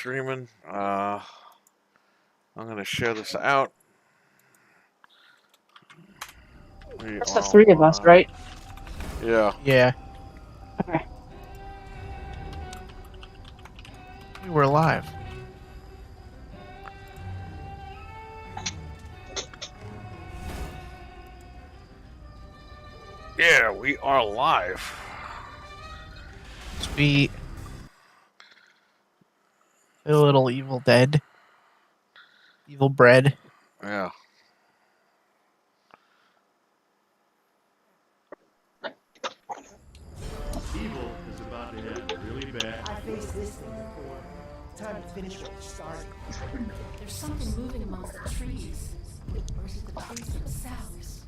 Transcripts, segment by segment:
streaming. I'm gonna share this out. That's the three of us, right? Yeah. Yeah, Okay. we were live. Yeah, we are live. Sweet. A little Evil Dead. Evil Bread. Yeah. Evil is about to end really bad. I faced this thing before. Time to finish what you started. There's something moving amongst the trees. Or is it the trees themselves?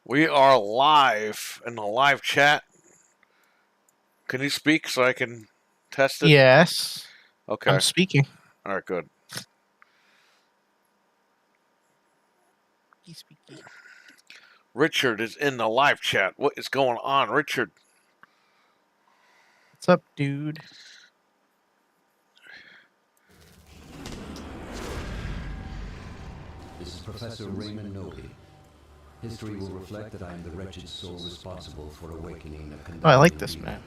We are live in the live chat. Can you speak so I can test it? Yes. Okay. I'm speaking. All right, good. Speaking. Richard is in the live chat. What is going on, Richard? What's up, dude? This is Professor Raymond Noby. History will reflect that I am the wretched soul responsible for awakening a Oh, I like this map.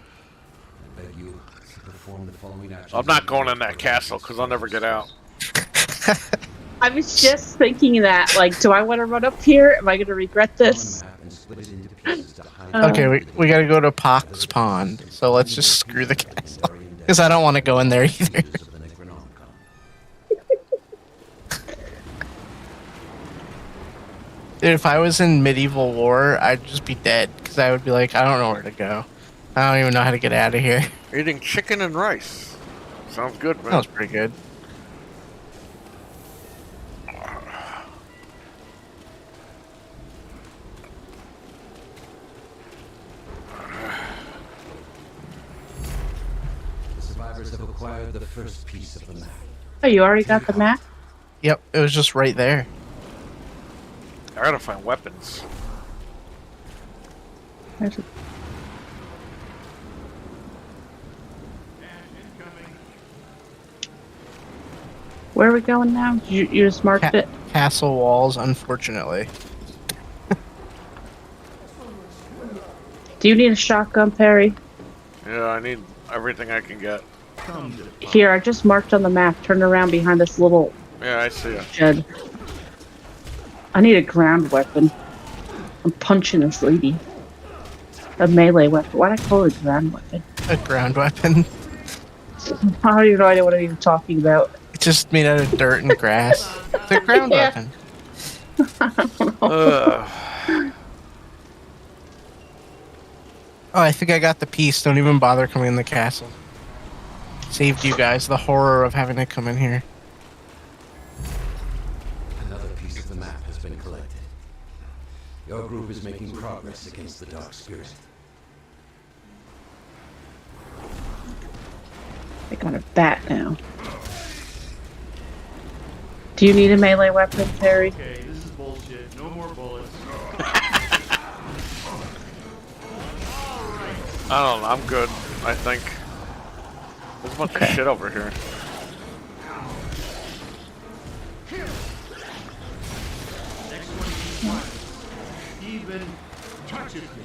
I beg you to perform the following actions. I'm not going in that castle because I'll never get out. I was just thinking that, like, do I want to run up here? Am I going to regret this? Okay, we gotta go to Pox Pond, so let's just screw the castle. Because I don't want to go in there either. Dude, if I was in medieval war, I'd just be dead. Because I would be like, I don't know where to go. I don't even know how to get out of here. Eating chicken and rice. Sounds good, man. That was pretty good. The survivors have acquired the first piece of the map. Oh, you already got the map? Yep, it was just right there. I gotta find weapons. There's a- Incoming. Where are we going now? You just marked it? Castle walls, unfortunately. Do you need a shotgun, Perry? Yeah, I need everything I can get. Come to Here, I just marked on the map. Turn around behind this little Yeah, I see it. shed. I need a ground weapon. I'm punching this lady. A melee weapon. Why'd I call it a ground weapon? A ground weapon. I don't even know idea what I'm even talking about. It's just made out of dirt and grass. It's a ground Yeah. weapon. Oh, I think I got the piece. Don't even bother coming in the castle. Saved you guys the horror of having to come in here. Another piece of the map has been collected. Your group is making progress against the Dark Spirit. I got a bat now. Do you need a melee weapon, Perry? Okay, this is bullshit. No more bullets. I don't know. I'm good. I think. There's a bunch of shit over here. Next one even touches me.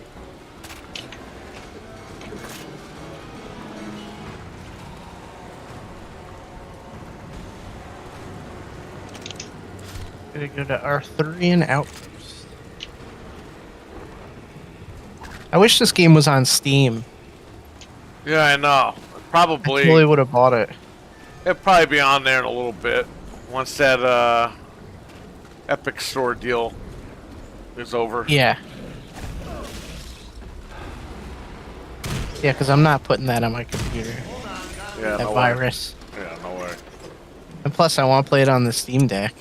Gonna go to Arthurian Outpost. I wish this game was on Steam. Yeah, I know. I Probably. totally would have bought it. It'll probably be on there in a little bit. Once that Epic Store deal is over. Yeah. Yeah, because I'm not putting that on my computer. Yeah, That no way. virus. Yeah, no way. And plus, I want to play it on the Steam Deck.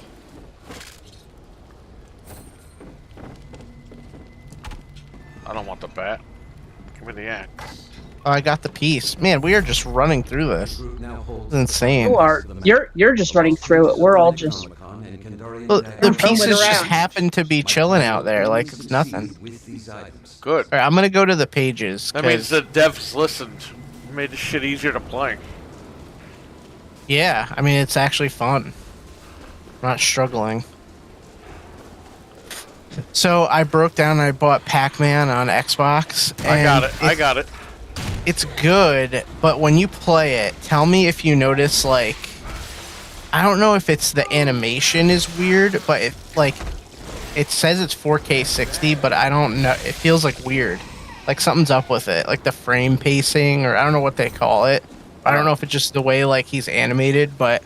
I don't want the bat. Give me the axe. Oh, I got the piece. Man, we are just running through this. Group now holds It's insane. You are. You're just running through it. We're all just. Necronomicon and Kandarian Well, the Diagram. pieces just around. happen to be chilling out there like it's nothing. With these these items. Good. All right, I'm gonna go to the pages. That means 'cause- the devs listened. Made the shit easier to play. Yeah, I mean it's actually fun. I'm not struggling. So I broke down and I bought Pac-Man on Xbox. I got and it. I got it. It's good, but when you play it, tell me if you notice, like, I don't know if it's the animation is weird, but it says it's 4K 60, but I don't know. It feels like weird. Like something's up with it, like the frame pacing, or I don't know what they call it. I don't know if it's just the way like he's animated, but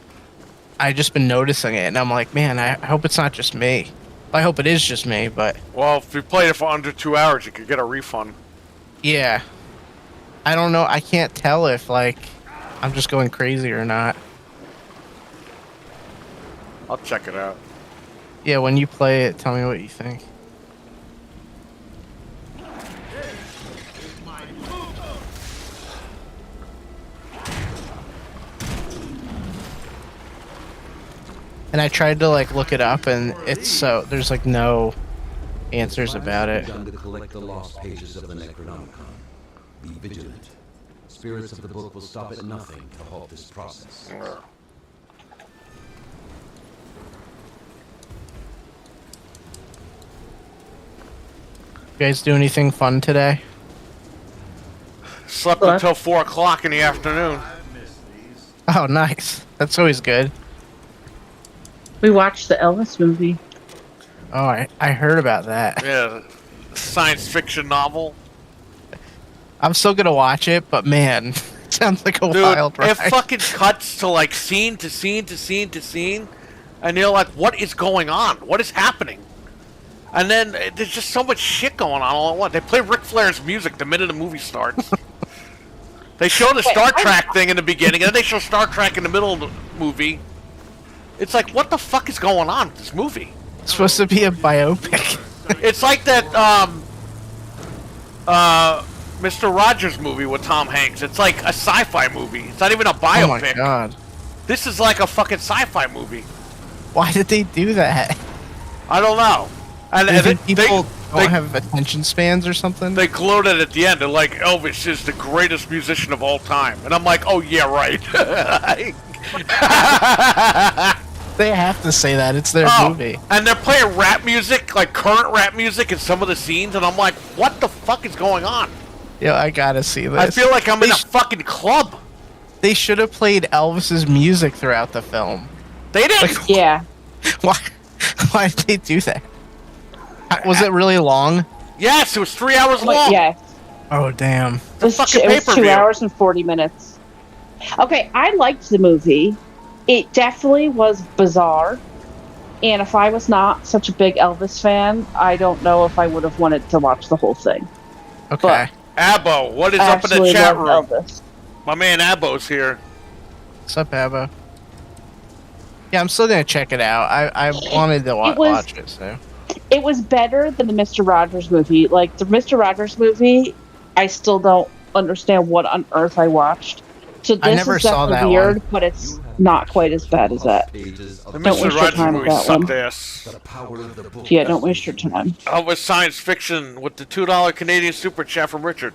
I just been noticing it, and I'm like, man, I hope it's not just me. I hope it is just me, but Well, if you played it for under 2 hours, you could get a refund. yeah. I don't know. I can't tell if like I'm just going crazy or not. I'll check it out. Yeah, when you play it, tell me what you think. And I tried to like look it up, and it's so there's like no answers about it. Begun to collect the lost pages of the Necronomicon. Be vigilant. Spirits of the book will stop at nothing to halt this process. You guys do anything fun today? Slept What? until 4 o'clock in the afternoon. I've missed these. Oh, nice. That's always good. We watched the Elvis movie. Oh, I heard about that. Yeah, science fiction novel. I'm still gonna watch it, but man, sounds like a Dude, wild ride. it fucking cuts to like scene to scene to scene to scene, and you're like, what is going on? What is happening? And then there's just so much shit going on all at once. They play Ric Flair's music the minute the movie starts. They show the Star Trek thing in the beginning, and then they show Star Trek in the middle of the movie. It's like, what the fuck is going on with this movie? It's supposed to be a biopic. It's like that, Mr. Rogers movie with Tom Hanks. It's like a sci-fi movie. It's not even a Oh my biopic. god. This is like a fucking sci-fi movie. Why did they do that? I don't know. And, Do you and think people they, don't have attention spans or something? they gloated at the end. They're like, Elvis is the greatest musician of all time. And I'm like, oh yeah, right. They have to say that. It's their movie. And they're playing rap music, like current rap music in some of the scenes. And I'm like, what the fuck is going on? Yo, I gotta see this. I feel like I'm in They a fucking club. They should have played Elvis's music throughout the film. They didn't. Like, Yeah. why? Why did they do that? Was it really long? Yes, it was 3 hours Wait, long. yeah. Oh damn! It was, fucking it was 2 pay-per-view. hours and 40 minutes. Okay, I liked the movie. It definitely was bizarre. And if I was not such a big Elvis fan, I don't know if I would have wanted to watch the whole thing. Okay. Abbo, what is I up in the actually chat love room? Elvis. My man Abbo's here. What's up, Abba? Yeah, I'm still gonna check it out. I wanted to It was- watch it, so. It was better than the Mr. Rogers movie. Like, the Mr. Rogers movie, I still don't understand what on earth I watched. So this I never is saw definitely that weird, one. but it's not quite as bad as that. Pages of The Don't Mr. waste your Rogers time movie with that sucked one. ass. the power of the book. Yeah, don't waste your time. Elvis Science Fiction with the $2 Canadian Super Chat from Richard.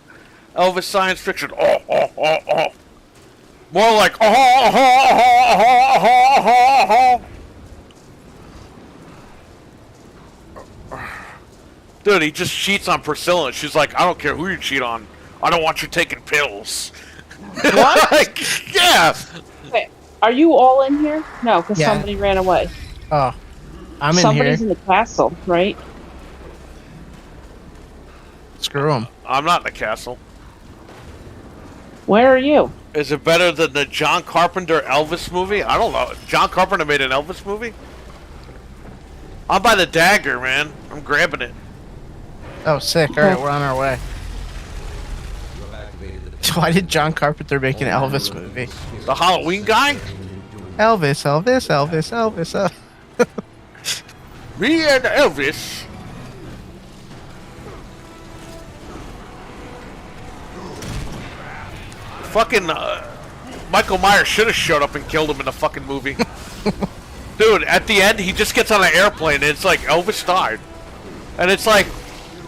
Elvis Science Fiction. Oh, oh, oh, oh. More like, oh, oh, oh, oh, oh, oh, oh. Dude, he just cheats on Priscilla. She's like, I don't care who you cheat on. I don't want you taking pills. What? Like, yeah. Wait, are you all in here? No, because Yeah. somebody ran away. Oh, I'm in Somebody's here. in the castle, right? Screw him. I'm not in the castle. Where are you? Is it better than the John Carpenter Elvis movie? I don't know. John Carpenter made an Elvis movie? I'm by the dagger, man. I'm grabbing it. Oh, sick. All right, we're on our way. You have activated the Why did John Carpenter make an Elvis movie? The Halloween guy? Elvis, Elvis, Elvis, Elvis. Me and Elvis. Fucking Michael Myers should have showed up and killed him in the fucking movie. Dude, at the end, he just gets on an airplane and it's like Elvis died. And it's like,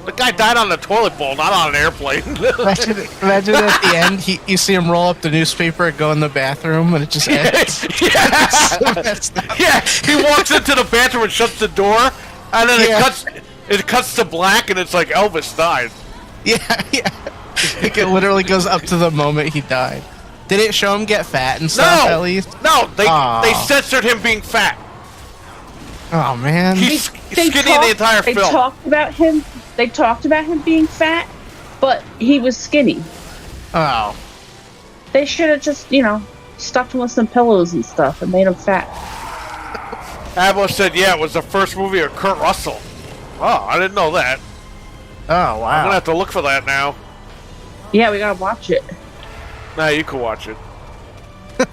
The guy died on a toilet bowl, not on an airplane. Imagine at the end, you see him roll up the newspaper and go in the bathroom, and it just ends. Yeah, he walks into the bathroom and shuts the door, and then Yeah. it cuts to black, and it's like Elvis died. Yeah, yeah. Like it literally goes up to the moment he died. Did it show him get fat and stuff at least? No, they Aw. censored him being fat. Oh man. He's skinny in the entire they film. talked about him. They talked about him being fat, but he was skinny. Oh. They should have just, stuffed him with some pillows and stuff and made him fat. Abo said, yeah, it was the first movie of Kurt Russell. Oh, I didn't know that. Oh I'm wow. gonna have to look for that now. Yeah, we gotta watch it. Nah, you can watch it.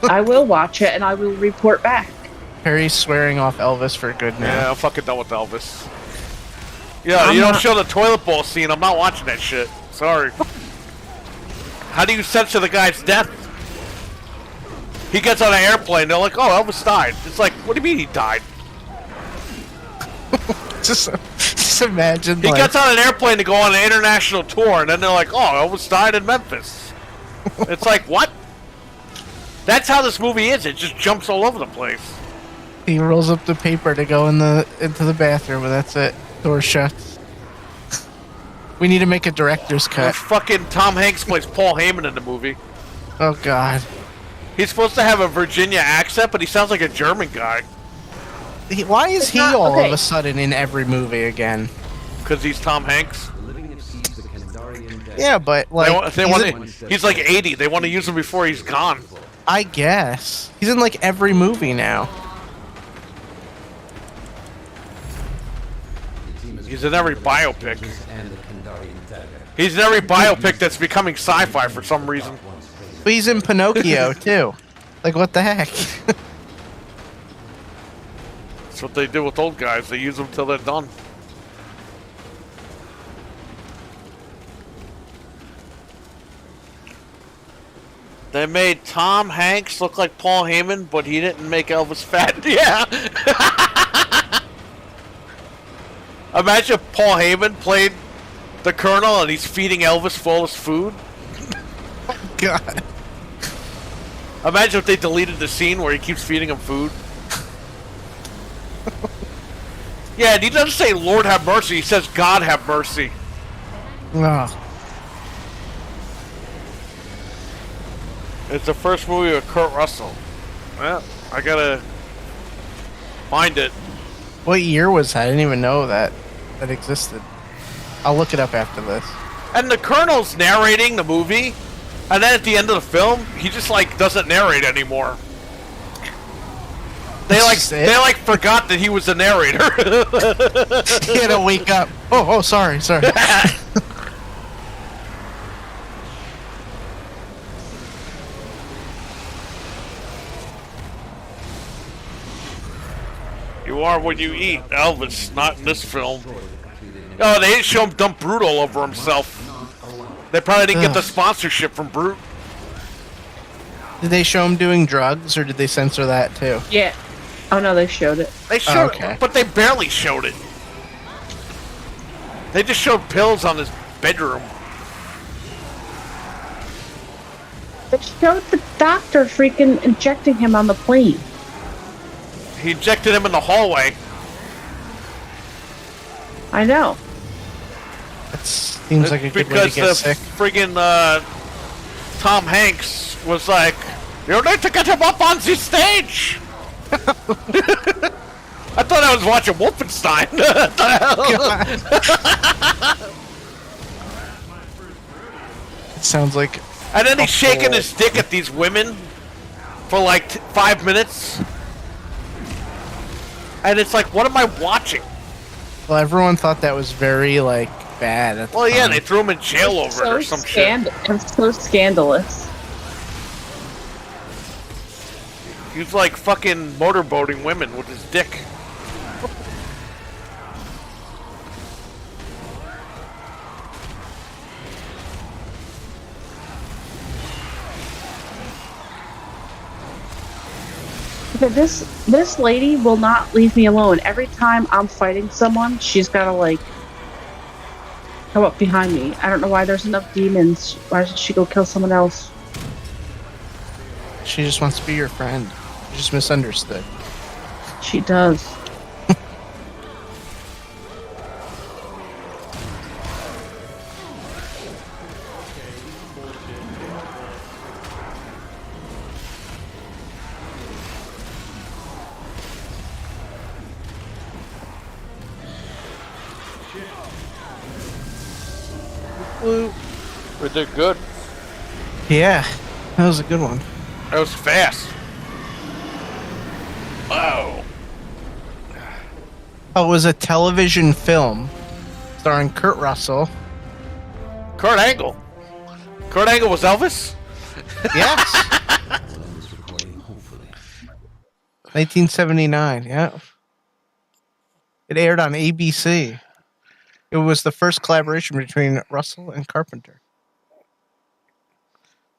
I will watch it and I will report back. Perry's swearing off Elvis for good now. Yeah, I'm fucking done with Elvis. Yeah, I'm you don't not- show the toilet bowl scene. I'm not watching that shit. Sorry. How do you censor the guy's death? He gets on an airplane. They're like, "Oh, Elvis died." It's like, what do you mean he died? Just imagine He like, gets on an airplane to go on an international tour, and then they're like, "Oh, Elvis died in Memphis." It's like, what? That's how this movie is. It just jumps all over the place. he rolls up the paper to go into the bathroom, and that's it. Door shuts. We need to make a director's cut. Fucking Tom Hanks plays Paul Heyman in the movie. Oh god. He's supposed to have a Virginia accent, but he sounds like a German guy. Why is he not- all okay. of a sudden in every movie again? Because he's Tom Hanks. The living exceeds the Kandarian dead. Yeah, but They like want, they he's want in- he's like 80. They want to use him before he's gone. I guess he's in like every movie now. The team is He's in every biopic. and the Kandarian dagger. He's in every biopic that's becoming sci-fi for some reason. But he's in Pinocchio too. Like what the heck? That's what they do with old guys. They use them till they're done. They made Tom Hanks look like Paul Heyman, but he didn't make Elvis fat. Yeah. Imagine if Paul Heyman played the Colonel and he's feeding Elvis flawless food. God. Imagine if they deleted the scene where he keeps feeding him food. Yeah, and he doesn't say Lord have mercy, he says God have mercy. Oh. It's the first movie with Kurt Russell. Well, I gotta find it. What year was that? I didn't even know that existed. I'll look it up after this. And the Colonel's narrating the movie, and then at the end of the film, he just like doesn't narrate anymore. They That's like just it? they like forgot that he was the narrator. He had to wake up. Oh, sorry. You are what you eat, Elvis, not in this film. Oh, they didn't show him dump Brute all over himself. They probably didn't get the Ugh. sponsorship from Brute. Did they show him doing drugs, or did they censor that too? Yeah. Oh no, they showed it. They showed okay. it, but they barely showed it. They just showed pills on his bedroom. They showed the doctor freaking injecting him on the plane. He injected him in the hallway. I know. That seems like a good way to Because get the sick. friggin' Tom Hanks was like, "You need to get him up on the stage." I thought I was watching Wolfenstein. What the hell? It sounds like And then he's shaking his dick at these women for like 5 minutes. And it's like, what am I watching? well, everyone thought that was very like bad. At the Well, yeah, time. they threw him in jail over it or some shit. It's so scandalous. He was like fucking motorboating women with his dick. Okay, this lady will not leave me alone. Every time I'm fighting someone, she's gotta like How about behind me? I don't know why there's enough demons. Why should she go kill someone else? She just wants to be your friend. You just misunderstood. She does. We did good. Yeah, that was a good one. That was fast. Oh. Oh, it was a television film starring Kurt Russell. Kurt Angle. Kurt Angle was Elvis? Yes. We'll end this recording, hopefully. 1979, yeah. It aired on ABC. It was the first collaboration between Russell and Carpenter.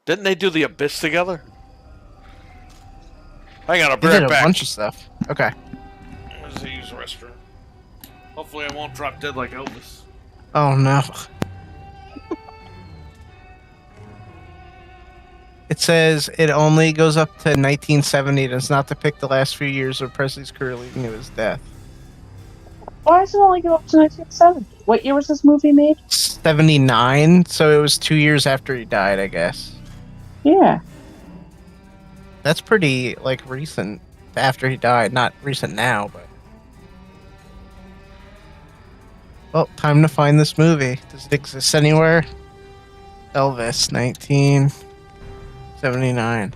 Didn't they do The Abyss together? Hang on, I'll be They did right a back. bunch of stuff. Okay. Let's use the restroom. Hopefully I won't drop dead like Elvis. Oh no. It says it only goes up to 1970. It does not depict the last few years of Presley's career leading to his death. Why does it only go up to 1970? What year was this movie made? 79, so it was 2 years after he died, I guess. Yeah. That's pretty, like, recent after he died. Not recent now, but... Well, time to find this movie. Does it exist anywhere? Elvis, 1979.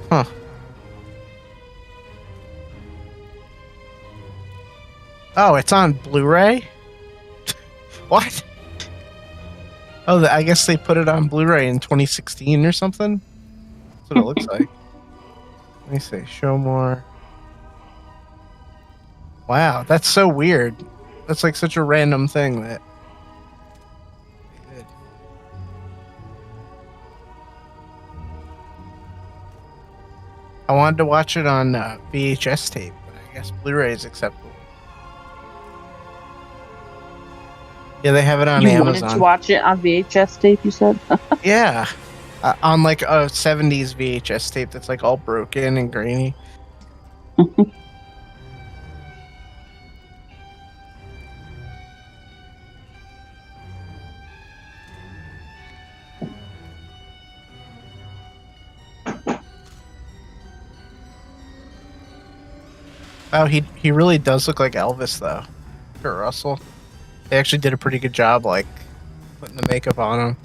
Huh. Oh, it's on Blu-ray? What? Oh, I guess they put it on Blu-ray in 2016 or something? That's what it looks like. Let me see. Show more. Wow, that's so weird. That's like such a random thing that... they did. I wanted to watch it on VHS tape, but I guess Blu-ray is acceptable. Yeah, they have it on You Amazon. wanted to watch it on VHS tape, you said? Yeah. On like a 70s VHS tape that's like all broken and grainy. Oh, he really does look like Elvis though. Kurt Russell. They actually did a pretty good job like putting the makeup on him.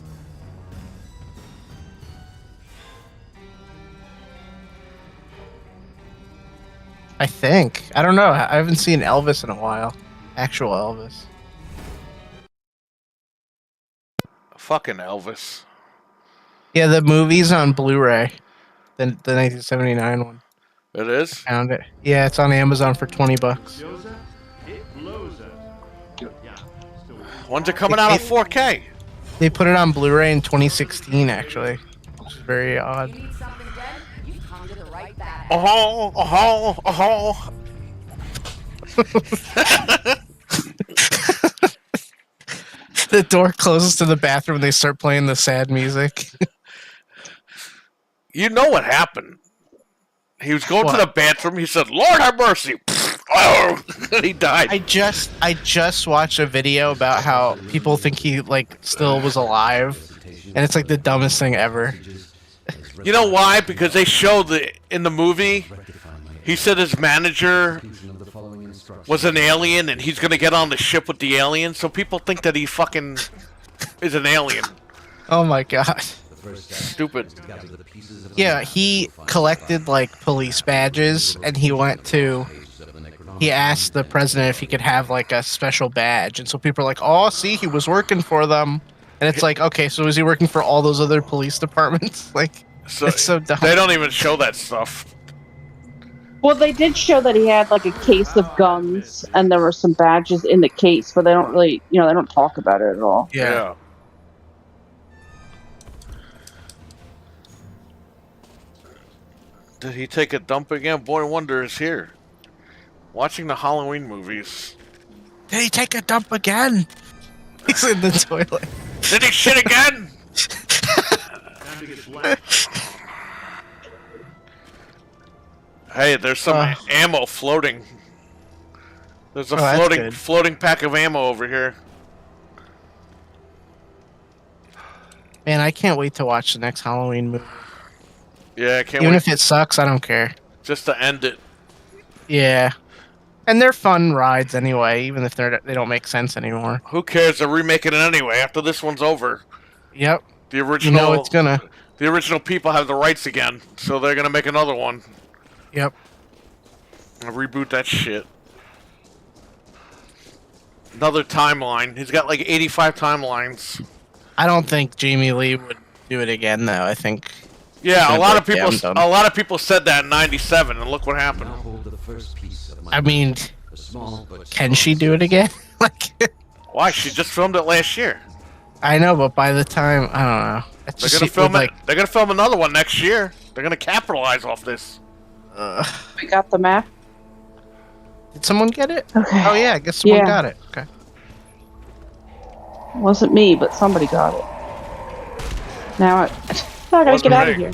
I think. I don't know. I haven't seen Elvis in a while. Actual Elvis. Fucking Elvis. Yeah, the movie's on Blu-ray. The 1979 one. It is? Found it. Yeah, it's on Amazon for $20. Shows us, it blows us. Yeah, still When's it coming out on 4K? They put it on Blu-ray in 2016, actually, which is very odd. You need something done? You've come to the right bag. Oh, oh, oh. The door closes to the bathroom and they start playing the sad music. You know what happened. He was going to What? the bathroom. He said, Lord have mercy. Oh, and he died. I just watched a video about how people think he like still was alive, and it's like the dumbest thing ever. You know why? Because they showed in the movie, he said his manager was an alien and he's going to get on the ship with the alien, so people think that he fucking is an alien. Oh my god. Stupid. Yeah, he collected like police badges, and he asked the president if he could have like a special badge, and so people are like, "Oh, see, he was working for them," and it's like, okay, so is he working for all those other police departments? Like, it's so dumb. They don't even show that stuff. Well, they did show that he had like a case of guns, and there were some badges in the case, but they don't really, they don't talk about it at all. Yeah. Did he take a dump again? Boy Wonder is here. Watching the Halloween movies. Did he take a dump again? He's in the toilet. Did he shit again? Time to get flat. Hey, there's some ammo floating. There's a that's floating good. floating pack of ammo over here. Man, I can't wait to watch the next Halloween movie. Yeah, I can't Even wait if it sucks, I don't care. just to end it. Yeah. And they're fun rides anyway, even if they don't make sense anymore. Who cares? They're remaking it anyway after this one's over. Yep. The You original know it's gonna. the original people have the rights again, so they're gonna make another one. Yep. And reboot that shit. Another timeline. He's got like 85 timelines. I don't think Jamie Lee would do it again, though. I think. Yeah, a gonna lot of break people down, a lot of people said that in '97, and look what Now happened. hold the first piece of my I mean, a small but can she do it again? Like, Why? She just filmed it last year. I know, but by the time I don't know. It They're just gonna seemed film like, it. They're gonna film another one next year. They're gonna capitalize off this. We got the map. Did someone get it? Okay. Oh yeah, I guess someone Yeah. got it. Okay. It wasn't me, but somebody got it. Now I gotta Wasn't get out of me. here.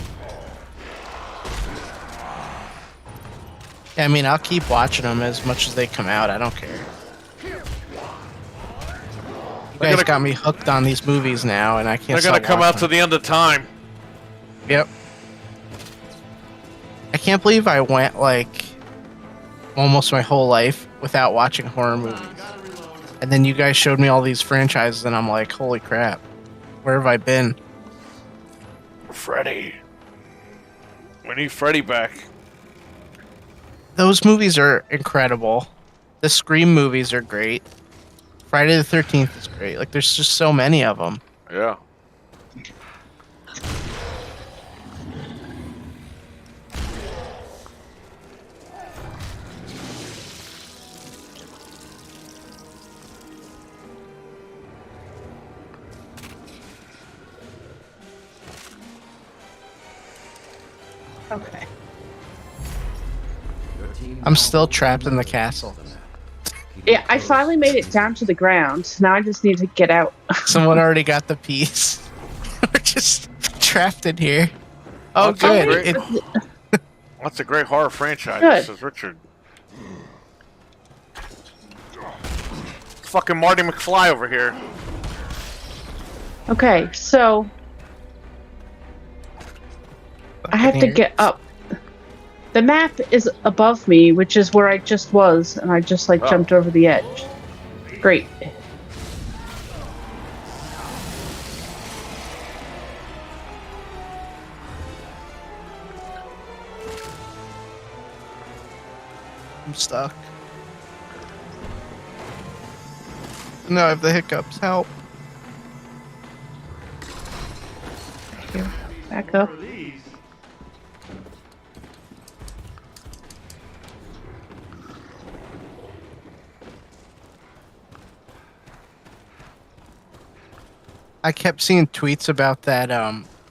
Yeah, I mean, I'll keep watching them as much as they come out. I don't care. You guys gonna- got me hooked on these movies now, and I can't. They're gonna stop come out to watching the end of time. them. Yep. I can't believe I went like almost my whole life without watching horror movies, and then you guys showed me all these franchises, and I'm like, holy crap, where have I been? Freddy. We need Freddy back. Those movies are incredible. The Scream movies are great. Friday the 13th is great. Like, there's just so many of them. Yeah. Okay. Your team I'm still trapped in the castle. Yeah, I finally made it down to the ground. Now I just need to get out. Someone already got the piece. We're just trapped in here. Oh, That's good. great. It- That's a great horror franchise. Good. This is Richard. Fucking Marty McFly over here. Okay, so I have to Buccaneers. get up. The map is above me, which is where I just was, and I just like Oh. jumped over the edge. Great. I'm stuck. No, I have the hiccups. Help. Here, back up. For these, I kept seeing tweets about that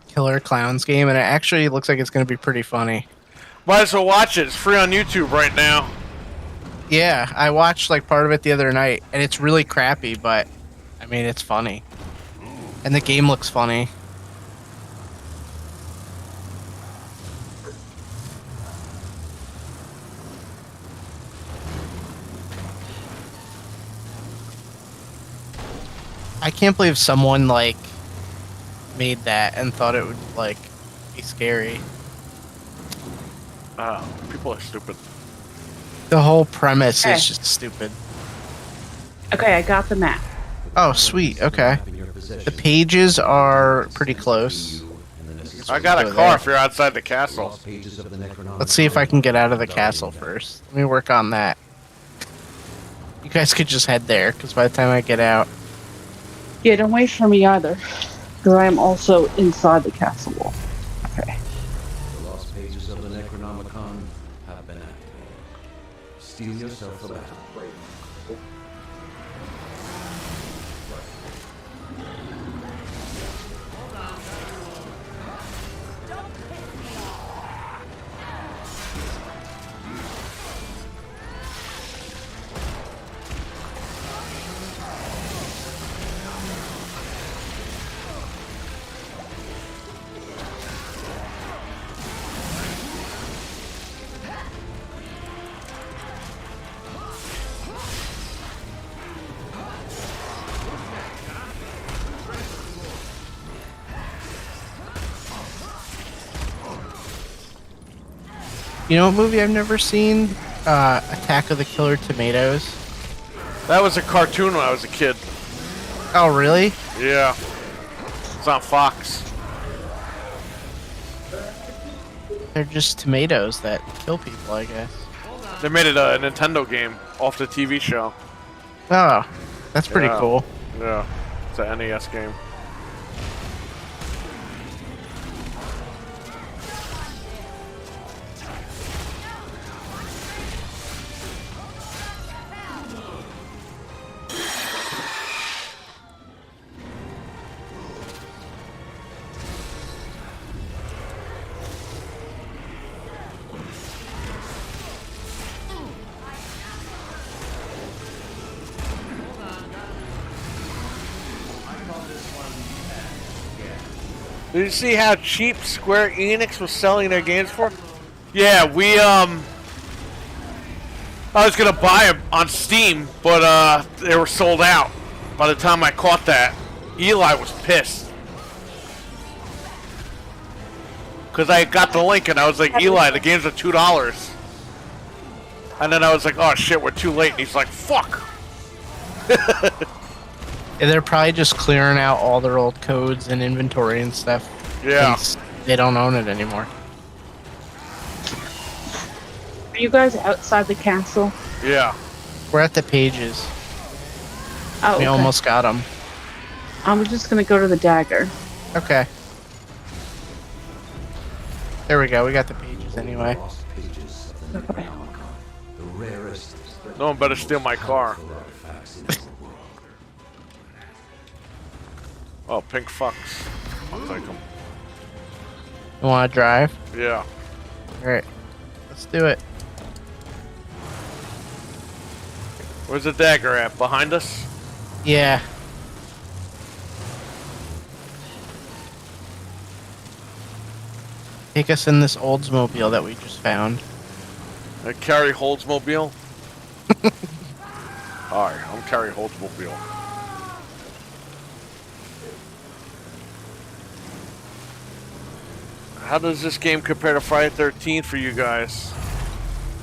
Killer Clowns game, and it actually looks like it's going to be pretty funny. Might as well watch it. It's free on YouTube right now. Yeah, I watched like part of it the other night, and it's really crappy, but I mean, it's funny. And the game looks funny. I can't believe someone like made that and thought it would like be scary. People are stupid. The whole premise Okay. is just stupid. Okay, I got the map. Oh, sweet. Okay. in your possession. The pages are pretty close. I got a Go car there. if you're outside the castle. Lost pages of the Necronomicon. Let's see if I can get out of the castle first. Let me work on that. You guys could just head there, because by the time I get out... Yeah, don't wait for me either, because I am also inside the castle wall. Okay. The lost pages of the Necronomicon have been activated. Steel yourself a battle. You know what movie I've never seen? Attack of the Killer Tomatoes. That was a cartoon when I was a kid. Oh, really? Yeah. It's on Fox. They're just tomatoes that kill people, I guess. They made it a Nintendo game off the TV show. Oh, that's pretty Yeah. cool. Yeah. It's an NES game. Did you see how cheap Square Enix was selling their games for? Yeah, I was gonna buy them on Steam, but they were sold out by the time I caught that. Eli was pissed. Because I got the link and I was like, Eli, the games are $2. And then I was like, oh shit, we're too late. And he's like, fuck. Yeah, they're probably just clearing out all their old codes and inventory and stuff. Yeah. since they don't own it anymore. Are you guys outside the castle? Yeah. We're at the pages. Oh, We okay. almost got them. I'm just gonna go to the dagger. Okay. There we go. We got the pages anyway. Lost pages of the Necronomicon, the rarest No one better steal my car. artifacts in the world. Oh, pink fucks. I'll take them. You want to drive? Yeah. All right. Let's do it. Where's the dagger at? Behind us? Yeah. Take us in this Oldsmobile that we just found. Carrie Holdsmobile? Hi, I'm Carrie Holdsmobile. How does this game compare to Friday 13th for you guys?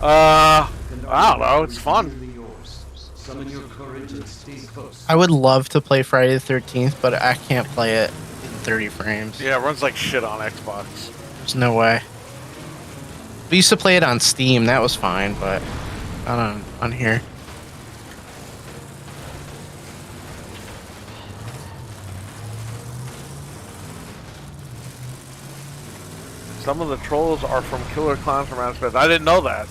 I don't know, it's fun. Really yours. Summon your courage and stay close. I would love to play Friday the 13th, but I can't play it in 30 frames. Yeah, it runs like shit on Xbox. There's no way. We used to play it on Steam. That was fine, but not on here. Some of the trolls are from Killer Clowns from Outer Space. I didn't know that.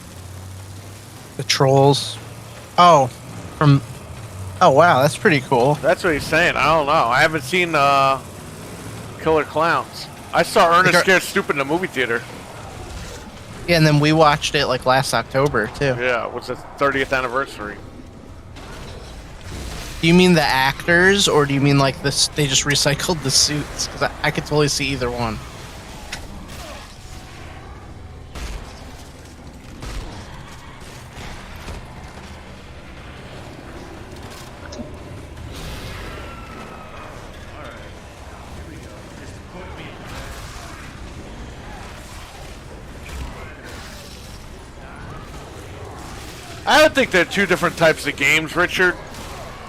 The trolls. Oh, from. Oh wow, that's pretty cool. That's what he's saying. I don't know. I haven't seen Killer Clowns. I saw Ernest Like, Scared Stupid in the movie theater. Yeah, and then we watched it like last October too. Yeah, it was the 30th anniversary. Do you mean the actors, or do you mean like this? They just recycled the suits? Because I could totally see either one. I don't think they're two different types of games, Richard.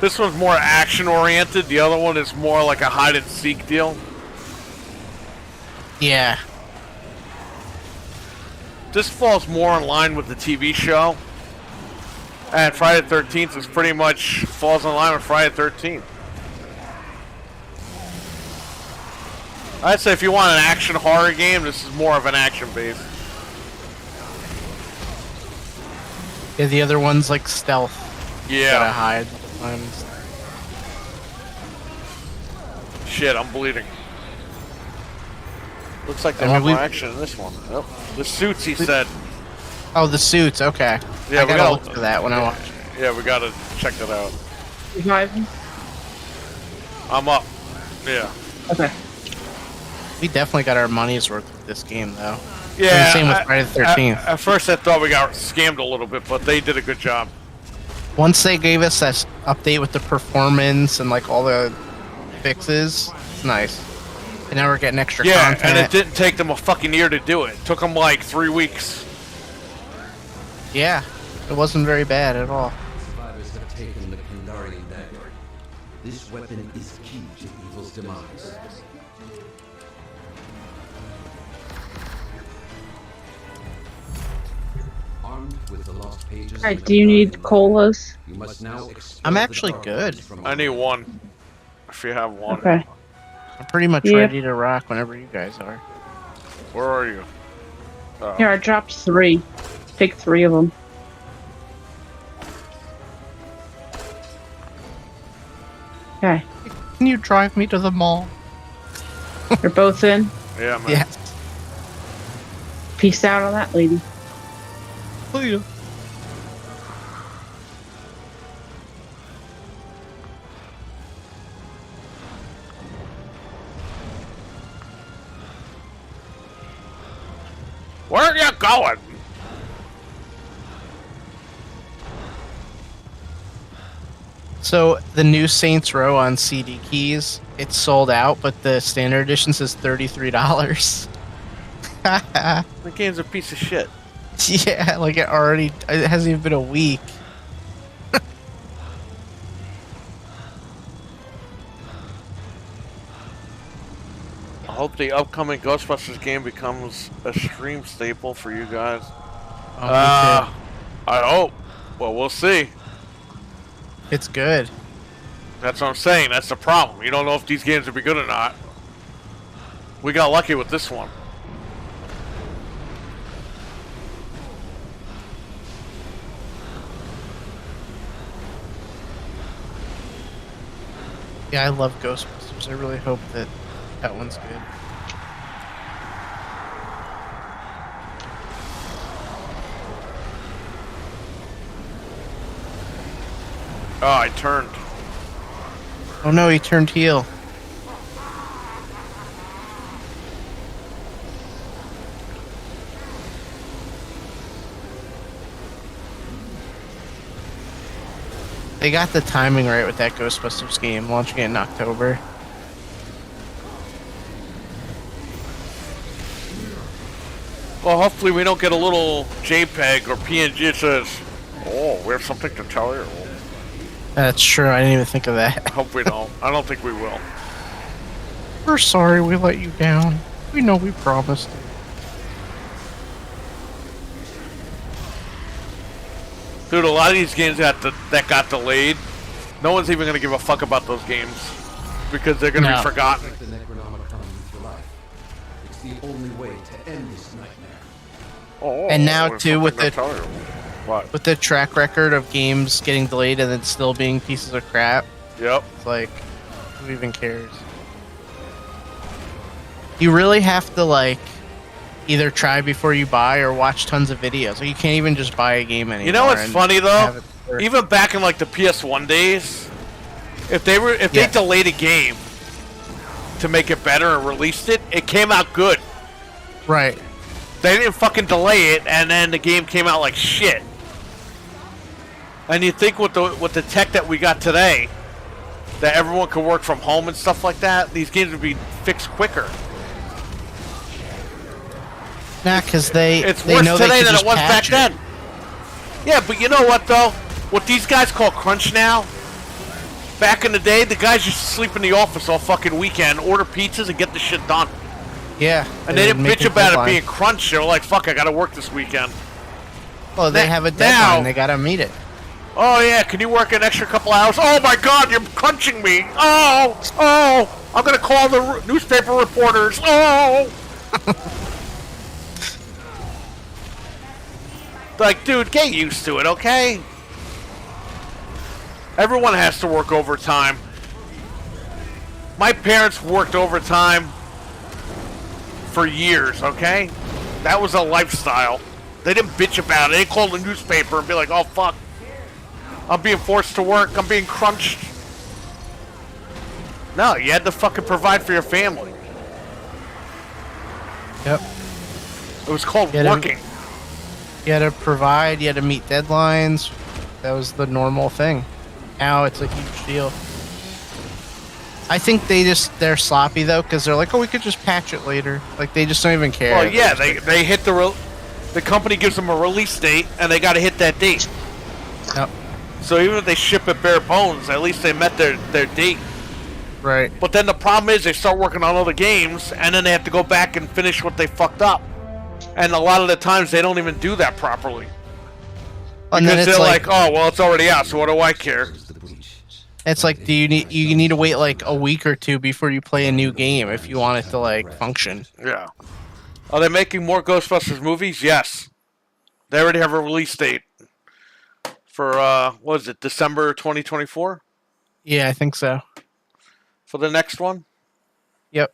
This one's more action-oriented. The other one is more like a hide-and-seek deal. Yeah. This falls more in line with the TV show. And Friday the 13th is pretty much falls in line with Friday the 13th. I'd say if you want an action horror game, this is more of an action base. Yeah, the other one's like stealth. Gotta Yeah. hide. Shit, I'm bleeding. Looks like I there's mean, more we- action in this one. Oh, the suits, he said. Oh, the suits. Okay. Yeah, I we gotta gotta- look for that when I watch. Yeah, we gotta check that out. You driving? I'm up. Yeah. Okay. We definitely got our money's worth with this game, though. Yeah. same with Friday the 13th. At first, I thought we got scammed a little bit, but they did a good job. Once they gave us that update with the performance and like all the fixes, it's nice. And now we're getting extra Yeah, content. and it didn't take them a fucking year to do it. It took them like 3 weeks. Yeah, it wasn't very bad at all. Survivors have taken the Kandarian dagger. This weapon is key to evil's demise. Armed with the lost pages. Alright, of do you the need Kandarian colas? dagger, you must now expel I'm the actually dark good. ones from I our need world. one. If you have one. Okay. I'm pretty much Yeah. ready to rock whenever you guys are. Where are you? Here, I dropped 3. Take 3 of them. Okay. Can you drive me to the mall? You're both in. Yeah, man. Yes. Peace out on that, lady. Please. Where are you going? So the new Saints Row on CD keys, it's sold out, but the standard edition says $33. The game's a piece of shit. Yeah, like it hasn't even been a week. I hope the upcoming Ghostbusters game becomes a stream staple for you guys. Oh, me I hope. Well, we'll see. too. It's good. That's what I'm saying. That's the problem. You don't know if these games will be good or not. We got lucky with this one. Yeah, I love Ghostbusters. I really hope that that one's good. Oh, I turned. Oh no, he turned heel. They got the timing right with that Ghostbusters game, launching it in October. Well, hopefully we don't get a little JPEG or PNG that says, "Oh, we have something to tell you." That's true, I didn't even think of that. I hope we don't. I don't think we will. We're sorry we let you down. We know we promised. Dude, a lot of these games that got delayed, no one's even gonna give a fuck about those games because they're gonna No. be forgotten. Let the Necronomicon into life. It's the only way to end this nightmare. Oh, And now, we have too, with something to the- tell you. What? With the track record of games getting delayed and then still being pieces of crap, Yep. it's like, who even cares? You really have to, like, either try before you buy or watch tons of videos. Like, you can't even just buy a game anymore. You know what's and funny have though? it work. Even back in like the PS1 days, if they Yeah. delayed a game to make it better and released it, it came out good. Right. They didn't fucking delay it, and then the game came out like shit. And you think with the tech that we got today, that everyone could work from home and stuff like that, these games would be fixed quicker. Nah, because they It's they worse know they today can than just it was back patch then. Yeah, but you know what though? What these guys call crunch now, back in the day, the guys used to sleep in the office all fucking weekend, order pizzas, and get the shit done. Yeah. And they didn't make bitch a about deadline. it being crunch. They were like, "Fuck, I gotta work this weekend." Well, they have a now- deadline. They gotta meet it. Oh yeah, can you work an extra couple hours? Oh my God, you're crunching me. Oh, I'm gonna call the newspaper reporters. Oh. Like, dude, get used to it, okay? Everyone has to work overtime. My parents worked overtime for years, okay? That was a lifestyle. They didn't bitch about it. They called the newspaper and be like, "Oh fuck, I'm being forced to work. I'm being crunched." No, you had to fucking provide for your family. Yep. It was called Get 'em. working. You had to provide. You had to meet deadlines. That was the normal thing. Now it's a huge deal. I think they're sloppy though, because they're like, oh, we could just patch it later. Like they just don't even care. Well, yeah, they hit the the company gives them a release date, and they got to hit that date. Yep. So even if they ship it bare bones, at least they met their date. Right. But then the problem is they start working on other games, and then they have to go back and finish what they fucked up. And a lot of the times they don't even do that properly. And then Because it's they're like, like, oh, well, it's already out, so what do I care? The breach. it's like, do you need to wait like a week or two before you play a new game if you want it to like function? Yeah. Are they making more Ghostbusters movies? Yes. They already have a release date for, what is it, December 2024? Yeah, I think so. For the next one? Yep.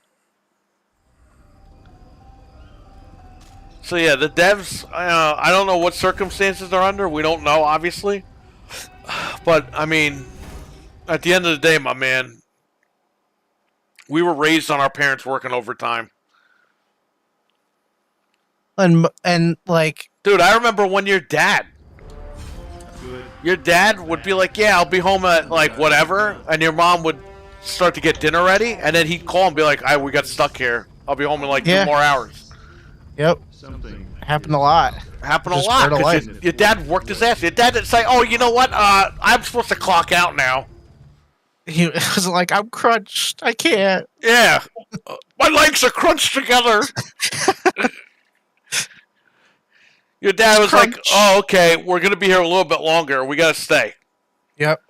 So yeah, the devs, I don't know what circumstances they're under. We don't know, obviously. But, I mean, at the end of the day, my man, we were raised on our parents working overtime. And like, Dude, I remember when your dad would be like, yeah, I'll be home at, like, whatever, and your mom would start to get dinner ready, and then he'd call and be like, we got stuck here. I'll be home in, like, 2 more hours. yep, Something. happened a lot. Happened a Just lot, part of because life. your dad worked his ass. Your dad would say, oh, you know what, I'm supposed to clock out now. He was like, I'm crunched. I can't. Yeah. My legs are crunched together. Your dad was like, Crunch. oh, okay, we're going to be here a little bit longer. We got to stay. Yep.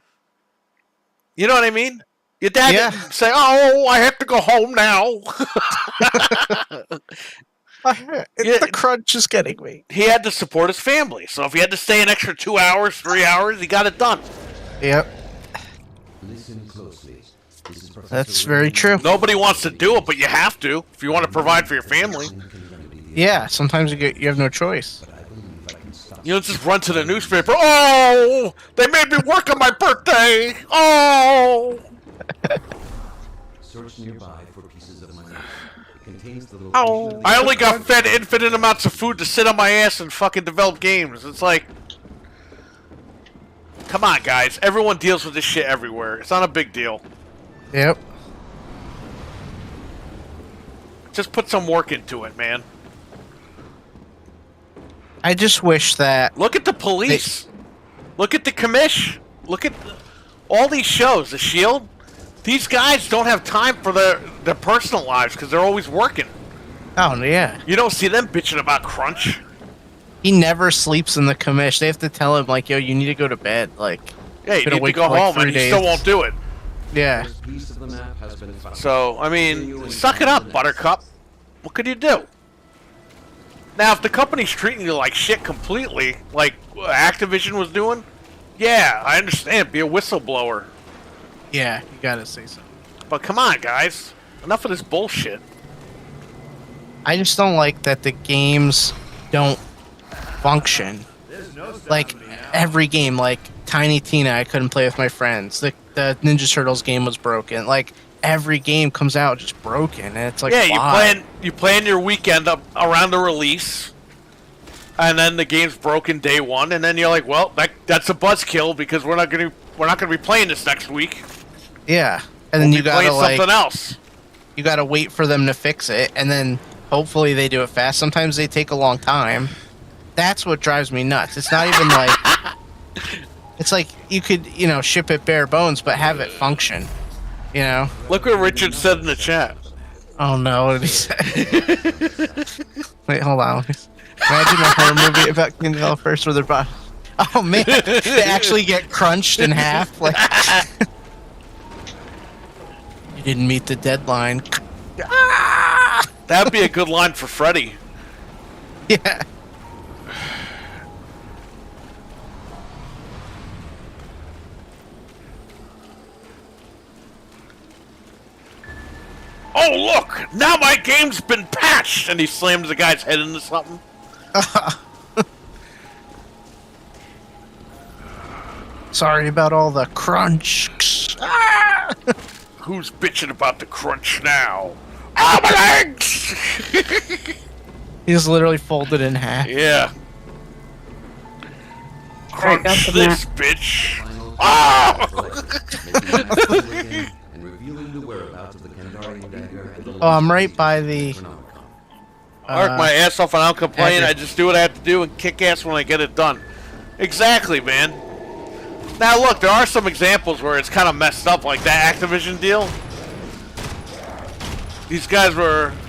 You know what I mean? Your dad Yeah. didn't say, oh, I have to go home now. Yeah. The crunch is getting me. He had to support his family. So if he had to stay an extra 2 hours, 3 hours, he got it done. Yep. Listen closely. This is Professor That's very true. Nobody wants to do it, but you have to if you want to provide for your family. Yeah, sometimes you have no choice. You don't just run to the newspaper. Oh, they made me work on my birthday. Oh. Search nearby for pieces of my notes. It contains the Oh. location of I only got fed infinite amounts of food to sit on my ass and fucking develop games. It's like, come on, guys. Everyone deals with this shit everywhere. It's not a big deal. Yep. Just put some work into it, man. I just wish that Look at the police. Look at the commish. Look at all these shows. The Shield. These guys don't have time for their personal lives because they're always working. oh yeah. You don't see them bitching about crunch. He never sleeps in the commish. They have to tell him like, yo, you need to go to bed. Like, Yeah, you Gonna need to wait go for, like, home, 3 and you days. still won't do it. yeah. First piece of the map has been found. So, I mean, suck it up, Buttercup. What could you do? Now, if the company's treating you like shit completely, like Activision was doing, yeah, I understand. Be a whistleblower. Yeah, you gotta say so. But come on, guys. Enough of this bullshit. I just don't like that the games don't function. There's no stopping Like me now. every game, like Tiny Tina, I couldn't play with my friends. The Ninja Turtles game was broken. Like every game comes out just broken, and it's like, Yeah, why? you plan your weekend up around the release, and then the game's broken day one, and then you're like, well, that's a buzzkill because we're not gonna be playing this next week. Yeah, and then We'll you be gotta playing something else. you gotta wait for them to fix it, and then hopefully they do it fast. Sometimes they take a long time. That's what drives me nuts. It's not even like it's like you could ship it bare bones, but have it function. You know? Look what Richard said in the chat. Oh no! What did he say? Wait, hold on. Imagine a horror movie about game developers where they're bought. Oh man, they actually get crunched in half. Like you didn't meet the deadline. That'd be a good line for Freddy. Yeah. Oh look! Now my game's been patched, and he slams the guy's head into something. Sorry about all the crunch. Ah! Who's bitching about the crunch now? Oh, my legs! He's literally folded in half. Yeah. Alright, Crunch got the this, map. bitch. Final Oh! making the map again and revealing the whereabouts of the Kandarian dagger and the Oh, I'm right by the. Necronomicon. I work my ass off and I don't complain. Accurate. I just do what I have to do and kick ass when I get it done. Exactly, man. Now look, there are some examples where it's kind of messed up, like that Activision deal. These guys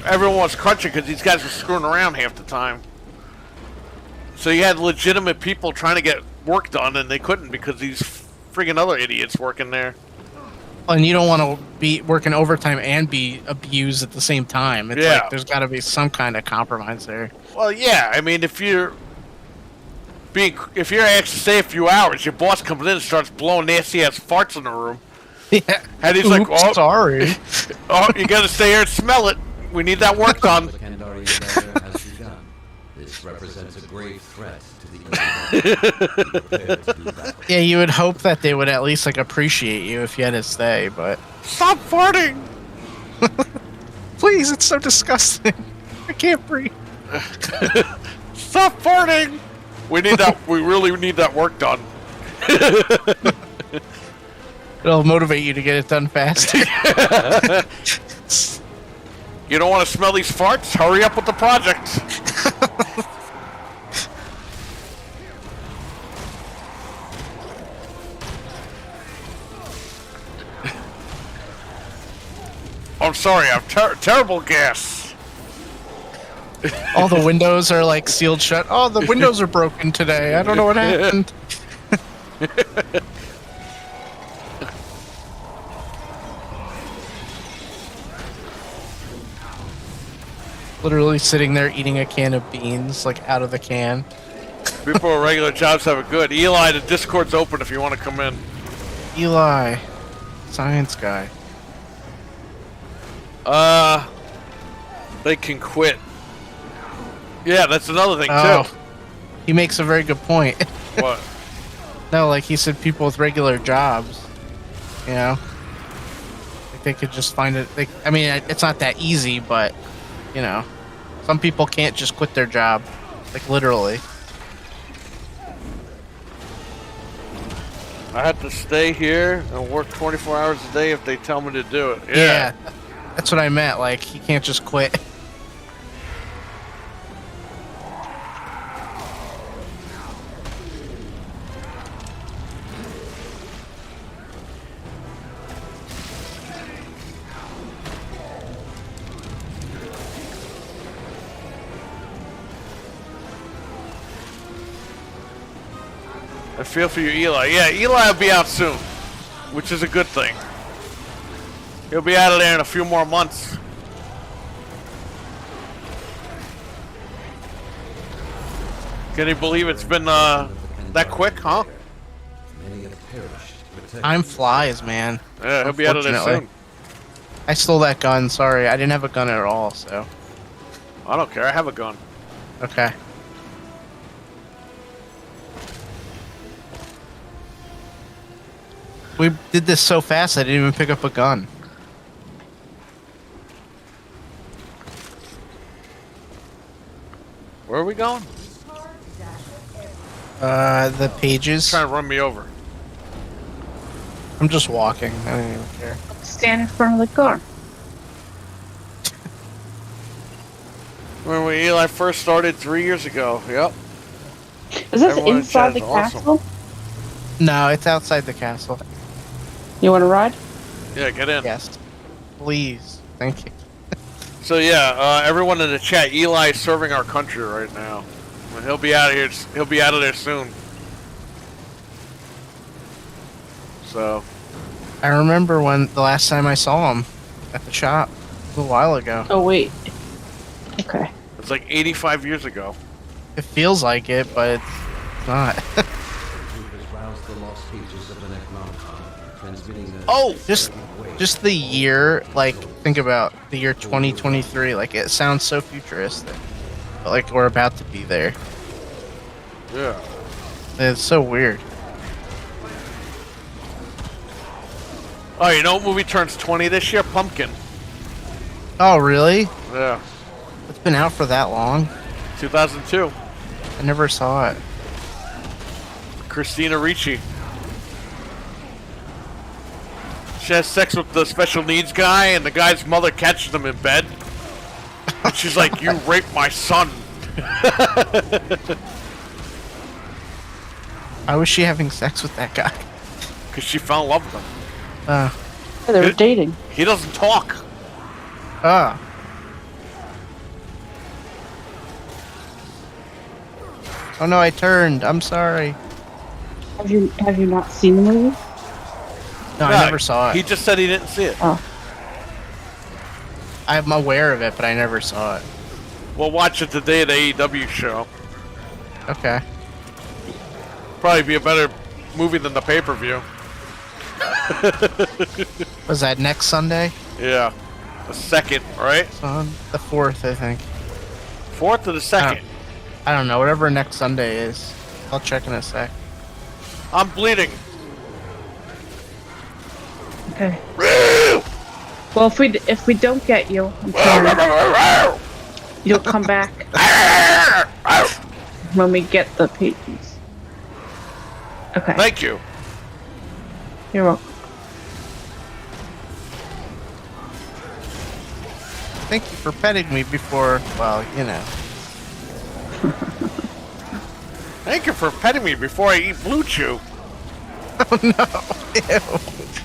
everyone was crunching because these guys were screwing around half the time. So you had legitimate people trying to get work done and they couldn't because these friggin' other idiots working there. And you don't want to be working overtime and be abused at the same time. It's Yeah. like there's got to be some kind of compromise there. Well, yeah, I mean, if you're asked to stay a few hours, your boss comes in and starts blowing nasty ass farts in the room. Yeah. And he's like, Oops, oh, sorry. oh, you gotta stay here and smell it. We need that work done. The Kandarian battle has begun. This represents a grave threat to the Empire. Prepare to do battle. Yeah, you would hope that they would at least like appreciate you if you had to stay, but Stop farting! please, it's so disgusting. I can't breathe. Stop farting! We need that. We really need that work done. It'll motivate you to get it done faster. You don't want to smell these farts? Hurry up with the project. I'm sorry, I'm terrible gas. All the windows are like sealed shut. Oh, the windows are broken today. I don't know what happened. Literally sitting there eating a can of beans, like out of the can. Before regular jobs have it good. Eli, the Discord's open if you want to come in. Eli, science guy. They can quit. Yeah, that's another thing Oh, too. he makes a very good point. What? No, like he said, people with regular jobs, you know, like they could just find it. I mean, it's not that easy, but you know, some people can't just quit their job, like literally. I have to stay here and work 24 hours a day if they tell me to do it. Yeah, that's what I meant. Like he can't just quit. I feel for you, Eli. Yeah, Eli will be out soon, which is a good thing. He'll be out of there in a few more months. Can you believe it's been that quick, huh? Many have perished to protect Time flies, man. Yeah, he'll be out of there Unfortunately. soon. I stole that gun. Sorry, I didn't have a gun at all. So I don't care. I have a gun. okay. We did this so fast, I didn't even pick up a gun. Where are we going? The pages. Trying to run me over. I'm just walking. I don't even care. Stand in front of the car. When Eli first started 3 years ago. Yep. Is this Everyone in inside chat the is awesome. castle? No, it's outside the castle. You want to ride? Yeah, get in. Yes. Please. Thank you. So yeah, everyone in the chat, Eli is serving our country right now. And he'll be out of here. He'll be out of there soon. So I remember when the last time I saw him at the shop a little while ago. Oh wait. Okay. it's like 85 years ago. It feels like it, but it's not. Group has roused the lost pages of the Necronomicon, transmitting a Oh, Just the year, like, think about the year 2023. Like, it sounds so futuristic. But, like, we're about to be there. yeah. It's so weird. Oh, you know what movie turns 20 this year? Pumpkin. Oh, really? Yeah. It's been out for that long? 2002. I never saw it. Christina Ricci. She has sex with the special needs guy, and the guy's mother catches them in bed. And she's like, "You raped my son." Why was she having sex with that guy? Because she fell in love with him. Uh, Yeah, they were dating. He doesn't talk. oh. Oh no, I turned. I'm sorry. Have you not seen the movie? No, Yeah, I never saw it. He just said he didn't see it. Oh, I'm aware of it, but I never saw it. We'll watch it today at AEW show. Okay. Probably be a better movie than the pay-per-view. Was that next Sunday? Yeah. The second, right? On the 4th, I think. 4th or the second? I don't know. Whatever next Sunday is. I'll check in a sec. I'm bleeding. okay. Well, if we don't get you, I'm sorry. You'll come back when we get the pages. Okay. Thank you. You're welcome. Thank you for petting me before, well, you know. Thank you for petting me before I eat Blue Chew. Oh no. Ew.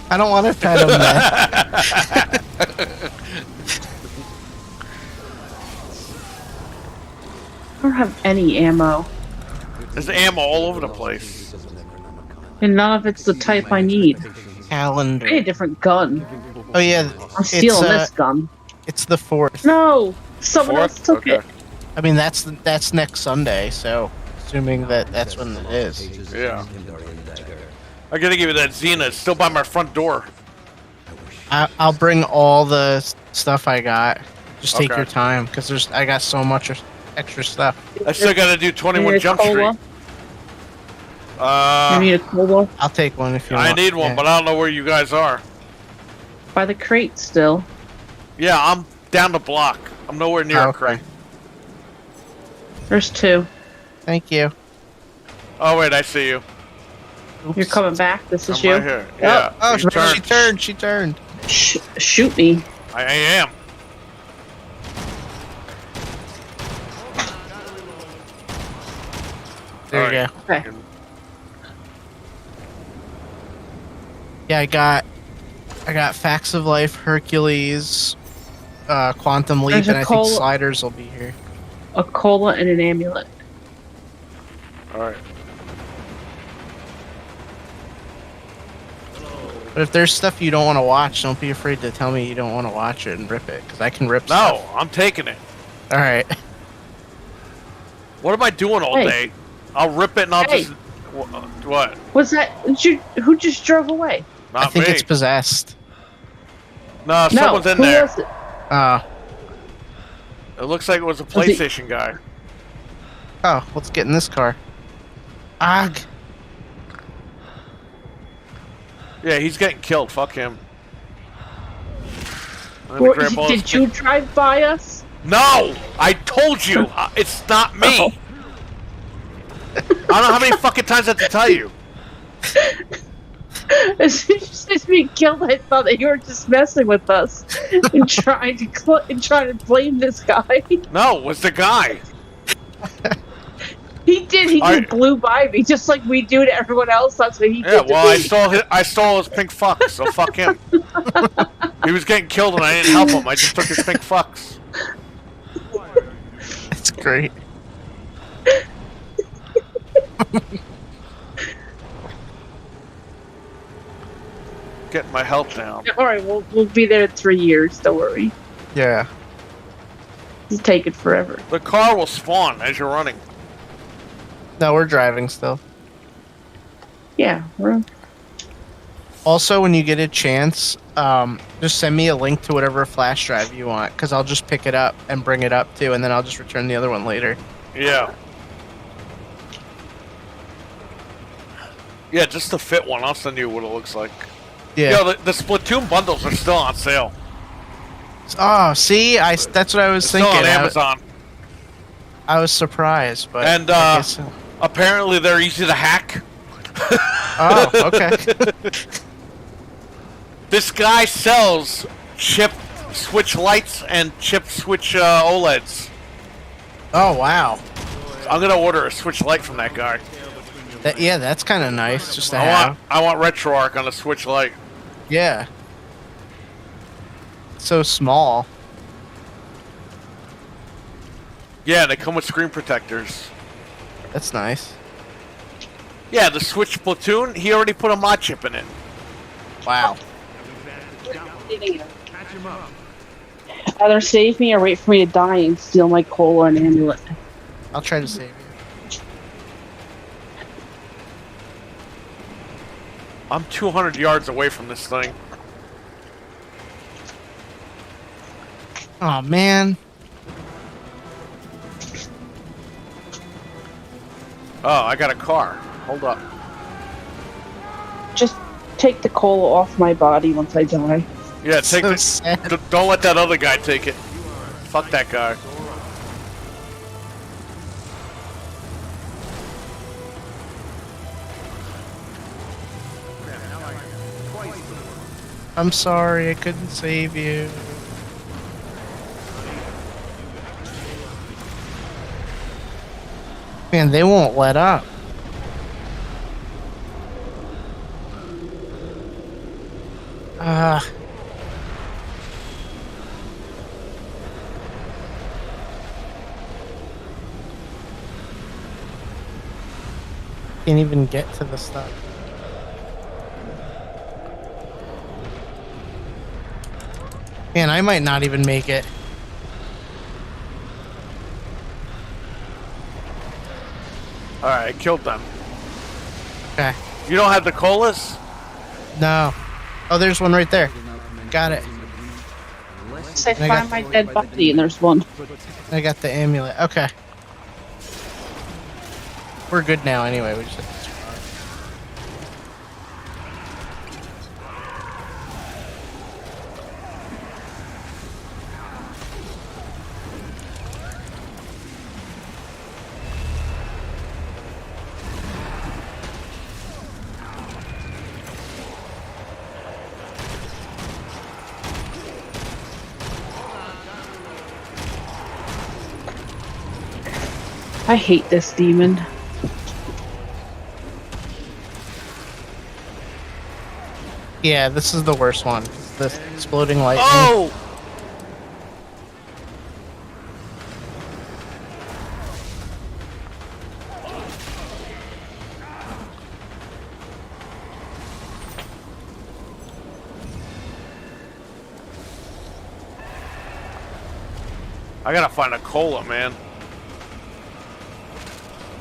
I don't want to pet him then. I don't have any ammo, There's ammo all over the place. and none of it's the type I need. I need a Calendar. different gun. Oh yeah, I'm stealing this gun. it's the 4th. No, someone else took it. I mean, that's next Sunday, so assuming that's when it is. Yeah. I gotta give you that Xena. It's still by my front door. I'll bring all the stuff I got. Just take Okay. your time, because I got so much extra stuff. I still gotta do You 21 need a Jump cola? Street. You need a cola? I'll take one if you want. I need one, Yeah. but I don't know where you guys are. By the crate still. Yeah, I'm down the block. I'm nowhere near Oh, a crate. okay. There's 2. Thank you. Oh wait, I see you. Oops. You're coming back. This is I'm you. right here. Yeah. Oh, you turned. she turned. Shoot me. I am. There you Alright. go. Okay. Yeah, I got Facts of Life, Hercules, Quantum Leap, There's a and I think cola- Sliders will be here. A cola and an amulet. Alright. But if there's stuff you don't want to watch, don't be afraid to tell me you don't want to watch it and rip it, because I can rip No, stuff. I'm taking it. All right. What am I doing all Hey. day? I'll rip it and I'll Hey. just. What? Was that? Who just drove away? Not I think me. it's possessed. No, No. someone's in who there. was it? It looks like it was a it- PlayStation guy. Oh, let's get in this car. Ugh. Yeah, he's getting killed. Fuck him. Let me grab all Did his you drive by us? No! I told you! It's not me! Oh. I don't know how many fucking times I have to tell you. As soon as you said being killed, I thought that you were just messing with us and trying to blame this guy. No, it was the guy. He did. He I- just blew by me, just like we do to everyone else. That's what he Yeah, did. to well, me. I stole his pink fucks, so fuck him. He was getting killed and I didn't help him. I just took his pink fucks. That's great. Getting my health down. All right, we'll be there in 3 years. Don't worry. Yeah. It's taking forever. The car will spawn as you're running. No, we're driving still. Yeah. Also, when you get a chance, just send me a link to whatever flash drive you want, because I'll just pick it up and bring it up too, and then I'll just return the other one later. Yeah. Yeah, just to fit one. I'll send you what it looks like. Yeah. Yo, the Splatoon bundles are still on sale. Oh, see, that's what I was Still thinking. on Amazon. I was surprised, but And, I guess so. Apparently they're easy to hack. Oh, okay. This guy sells chipped switch lights and chip switch OLEDs. Oh wow. I'm gonna order a switch light from that guy. Yeah, that's kind of nice. Just to have. I want RetroArch on a switch light. Yeah. So small. Yeah, they come with screen protectors. That's nice. Yeah, the Switch Platoon, he already put a mod chip in it. Wow. Catch him up. Either save me or wait for me to die and steal my coal or an amulet. I'll try to save you. I'm 200 yards away from this thing. Oh man. Oh, I got a car. Hold up. Just take the coal off my body once I die. Yeah, take So this. sad. Don't let that other guy take it. Fuck that guy. I'm sorry, I couldn't save you. Man, they won't let up. Ah. Can't even get to the stuff. Man, I might not even make it. Alright, I killed them. Okay. You don't have the colas? No. Oh, there's one right there. Got it. I I got- find my dead body and there's one. I got the amulet. Okay. We're good now anyway. We just have to survive. I hate this demon. Yeah, this is the worst one. The exploding lightning. Oh! I gotta find a cola, man.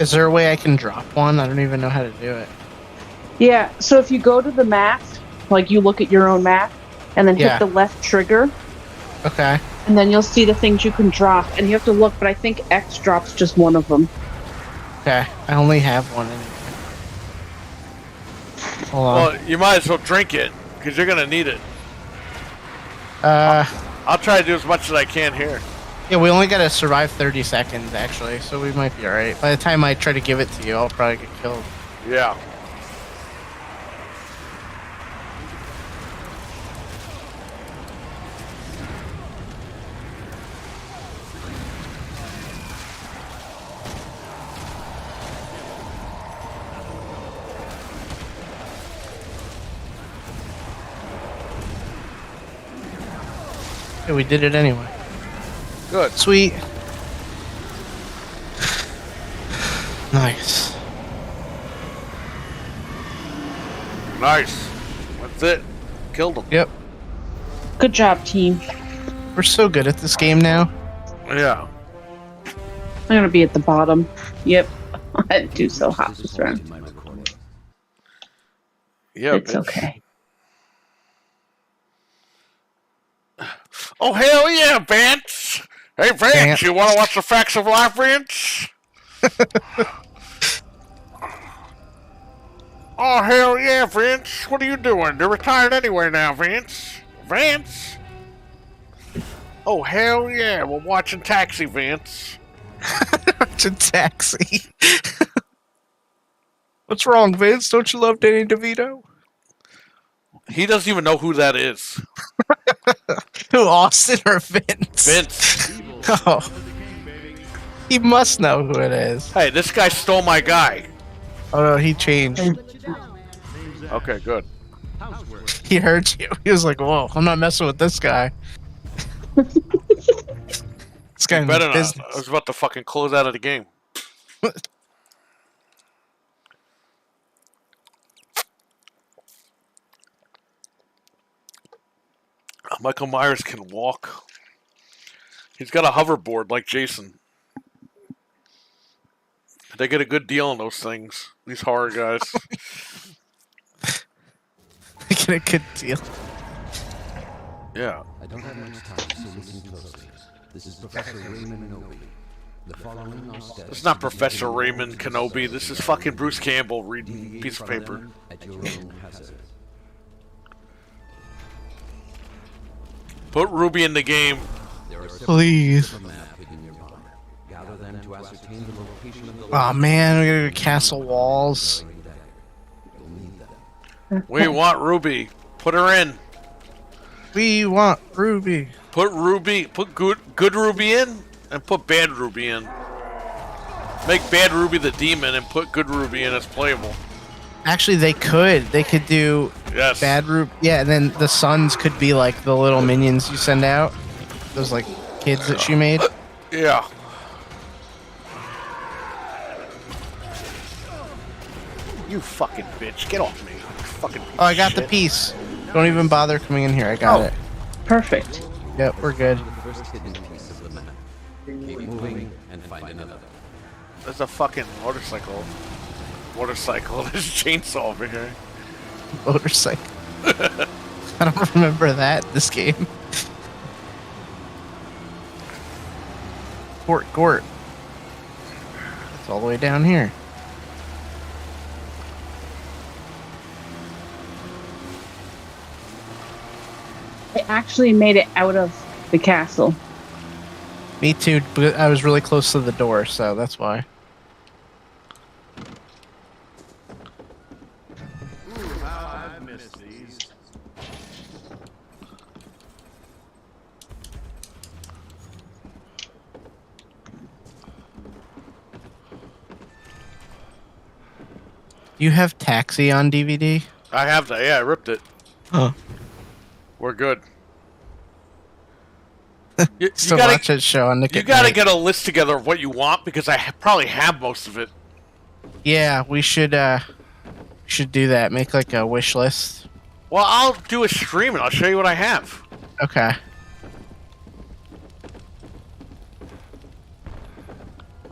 Is there a way I can drop one? I don't even know how to do it. Yeah, so if you go to the map, like you look at your own map, and then Yeah. hit the left trigger, Okay. and then you'll see the things you can drop, and you have to look, but I think X drops just one of them. Okay. I only have one anyway. Hold on. Well, you might as well drink it, because you're gonna need it. Well, I'll try to do as much as I can here. yeah, we only gotta survive 30 seconds actually, so we might be alright. By the time I try to give it to you, I'll probably get killed. Yeah. Yeah, we did it anyway. Good. Sweet. Nice. Nice. That's it. Killed him. Yep. Good job, team. We're so good at this game now. Yeah. I'm gonna be at the bottom. Yep. I didn't do so hot this round. My recording. Yeah. It's bitch. okay. Oh, hell yeah, Vance! Hey, Vance, Vance. you want to watch the Facts of Life, Vance? Oh, hell yeah, Vince. What are you doing? You're retired anyway now, Vince. Vance? Oh, hell yeah, we're watching Taxi, Vince. It's a taxi. What's wrong, Vince? Don't you love Danny DeVito? He doesn't even know who that is. Who, Austin or Vince? Vince. Oh, he must know who it is. Hey, this guy stole my guy. Oh no, he changed. Okay, good. He heard you. He was like, "Whoa, I'm not messing with this guy." This guy Better in not. business. I was about to fucking close out of the game. Michael Myers can walk. He's got a hoverboard like Jason. They get a good deal on those things. These horror guys. Get a good deal. Yeah. I don't have much time, so listen closely. This is Professor Raymond Noby. The following are steps. This is not Professor Raymond Kenobi. This is fucking Bruce Campbell reading a piece of paper. At your own hazard. Put Ruby in the game. There are several Please. pieces of a map hidden nearby. Gather them to ascertain the location of the Oh man, we gotta go castle walls. You'll need them. We want Ruby. Put her in. We want Ruby. Put Ruby. Put good Ruby in, and put bad Ruby in. Make bad Ruby the demon, and put good Ruby in as playable. Actually, they could. They could do Yes. bad Ruby. Yeah, and then the sons could be like the little minions you send out. Those like kids that she made. Yeah. You fucking bitch. Get off me. You fucking piece Oh, I got of the shit. piece. Don't even bother coming in here. I got Oh. it. Perfect. Yep, we're good. The first hidden piece of the map. Keep moving and find another. There's a fucking motorcycle. Motorcycle. There's a chainsaw over here. Motorcycle. I don't remember that this game. Gort. It's all the way down here. I actually made it out of the castle. Me too, but I was really close to the door, so that's why. How I've missed these. You have Taxi on DVD? I have that. Yeah, I ripped it. Huh. We're good. You Still gotta, watch that show on Nick you at gotta Night. get a list together of what you want because I probably have most of it. Yeah, we should do that. Make like a wish list. Well, I'll do a stream and I'll show you what I have. Okay.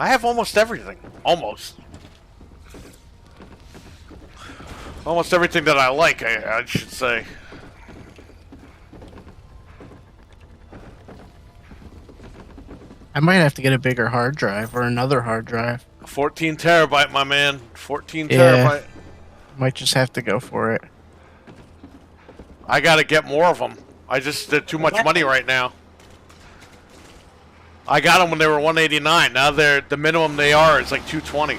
I have almost everything. Almost. Almost everything that I like, I should say. I might have to get a bigger hard drive or another hard drive. 14 terabyte, my man. 14 Yeah. terabyte. Might just have to go for it. I gotta get more of them. They're too much money right now. I got them when they were 189. Now the minimum they are is like 220.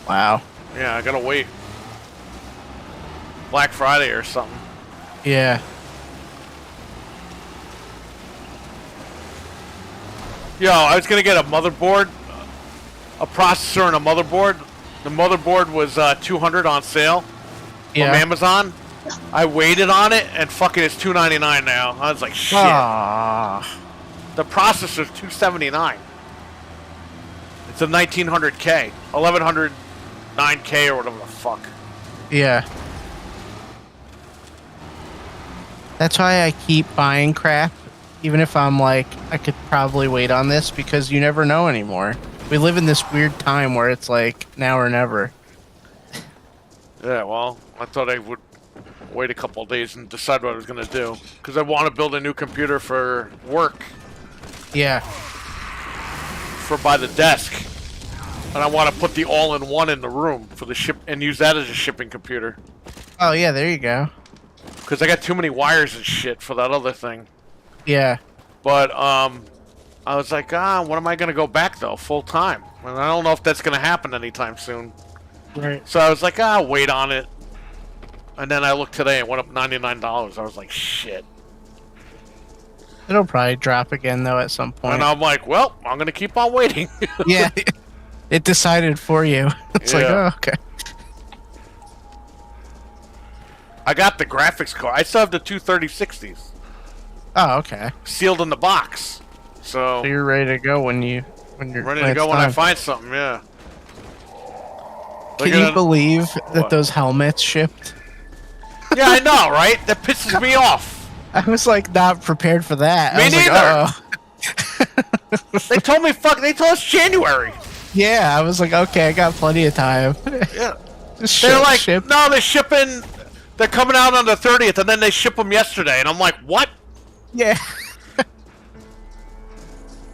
Wow. Yeah, I gotta wait. Black Friday or something. Yeah. Yo, I was gonna get a motherboard, a processor and a motherboard. The motherboard was 200 on sale from Yeah. Amazon. I waited on it and fucking it's 299 now. I was like, shit. Ah. The processor's 279. It's a 1900K, 1109K or whatever the fuck. Yeah. That's why I keep buying crap, even if I'm like, I could probably wait on this, because you never know anymore. We live in this weird time where it's like now or never. Yeah, well, I thought I would wait a couple of days and decide what I was gonna do, because I want to build a new computer for work, Yeah. for by the desk, and I want to put the all-in-one in the room for the ship and use that as a shipping computer, Oh yeah, there you go. because I got too many wires and shit for that other thing. Yeah. But I was like, when am I gonna go back though, full time? And I don't know if that's gonna happen anytime soon. Right. So I was like, I'll wait on it. And then I looked today and went up $99. I was like, shit. It'll probably drop again though at some point. And I'm like, well, I'm gonna keep on waiting. Yeah, it decided for you. It's like, Yeah. oh, okay. I got the graphics card. I still have the two 3060s Oh, okay. sealed in the box. So So you're ready to go when you're ready to go when I find something. Yeah. Can Look you at- believe that What? those helmets shipped? Yeah, I know, right? That pisses me off. I was like not prepared for that. Me I was neither. Like, uh-oh. They told me they told us January. Yeah, I was like, okay, I got plenty of time. Yeah. Just They're like, ship. no, they're shipping. They're coming out on the 30th, and then they ship them yesterday, and I'm like, what? Yeah.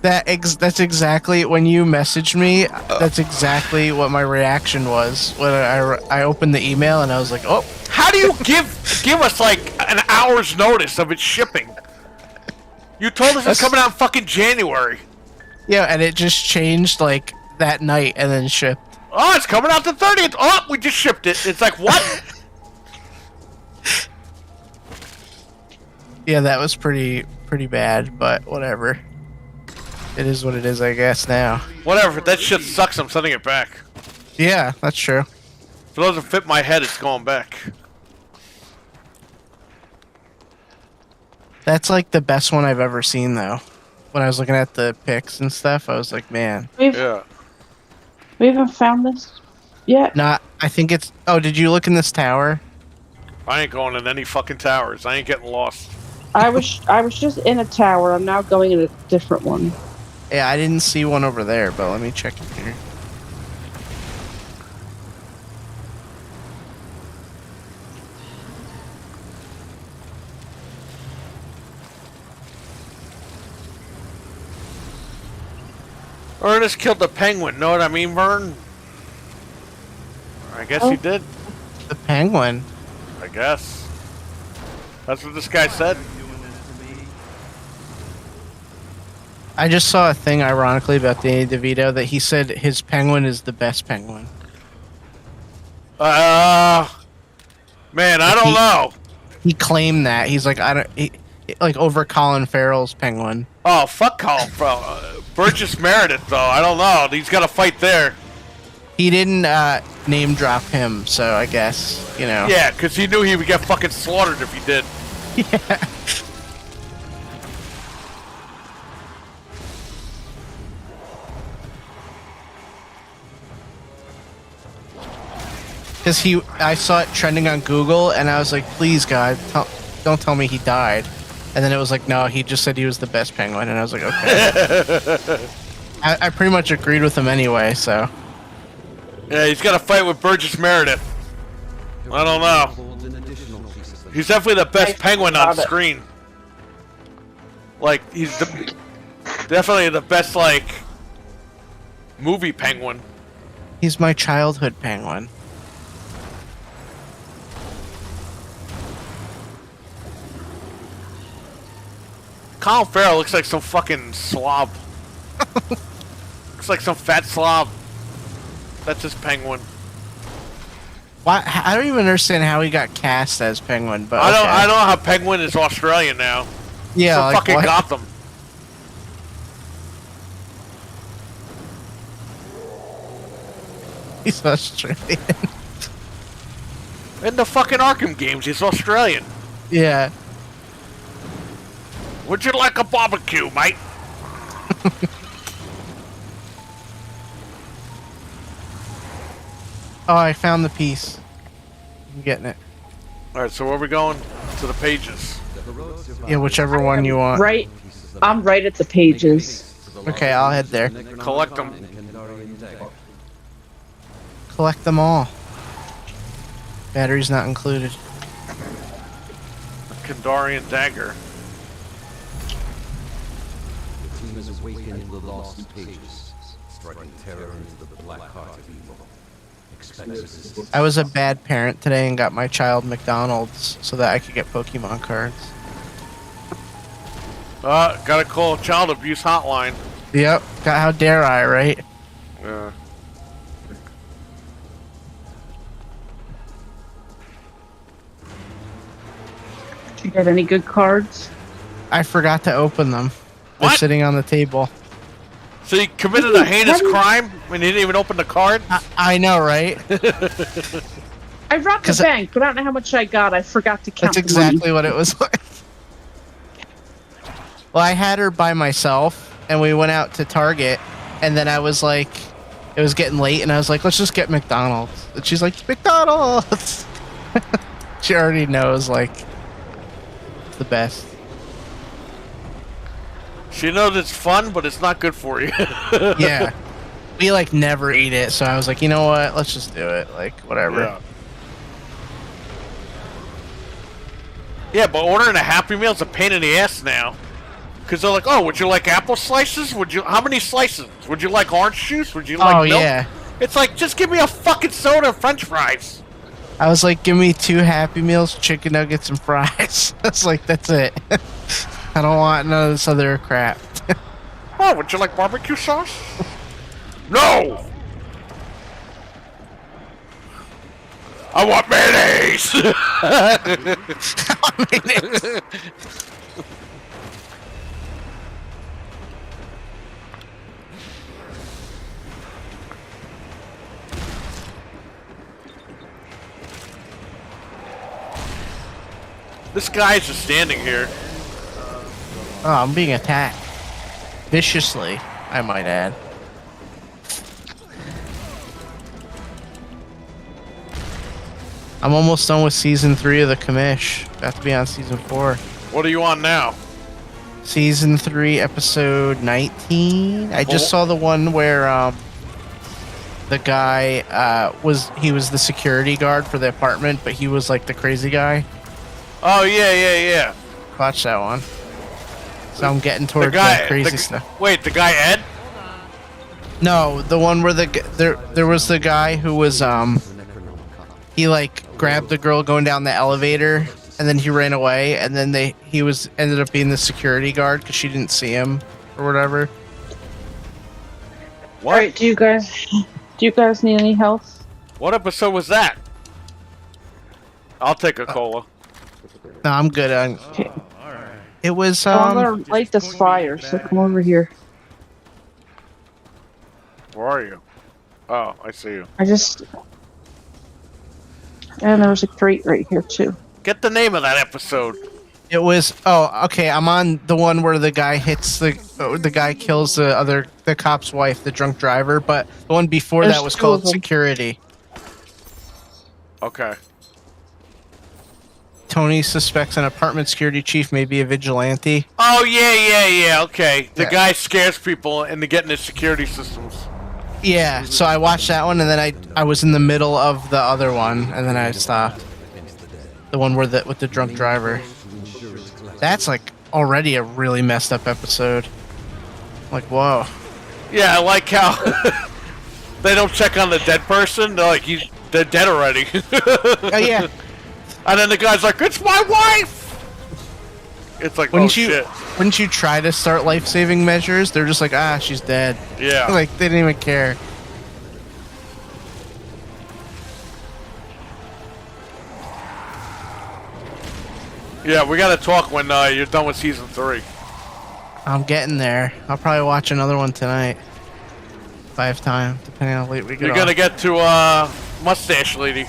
That's exactly when you messaged me. That's exactly what my reaction was when I opened the email and I was like, oh, How do you give us like an hour's notice of its shipping? You told us it's That's- coming out in fucking January. yeah, and it just changed like that night and then shipped. Oh, it's coming out the 30th. Oh, we just shipped it. It's like, what? Yeah, that was pretty bad, but whatever. It is what it is, I guess now. Whatever. That shit sucks. I'm sending it back. Yeah, that's true. If it doesn't fit my head, it's going back. That's like the best one I've ever seen, though. When I was looking at the pics and stuff, I was like, man. Yeah. We haven't found this yet. Not. I think it's. Oh, did you look in this tower? I ain't going in any fucking towers. I ain't getting lost. I was just in a tower. I'm now going in a different one. Yeah, I didn't see one over there, but let me check it here. Ernest killed the penguin. Know what I mean, Vern? I guess he did. The penguin. I guess. That's what this guy said. Doing this to me. I just saw a thing, ironically, about Danny DeVito that he said his penguin is the best penguin. Man, I don't know. He claimed that. He's like, I don't. Like over Colin Farrell's penguin. Oh, fuck Colin Farrell. Burgess Meredith, though. I don't know. He's got a fight there. He didn't name drop him, so I guess, you know. Yeah, because he knew he would get fucking slaughtered if he did. Yeah. Because I saw it trending on Google, and I was like, please, God, don't tell me he died. And then it was like, no, he just said he was the best penguin, and I was like, okay. I pretty much agreed with him anyway, so. Yeah, he's got a fight with Burgess Meredith. I don't know. Holds an additional piece of the He's definitely the best I penguin on got it. screen. Like, he's definitely the best, like, movie penguin. He's my childhood penguin. Colin Farrell looks like some fucking slob. Looks like some fat slob. That's his penguin. Why? I don't even understand how he got cast as penguin, but I don't. okay. I don't know how penguin is Australian now. Yeah, From like, fucking what? Gotham. He's Australian. In the fucking Arkham games, he's Australian. Yeah. Would you like a barbecue, mate? Oh, I found the piece. I'm getting it. All right, so where are we going? To the pages. Yeah, whichever one you want. Right. I'm right at the pages. Okay, I'll head there. Collect them. Collect them all. Batteries not included. Kandarian dagger. The team has awakened the lost pages, striking terror into the black heart of evil. Expect resistance. I was a bad parent today and got my child McDonald's so that I could get Pokemon cards. Gotta call child abuse hotline. Yep. How dare I, right? Yeah. you get any good cards? I forgot to open them. They're What? sitting on the table. So you committed a heinous crime and you didn't even open the card? I know, right? I robbed the 'Cause bank, but I don't know how much I got. I forgot to count That's the money. exactly what it was like. Well, I had her by myself, and we went out to Target, and then I was like, it was getting late, and I was like, let's just get McDonald's. And she's like, McDonald's! She already knows, like, the best. She knows it's fun, but it's not good for you. Yeah. We, like, never eat it, so I was like, you know what? Let's just do it. Like, whatever. Yeah. Yeah, but ordering a Happy Meal is a pain in the ass now. Because they're like, oh, would you like apple slices? How many slices? Would you like orange juice? Would you like milk? Yeah. It's like, just give me a fucking soda and french fries. I was like, give me 2 Happy Meals, chicken nuggets, and fries. I was like, that's it. I don't want none of this other crap. Oh, would you like barbecue sauce? No! I want mayonnaise! This guy's just standing here. Oh, I'm being attacked. Viciously, I might add. I'm almost done with season 3 of the commish. About to be on season 4. What are you on now? Season 3, episode 19. I just saw the one where the guy was the security guard for the apartment, but he was like the crazy guy. Oh, yeah. Watch that one. So I'm getting towards The guy, that crazy stuff. Wait, the guy Ed? No, the one where there was the guy who was he like grabbed the girl going down the elevator and then he ran away and then he ended up being the security guard because she didn't see him or whatever. What? Alright, do you guys need any help? What episode was that? I'll take a cola. No, I'm good. Okay. It was I'm gonna light this fire, so come over here. Where are you? Oh, I see you. And there was a crate right here too. Get the name of that episode. It was okay. I'm on the one where the guy hits the guy kills the cop's wife, the drunk driver. But the one before There's that was 2 called of them. Security. Okay. Tony suspects an apartment security chief may be a vigilante. Oh, yeah, okay. The Yeah. guy scares people into getting his security systems. Yeah, so I watched that one, and then I was in the middle of the other one, and then I stopped. The one with the drunk driver. That's like already a really messed up episode. Like, whoa. Yeah, I like how they don't check on the dead person. They're like, they're dead already. Oh yeah. And then the guy's like, it's my wife! It's like, shit. Wouldn't you try to start life-saving measures? They're just like, she's dead. Yeah. Like, they didn't even care. Yeah, we gotta talk when you're done with season 3. I'm getting there. I'll probably watch another one tonight. If I have time, depending on how late we get You're off. gonna get to Mustache Lady.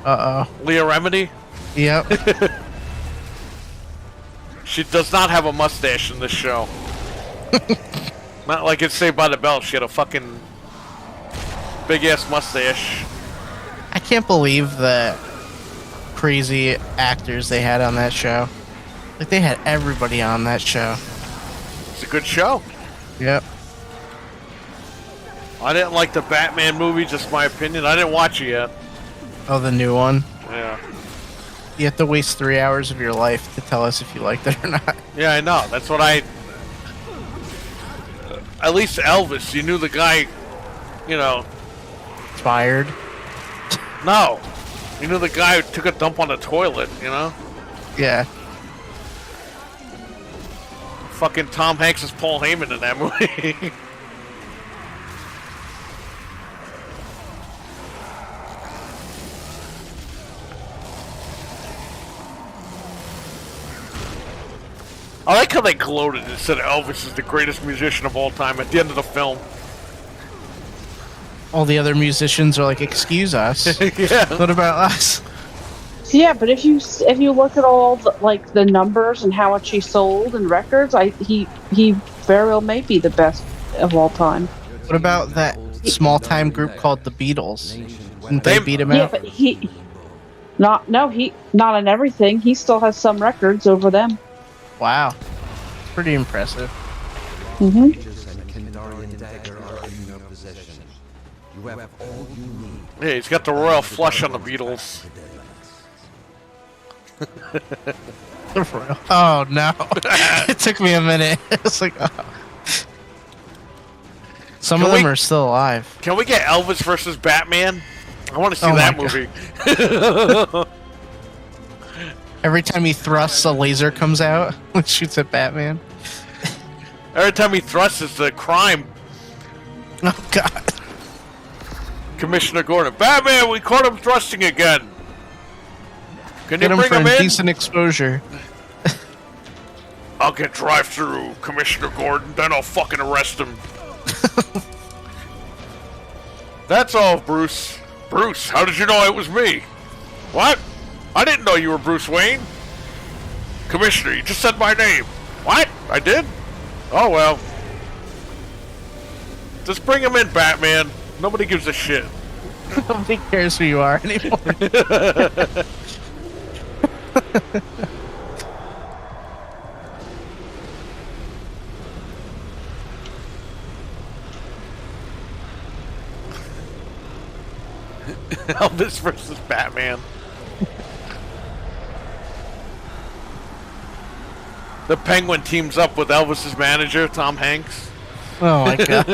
Uh-oh. Leah Remedy. Yep. She does not have a mustache in this show. Not like it's Saved by the Bell. She had a fucking big-ass mustache. I can't believe the crazy actors they had on that show. Like, they had everybody on that show. It's a good show. Yep. I didn't like the Batman movie, just my opinion. I didn't watch it yet. Oh, the new one? Yeah. You have to waste 3 hours of your life to tell us if you liked it or not. Yeah, I know. That's what I... At least Elvis, you knew the guy, you know... Fired. No. You knew the guy who took a dump on the toilet, you know? Yeah. Fucking Tom Hanks is Paul Heyman in that movie. I like how they gloated and said Elvis is the greatest musician of all time at the end of the film. All the other musicians are like, excuse us. Yeah. What about us? Yeah, but if you look at all the numbers and how much he sold and records, he very well may be the best of all time. What about that small time group called the Beatles? Didn't they beat him Yeah, out? but not on everything. He still has some records over them. Wow. Pretty impressive. Mm-hmm. Aegis and Kandarian dagger are in your possession. You have all you need. Yeah, he's got the royal flush on the Beatles. Oh no. It took me a minute. It's like, oh. Some Can of them we- are still alive. Can we get Elvis versus Batman? I want to see Oh that my movie. Every time he thrusts, a laser comes out and shoots at Batman. Every time he thrusts, it's a crime. Oh god. Commissioner Gordon. Batman, we caught him thrusting again. Can Get you him bring for him in? indecent exposure. I'll get drive-through, Commissioner Gordon, then I'll fucking arrest him. That's all, Bruce. Bruce, how did you know it was me? What? I didn't know you were Bruce Wayne. Commissioner, you just said my name. What? I did? Oh, well. Just bring him in, Batman. Nobody gives a shit. Nobody cares who you are anymore. Elvis versus Batman. The Penguin teams up with Elvis's manager, Tom Hanks. Oh my god.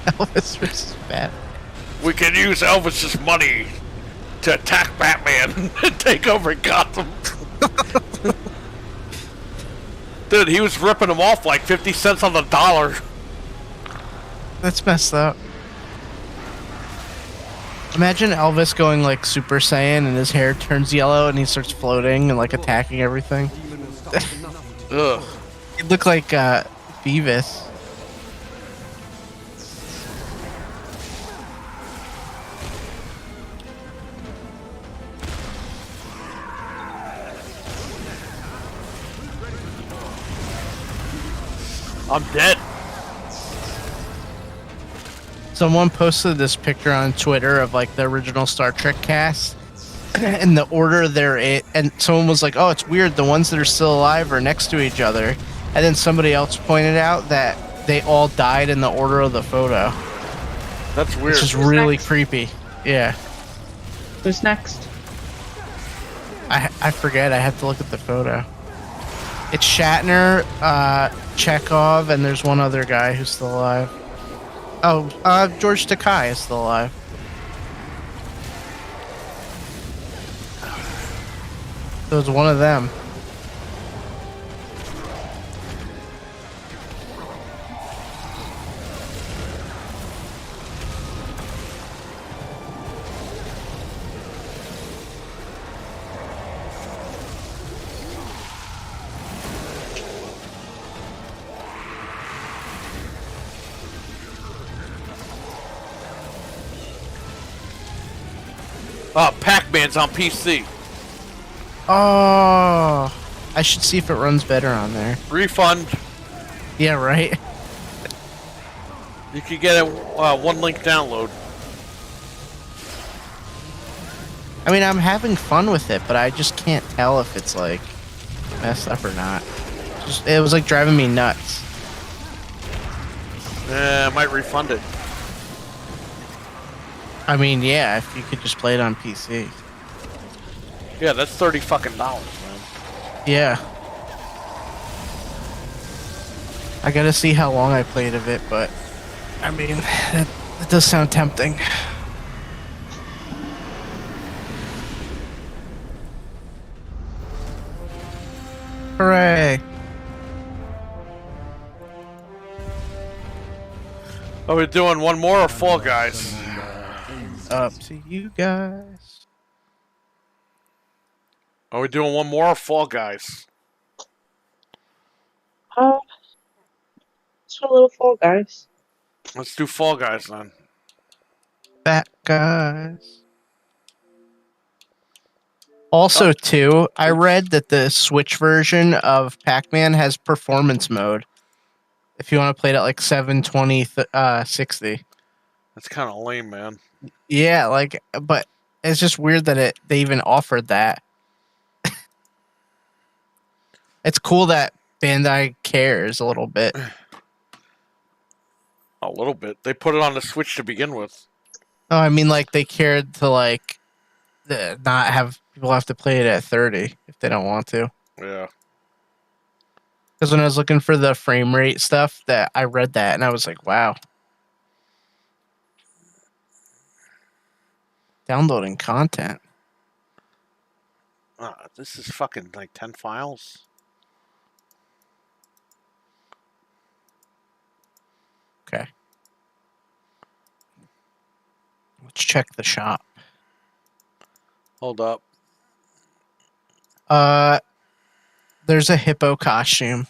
Elvis versus Batman. We can use Elvis's money to attack Batman and take over Gotham. Dude, he was ripping him off like 50 cents on the dollar. That's messed up. Imagine Elvis going like Super Saiyan and his hair turns yellow and he starts floating and like attacking everything. Ugh. He'd look like Beavis. I'm dead. Someone posted this picture on Twitter of like the original Star Trek cast and the order they're in, and someone was like, "Oh, it's weird. The ones that are still alive are next to each other." And then somebody else pointed out that they all died in the order of the photo, That's weird. which is really creepy. Yeah, Who's next? I forget. I have to look at the photo. It's Shatner, Chekhov, and there's one other guy who's still alive. Oh, George Takei is still alive. So it's one of them. Pac-Man's on PC. Oh, I should see if it runs better on there. Refund. Yeah, right. You can get a one link download. I mean, I'm having fun with it, but I just can't tell if it's like messed up or not. It was like driving me nuts. I might refund it. I mean, yeah, if you could just play it on PC. Yeah, that's $30 fucking man. Yeah. I gotta see how long I played of it, but I mean, that does sound tempting. Hooray! Are we doing one more or Fall Guys? Up to you guys. Are we doing one more or Fall Guys? It's a little Fall Guys. Let's do Fall Guys then. Fat guys. Also, too, I read that the Switch version of Pac-Man has performance mode. If you want to play it at like 720, 60. That's kind of lame, man. Yeah, like, but it's just weird that they even offered that. It's cool that Bandai cares a little bit. A little bit. They put it on the Switch to begin with. Oh, I mean, like, they cared to, like, not have people have to play it at 30 if they don't want to. Yeah. Because when I was looking for the frame rate stuff, that I read that and I was like, wow. Downloading content. This is fucking like 10 files. Okay. Let's check the shop. Hold up. There's a hippo costume.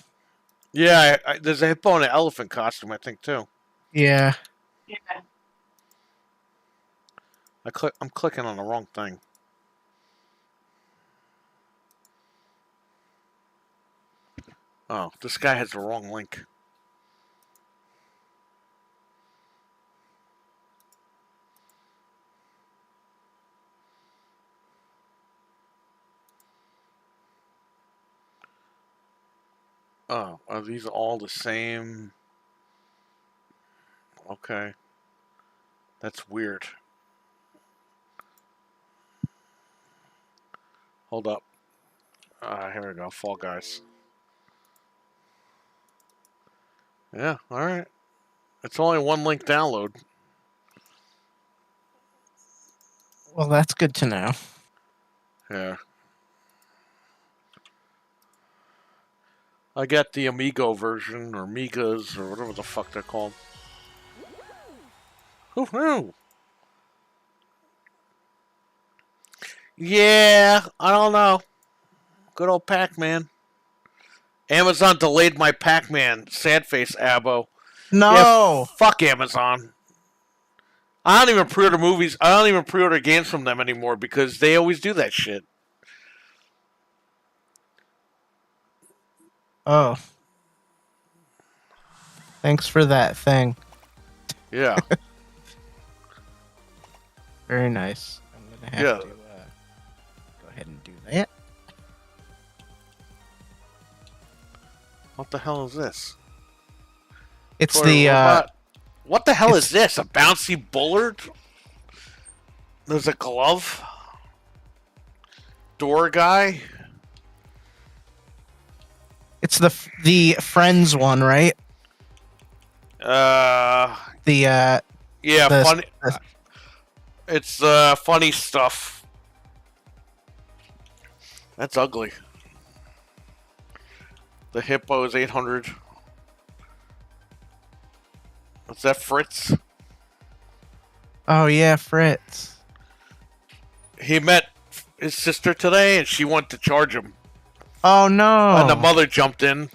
Yeah, there's a hippo and an elephant costume, I think, too. Yeah. Yeah. I'm clicking on the wrong thing. Oh, this guy has the wrong link. Oh, are these all the same? Okay. That's weird. Hold up. Here we go. Fall Guys. Yeah, alright. It's only one link download. Well, that's good to know. Yeah. I got the Amigo version, or Migas, or whatever the fuck they're called. Woohoo! Yeah, I don't know. Good old Pac-Man. Amazon delayed my Pac-Man. Sad face, Abo. No! Yeah, fuck Amazon. I don't even pre-order movies. I don't even pre-order games from them anymore because they always do that shit. Oh. Thanks for that thing. Yeah. Very nice. I'm going to have to go ahead and do that. What the hell is this? It's Toy the robot. What the hell it's- is this? A bouncy bullard? There's a glove. Door guy. it's the Friends one, right? Yeah, The funny. It's funny stuff. That's ugly. The hippo is 800. What's that, Fritz? Oh yeah, Fritz. He met his sister today, and she wanted to charge him. Oh no. And the mother jumped in.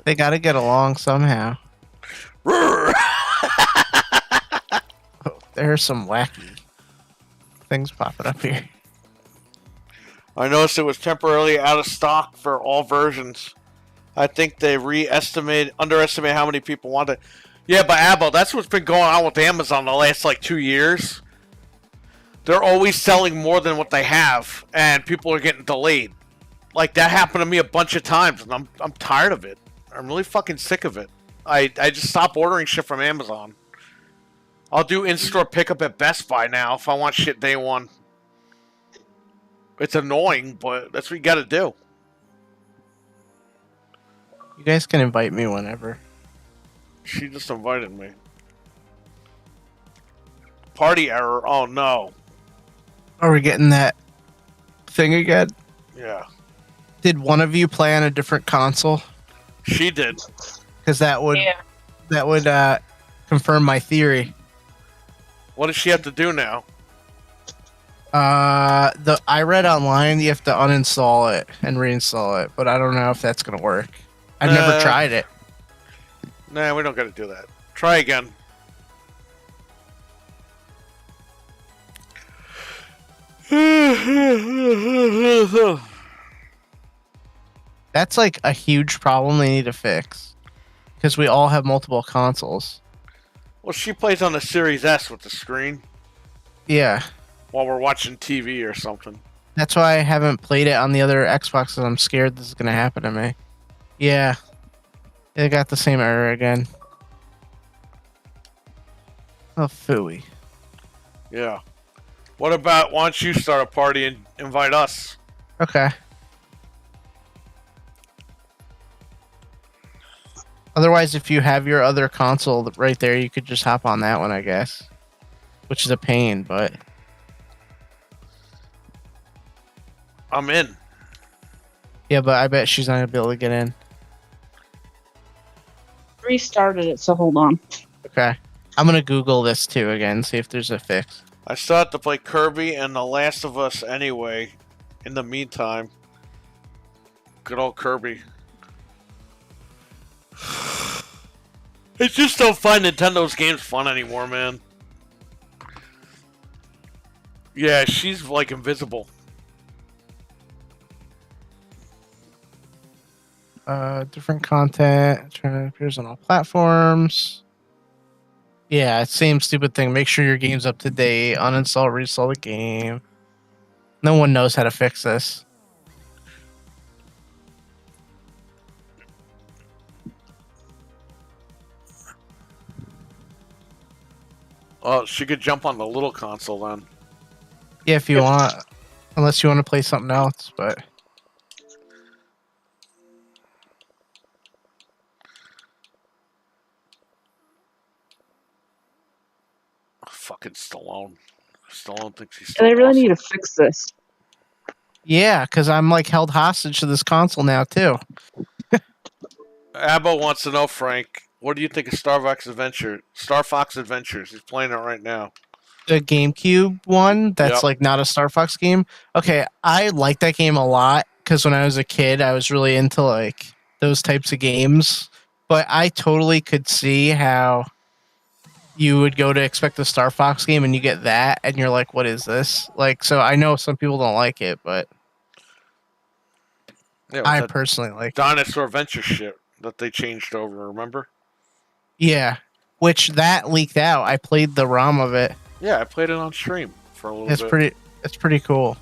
They got to get along somehow. Roar! Oh, there are some wacky things popping up here. I noticed it was temporarily out of stock for all versions. I think they underestimated how many people want it. Yeah, but Abo, that's what's been going on with Amazon the last like 2 years. They're always selling more than what they have, and people are getting delayed. Like that happened to me a bunch of times, and I'm tired of it. I'm really fucking sick of it. I just stopped ordering shit from Amazon. I'll do in-store pickup at Best Buy now if I want shit day one. It's annoying, but that's what you gotta do. You guys can invite me whenever. She just invited me. Party error. Oh no. Are we getting that thing again? Yeah. Did one of you play on a different console? She did. Because that would confirm my theory. What does she have to do now? I read online you have to uninstall it and reinstall it, but I don't know if that's gonna work. I've never tried it. Nah, we don't gotta do that. Try again. That's like a huge problem they need to fix because we all have multiple consoles. Well, she plays on the Series S with the screen Yeah, while we're watching TV or something. that's why I haven't played it on the other Xboxes. I'm scared this is gonna happen to me. Yeah, it got the same error again. Oh, phooey. Yeah. What about, why don't you start a party and invite us? Okay. Otherwise, if you have your other console right there, you could just hop on that one, I guess. Which is a pain, but... I'm in. Yeah, but I bet she's not going to be able to get in. Restarted it, so hold on. Okay. I'm going to Google this too again, see if there's a fix. I still have to play Kirby and The Last of Us anyway. In the meantime. Good old Kirby. I just don't find Nintendo's games fun anymore, man. Yeah, she's like invisible. Different content. Trying to appears on all platforms. Yeah, same stupid thing. Make sure your game's up to date. Uninstall, reinstall the game. No one knows how to fix this. Oh, she could jump on the little console then. Yeah, if you want. Unless you want to play something else, but... Fucking Stallone. Stallone thinks he's And they really awesome. need to fix this. Yeah, because I'm like held hostage to this console now too. Abbo wants to know, Frank, what do you think of Star Fox Adventures? He's playing it right now. The GameCube one that's Yep. like not a Star Fox game. Okay, I like that game a lot because when I was a kid, I was really into like those types of games. But I totally could see how you would go to expect a Star Fox game and you get that and you're like, what is this? Like, so I know some people don't like it, but Yeah, I that personally like it. Dinosaur Adventure shit that they changed over, remember? Yeah, which that leaked out. I played the ROM of it. Yeah, I played it on stream for a little It's bit. pretty cool.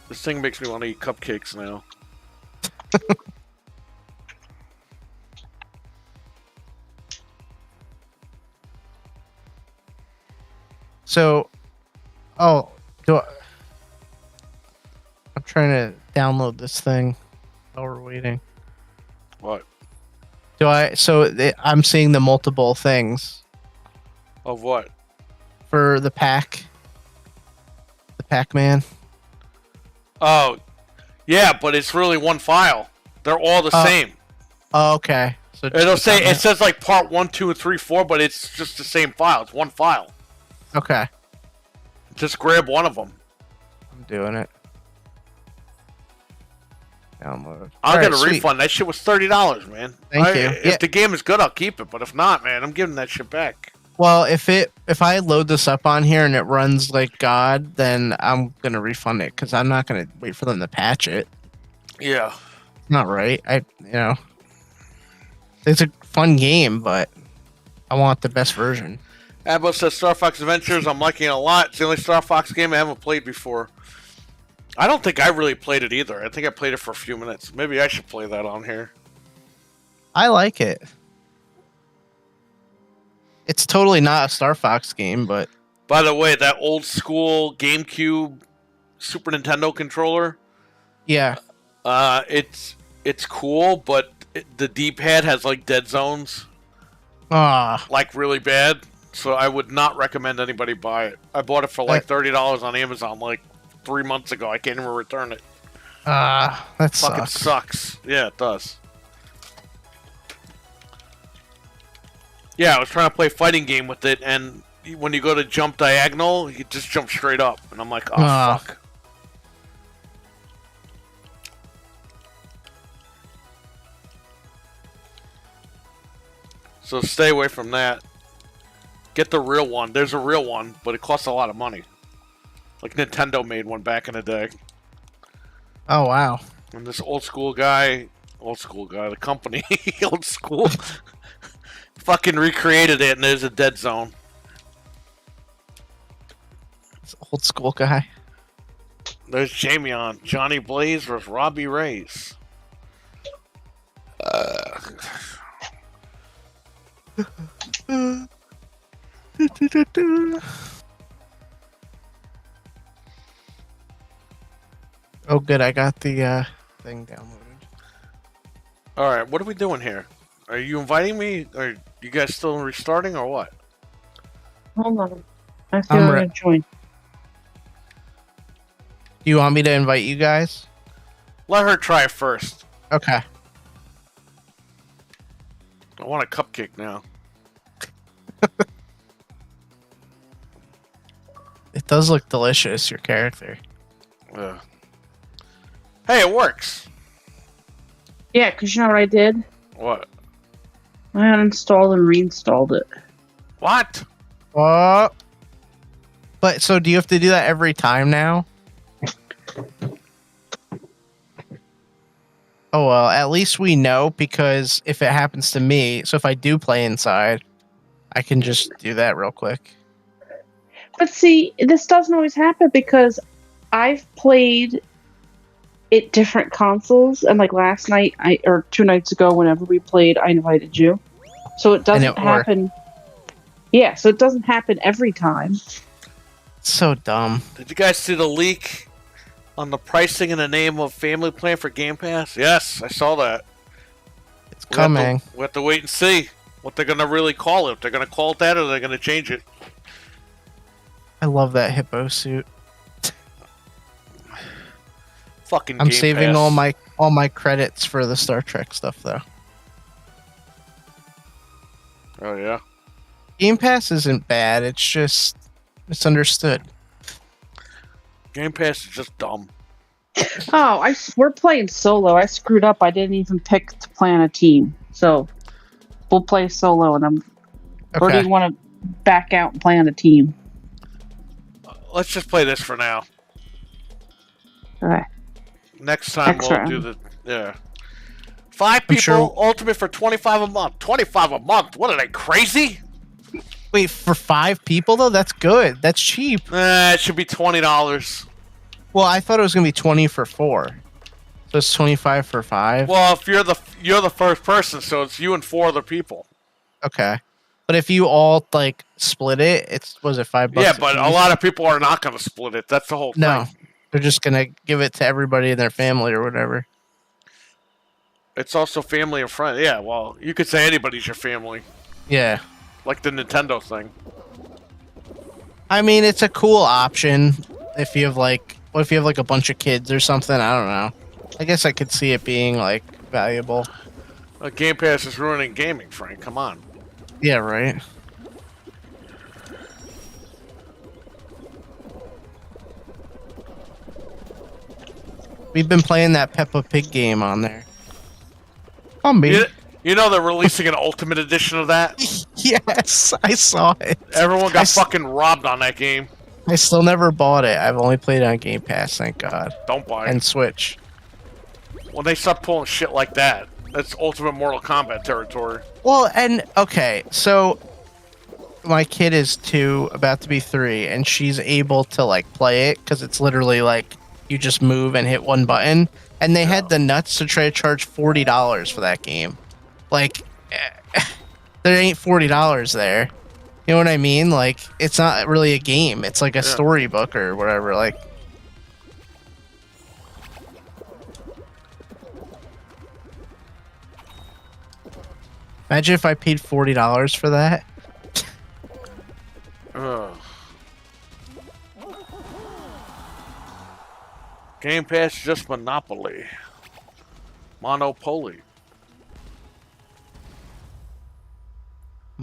This thing makes me want to eat cupcakes now. So, oh, I'm trying to download this thing while we're waiting. What? I'm seeing the multiple things Of what? for the Pac-Man. Oh, yeah, but it's really one file. They're all the Oh. same. Oh, okay. So It says like part 1, 2, and 3, 4, but it's just the same file. It's one file. okay. Just grab one of them. I'm doing it. Download. I'll Alright, get a sweet. refund. That shit was $30, man. Thank you. If Yeah. the game is good, I'll keep it. But if not, man, I'm giving that shit back. Well, if I load this up on here and it runs like God, then I'm gonna refund it because I'm not gonna wait for them to patch it. Yeah. Not right. It's a fun game, but I want the best version. Abbo says Star Fox Adventures. I'm liking it a lot. It's the only Star Fox game I haven't played before. I don't think I really played it either. I think I played it for a few minutes. Maybe I should play that on here. I like it. It's totally not a Star Fox game, but By the way, that old school GameCube Super Nintendo controller, yeah. it's cool, but the D-pad has like dead zones, Ah, like really bad. So I would not recommend anybody buy it. I bought it for like $30 on Amazon like 3 months ago. I can't even return it. that Fucking sucks. sucks. Yeah, it does. Yeah, I was trying to play fighting game with it, and when you go to jump diagonal, you just jump straight up, and I'm like, oh fuck. So stay away from that. Get the real one. There's a real one, but it costs a lot of money. Like Nintendo made one back in the day. Oh wow. And this old school guy, the company, old school, fucking recreated it, and there's a dead zone. This old school guy. There's Jamie on Johnny Blaze versus Robbie Reyes. Oh, good. I got the thing downloaded. All right, what are we doing here? Are you inviting me? Are you guys still restarting or what? Hold on. I I'm feel I'm re- gonna join. Do you want me to invite you guys? Let her try it first. Okay. I want a cupcake now. It does look delicious, your character. Ugh. Hey, it works. Yeah, because you know what I did? What? I uninstalled and reinstalled it. What? Oh. But so do you have to do that every time now? Oh well, at least we know, because if it happens to me, so if I do play inside, I can just do that real quick. But see, this doesn't always happen because I've played it different consoles, and like last night, or 2 nights ago, whenever we played, I invited you. So it doesn't happen. Yeah, so it doesn't happen every time. So dumb. Did you guys see the leak on the pricing in the name of family plan for Game Pass? Yes, I saw that. It's coming. We have to wait and see what they're gonna really call it. If they're gonna call it that, or they're gonna change it. I love that hippo suit. Fucking. I'm Game saving Pass. all my credits for the Star Trek stuff though. Oh yeah. Game Pass isn't bad. It's just misunderstood. Game Pass is just dumb. Oh, we're playing solo. I screwed up. I didn't even pick to plan a team. So we'll play solo, and or do Okay. you want to back out and play on a team? Let's just play this for now. Okay. Next time Next we'll round. do the 5 I'm people sure- ultimate for $25 a month. $25 a month. What are they, crazy? Wait, for 5 people though? That's good. That's cheap. It should be $20. Well, I thought it was gonna be 20 for 4. So it's 25 for 5. Well, if you're the first person, so it's you and 4 other people. Okay. But if you all like split it, was it $5? Yeah, but a lot of people are not going to split it. That's the whole thing. No, they're just gonna give it to everybody in their family or whatever. It's also family and friends. Yeah, well, you could say anybody's your family, Yeah. like the Nintendo thing. I mean, it's a cool option if you have like, what if you have like a bunch of kids or something? I don't know. I guess I could see it being like valuable. Game Pass is ruining gaming, Frank. Come on. Yeah, right. We've been playing that Peppa Pig game on there. Oh, baby. You know they're releasing an Ultimate Edition of that? Yes, I saw it. Everyone got fucking robbed on that game. I still never bought it. I've only played it on Game Pass, thank God. Don't buy And it. Switch. When they start pulling shit like that, that's Ultimate Mortal Kombat territory. Well, and okay, so my kid is 2, about to be 3, and she's able to like play it because it's literally like you just move and hit one button. And they had the nuts to try to charge $40 for that game. Like, there ain't $40 there. You know what I mean? Like, it's not really a game. It's like a storybook or whatever. Like, imagine if I paid $40 for that. Ugh. Game Pass is just Monopoly. Monopoly.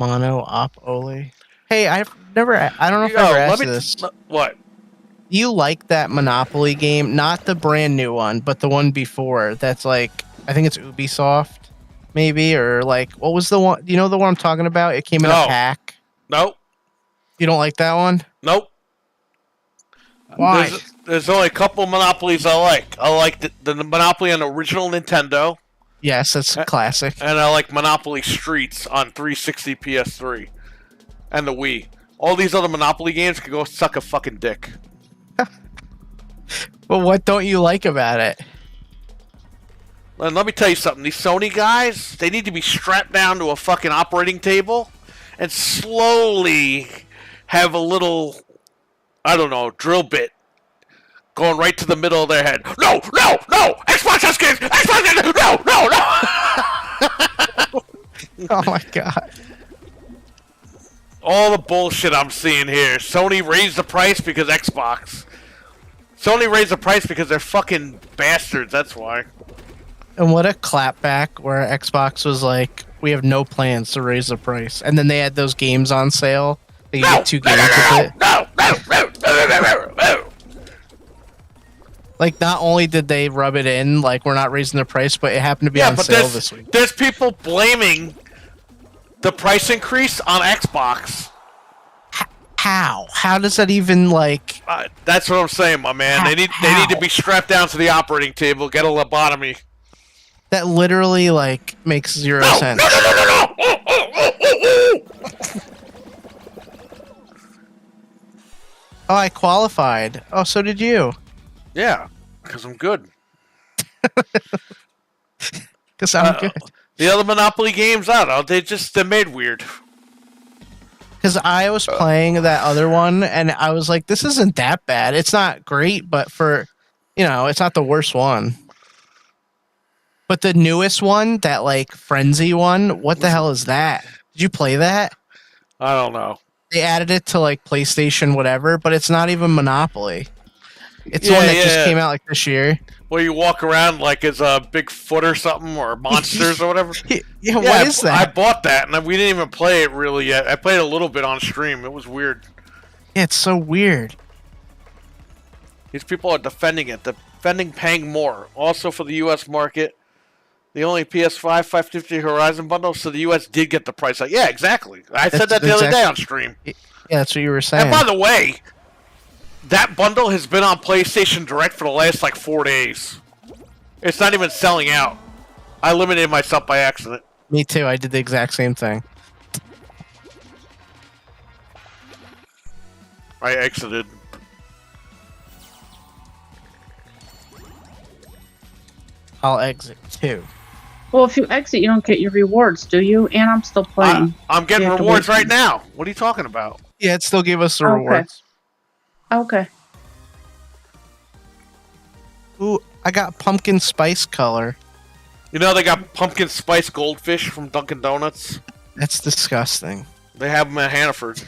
Monopoly. Hey, I don't know if I ever asked you this. What? You like that Monopoly game? Not the brand new one, but the one before. That's like, I think it's Ubisoft, maybe, or like, what was the one? You know the one I'm talking about? It came in No. a pack. Nope. You don't like that one? Nope. Why? There's only a couple Monopolies I like. I like the Monopoly on the original Nintendo, Yes, that's a classic. and I like Monopoly Streets on 360 PS3 and the Wii. All these other Monopoly games can go suck a fucking dick. But what don't you like about it? And let me tell you something. These Sony guys, they need to be strapped down to a fucking operating table and slowly have a little, I don't know, drill bit going right to the middle of their head. No, no, no! Xbox has games! Xbox has games! No, no, no! Oh my god. All the bullshit I'm seeing here. Sony raised the price because Xbox. Sony raised the price because they're fucking bastards, that's why. And what a clapback where Xbox was like, we have no plans to raise the price. And then they had those games on sale. They No, get 2 no, games no, with it. no, no, no, no, no, no, no. Like, not only did they rub it in, like, we're not raising the price, but it happened to be on but sale this week. there's people blaming the price increase on Xbox. How? How does that even, like... That's what I'm saying, my man. They need to be strapped down to the operating table, get a lobotomy. That literally, like, makes 0 sense. No, no, no, no, no! Oh, I qualified. Oh, so did you. Yeah, because I'm good. Because I'm good. The other Monopoly games, I don't know, they're made weird. Because I was playing that other one, and I was like, this isn't that bad. It's not great, but for, you know, it's not the worst one. But the newest one, that, like, Frenzy one, what the hell is that? Did you play that? I don't know. They added it to, like, PlayStation whatever, but it's not even Monopoly. It's the Yeah, one that just yeah. came out, like, this year. Where you walk around like it's a Bigfoot or something, or monsters or whatever. Yeah, what is that? I bought that, and we didn't even play it really yet. I played a little bit on stream. It was weird. Yeah, it's so weird. These people are defending it, paying more. Also for the U.S. market, the only PS5 550 Horizon bundle, so the U.S. did get the price. Yeah, exactly. I said that the other day on stream. Yeah, that's what you were saying. And by the way, that bundle has been on PlayStation Direct for the last, like, 4 days. It's not even selling out. I limited myself by accident. Me too. I did the exact same thing. I exited. I'll exit too. Well, if you exit, you don't get your rewards, do you? And I'm still playing. I'm getting You have to rewards wait. right now. What are you talking about? Yeah, it still gave us the Okay. rewards. Okay. Ooh, I got pumpkin spice color. You know they got pumpkin spice goldfish from Dunkin' Donuts? That's disgusting. They have them at Hannaford.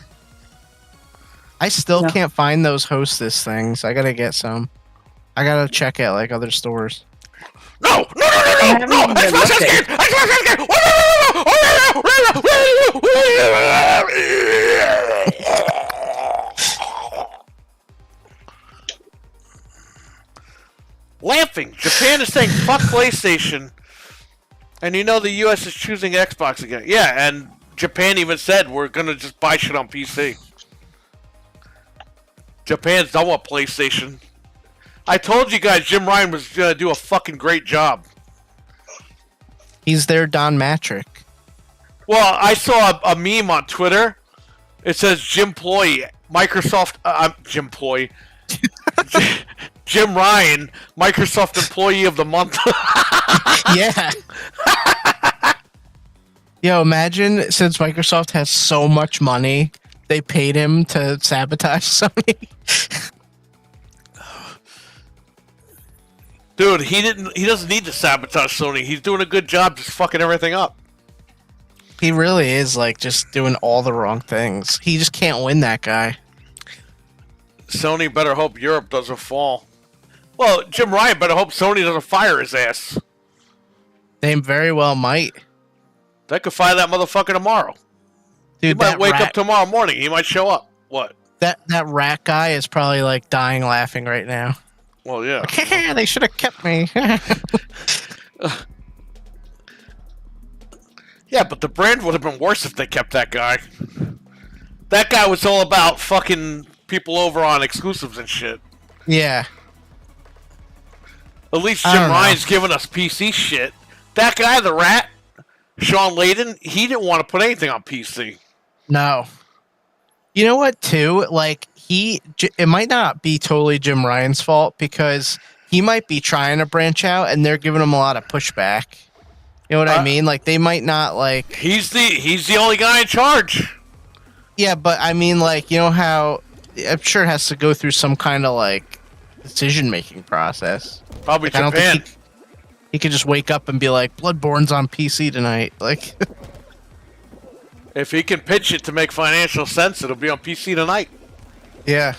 I still Yeah. can't find those hostess things. I gotta get some. I gotta check at like other stores. No! No, no, no, I no! haven't No! even been Xbox has looking. games! Xbox has games! Laughing. Japan is saying fuck PlayStation. And you know the US is choosing Xbox again. Yeah, and Japan even said we're gonna just buy shit on PC. Japan's done with PlayStation. I told you guys Jim Ryan was gonna do a fucking great job. He's their Don Matrick. Well, I saw a meme on Twitter. It says Jim Ploy, Microsoft, Jim Ploy, Jim Ryan, Microsoft Employee of the Month. Yeah. Yo, imagine since Microsoft has so much money, they paid him to sabotage Sony. Dude, he doesn't need to sabotage Sony. He's doing a good job just fucking everything up. He really is like just doing all the wrong things. He just can't win, that guy. Sony better hope Europe doesn't fall. Well, Jim Ryan better hope Sony doesn't fire his ass. They very well might. They could fire that motherfucker tomorrow. He Dude, might that wake rat, up tomorrow morning. He might show up. What? that rat guy is probably like dying laughing right now. Well, yeah. Like, they should have kept me. Yeah, but the brand would have been worse if they kept that guy. That guy was all about fucking people over on exclusives and shit. Yeah. At least I Jim don't know. Ryan's giving us PC shit. That guy, the rat, Sean Layden, he didn't want to put anything on PC. No. You know what, too? Like, it might not be totally Jim Ryan's fault because he might be trying to branch out and they're giving him a lot of pushback. You know what I mean? Like, they might not, like... He's the only guy in charge. Yeah, but I mean, like, you know how... I'm sure it has to go through some kind of, like, decision-making process. Probably Like, I don't Japan. think he could just wake up and be like, Bloodborne's on PC tonight. Like... If he can pitch it to make financial sense, it'll be on PC tonight. Yeah.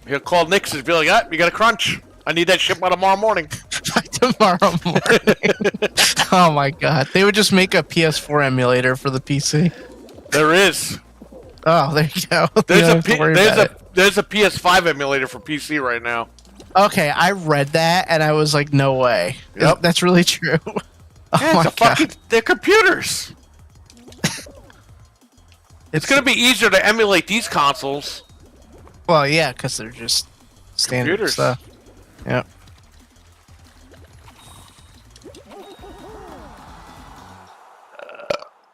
He'll call Nix and be like, ah, you got a crunch. I need that ship by tomorrow morning. By tomorrow morning. Oh my god. They would just make a PS4 emulator for the PC. There is. Oh, there you go. You There's don't a have to worry about it. there's a PS5 emulator for PC right now. Okay, I read that and I was like, no way. Yep. That's really true. Oh Yeah, my it's a god. fucking, they're computers. It's gonna be easier to emulate these consoles. Well, yeah, because they're just standard Computers. stuff. Yep.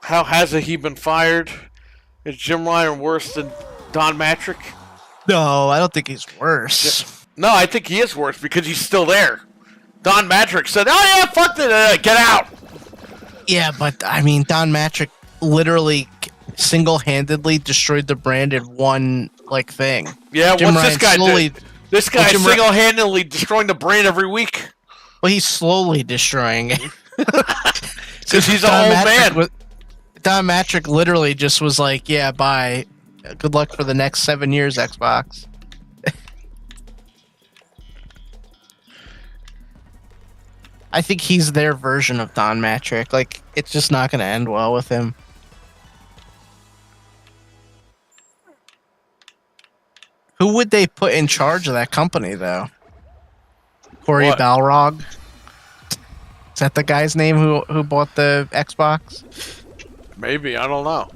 How hasn't he been fired? Is Jim Ryan worse than Don Matrick? No, I don't think he's worse. No, I think he is worse because he's still there. Don Matrick said, "Oh yeah, fuck it, get out." Yeah, but I mean, Don Matrick literally single-handedly destroyed the brand in one like thing. Yeah, Jim what's this guy slowly, do? This guy's Jim Ry- single-handedly destroying the brand every week Well, he's slowly destroying it. because he's an old man. Don Matrick literally just was like, "Yeah, bye. Good luck for the next 7 years, Xbox." I think he's their version of Don Matrick. Like, it's just not going to end well with him. Who would they put in charge of that company, though? Corey What? Balrog? Is that the guy's name who bought the Xbox? Maybe, I don't know.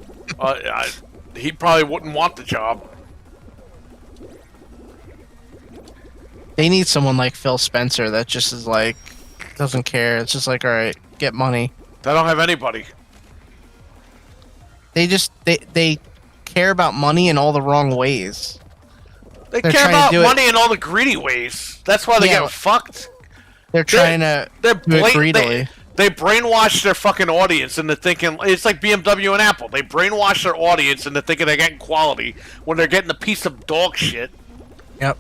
He probably wouldn't want the job. They need someone like Phil Spencer that just is like, doesn't care. It's just like, all right, get money. They don't have anybody. They care about money in all the wrong ways. They They're care trying to about do it- money in all the greedy ways. That's why they Yeah. get fucked. They're trying to They're do it blat- greedily. They brainwash their fucking audience into thinking it's like BMW and Apple. They brainwash their audience into thinking they're getting quality when they're getting a piece of dog shit. Yep.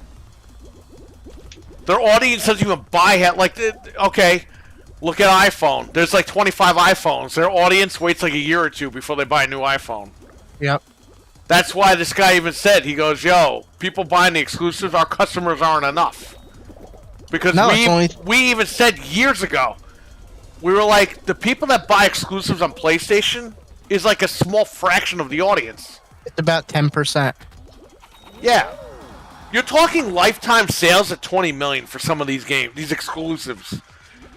Their audience doesn't even buy it. Like, okay, look at iPhone. There's like 25 iPhones. Their audience waits like a year or two before they buy a new iPhone. Yep. That's why this guy even said, he goes, yo, people buying the exclusives, our customers aren't enough. Because No, it's only- we even said years ago, we were like, the people that buy exclusives on PlayStation is like a small fraction of the audience. It's about 10%. Yeah. You're talking lifetime sales at 20 million for some of these games, these exclusives.